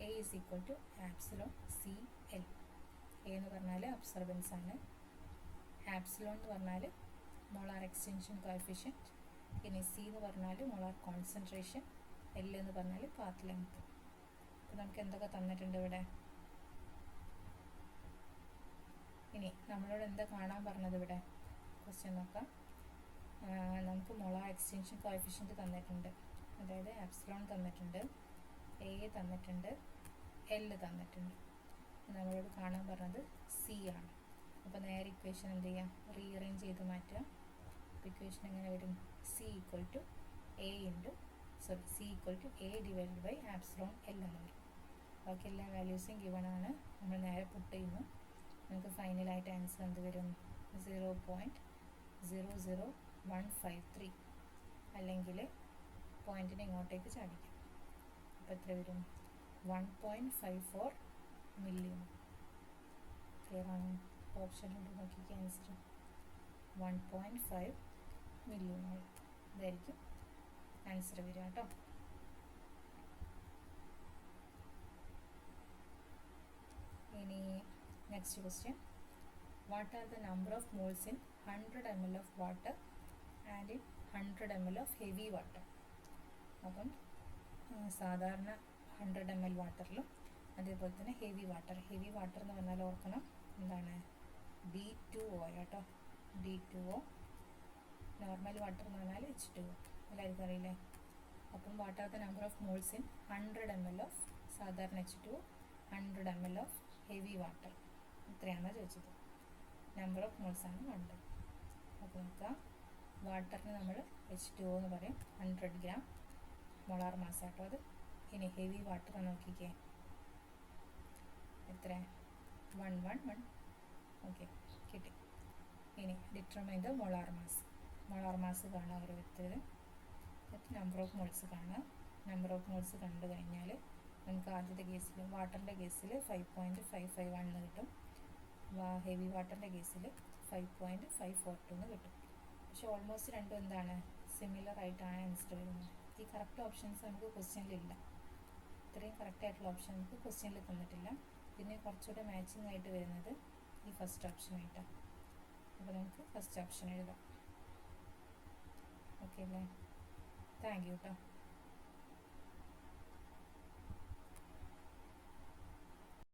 A is equal to epsilon C L. A എന്ന് പറഞ്ഞാൽ അബ്സോർബൻസ് ആണ്, ആപ്സിലോൺ എന്ന് പറഞ്ഞാൽ മോളാർ എക്സ്റ്റൻഷൻ കോഎഫിഷ്യൻറ്റ്, ഇനി സി എന്ന് പറഞ്ഞാൽ മോളാർ കോൺസെൻട്രേഷൻ, എൽ എന്ന് പറഞ്ഞാൽ പാത്ത് ലെങ്ത്. അപ്പോൾ നമുക്ക് എന്തൊക്കെ തന്നിട്ടുണ്ട് ഇവിടെ, ഇനി നമ്മളോട് എന്താ കാണാൻ പറഞ്ഞത് ഇവിടെ, ക്വസ്റ്റ്യൻ നോക്കാം. നമുക്ക് മോളാർ എക്സ്റ്റൻഷൻ കോഎഫിഷ്യൻറ്റ് തന്നിട്ടുണ്ട്, അതായത് ആപ്സിലോൺ തന്നിട്ടുണ്ട്, എ തന്നിട്ടുണ്ട്, എൽ തന്നിട്ടുണ്ട്. നമ്മളോട് കാണാൻ പറഞ്ഞത് സി ആണ്. അപ്പോൾ നേരെ ഇക്വേഷൻ എന്ത് ചെയ്യാം, റീഅറേഞ്ച് ചെയ്ത് മാറ്റുക. അപ്പോൾ ഇക്വേഷൻ എങ്ങനെ വരും, C equal to A divided by epsilon L എന്ന് വരും. ബാക്കി എല്ലാ വാല്യൂസും ഗിവൺ ആണ്, നമ്മൾ നേരെ പുട്ട് ചെയ്യുന്നു. നമുക്ക് ഫൈനലായിട്ട് ആൻസർ എന്ത് വരും, 0.00153, അല്ലെങ്കിൽ പോയിൻറ്റിനെ ഇങ്ങോട്ടേക്ക് ചാടിക്കും. അപ്പോൾ എത്ര വരും, 1.54 മില്ലിയൻ. ക്ലിയർ ആണ്? ഓപ്ഷനിലൂടെ നോക്കിക്കുക, ആൻസർ 1.5 മില്ലിയൻ ഇതായിരിക്കും ആൻസർ വരിക കേട്ടോ. ഇനി next question, what are the number of moles in 100 ml of water and in 100 ml of heavy water. അപ്പം സാധാരണ 100 ml വാട്ടറിലും അതേപോലെ തന്നെ ഹെവി വാട്ടർ എന്ന് പറഞ്ഞാൽ ഓർക്കണം എന്താണ്, D2O കേട്ടോ, D2O. നോർമൽ വാട്ടർ എന്ന് പറഞ്ഞാൽ H2O, എല്ലാവർക്കും അറിയില്ലേ. അപ്പം what are the number of moles in 100 ml of സാധാരണ H2O, 100 ml of heavy water, ഇത്രയാണെന്ന് ചോദിച്ചത്. നമ്പർ ഓഫ് മോൾസ് ആണ് 100. അപ്പോൾ നോക്കാം, വാട്ടറിന് നമ്മൾ H2O എന്ന് പറയും, 100 gram മോളാർ മാസ് ആട്ടോ അത്. ഇനി ഹെവി വാട്ടർ നോക്കിക്കേ, എത്ര, 111. ഓക്കെ, കിട്ടി. ഇനി ഡിറ്റർമൈൻ ദ മോളാർ മാസ് കാണാം ഓരോരുത്തർ, നമ്പർ ഓഫ് മോൾസ് കാണാം. നമ്പർ ഓഫ് മോൾസ് കണ്ടു കഴിഞ്ഞാൽ നമുക്ക് ആദ്യത്തെ കേസിൽ വാട്ടറിൻ്റെ കേസിൽ 5.551 എന്ന് കിട്ടും, ഹെവി വാട്ടറിൻ്റെ കേസിൽ 5.542 എന്ന് കിട്ടും. പക്ഷെ ഓൾമോസ്റ്റ് രണ്ടും എന്താണ് സിമിലർ ആയിട്ടാണ് ആൻസർ വരുന്നത്. ഈ കറക്റ്റ് ഓപ്ഷൻസ് നമുക്ക് ക്വസ്റ്റ്യനിലില്ല. ഇത്രയും കറക്റ്റ് ആയിട്ടുള്ള ഓപ്ഷൻ നമുക്ക് ക്വസ്റ്റ്യനിൽ തന്നിട്ടില്ല. പിന്നെ കുറച്ചുകൂടെ മാച്ചിങ് ആയിട്ട് വരുന്നത് ഈ ഫസ്റ്റ് ഓപ്ഷനായിട്ടാണ്. അപ്പോൾ നമുക്ക് ഫസ്റ്റ് ഓപ്ഷൻ എഴുതാം. ഓക്കെ അല്ലേ? താങ്ക് യു കേട്ടോ.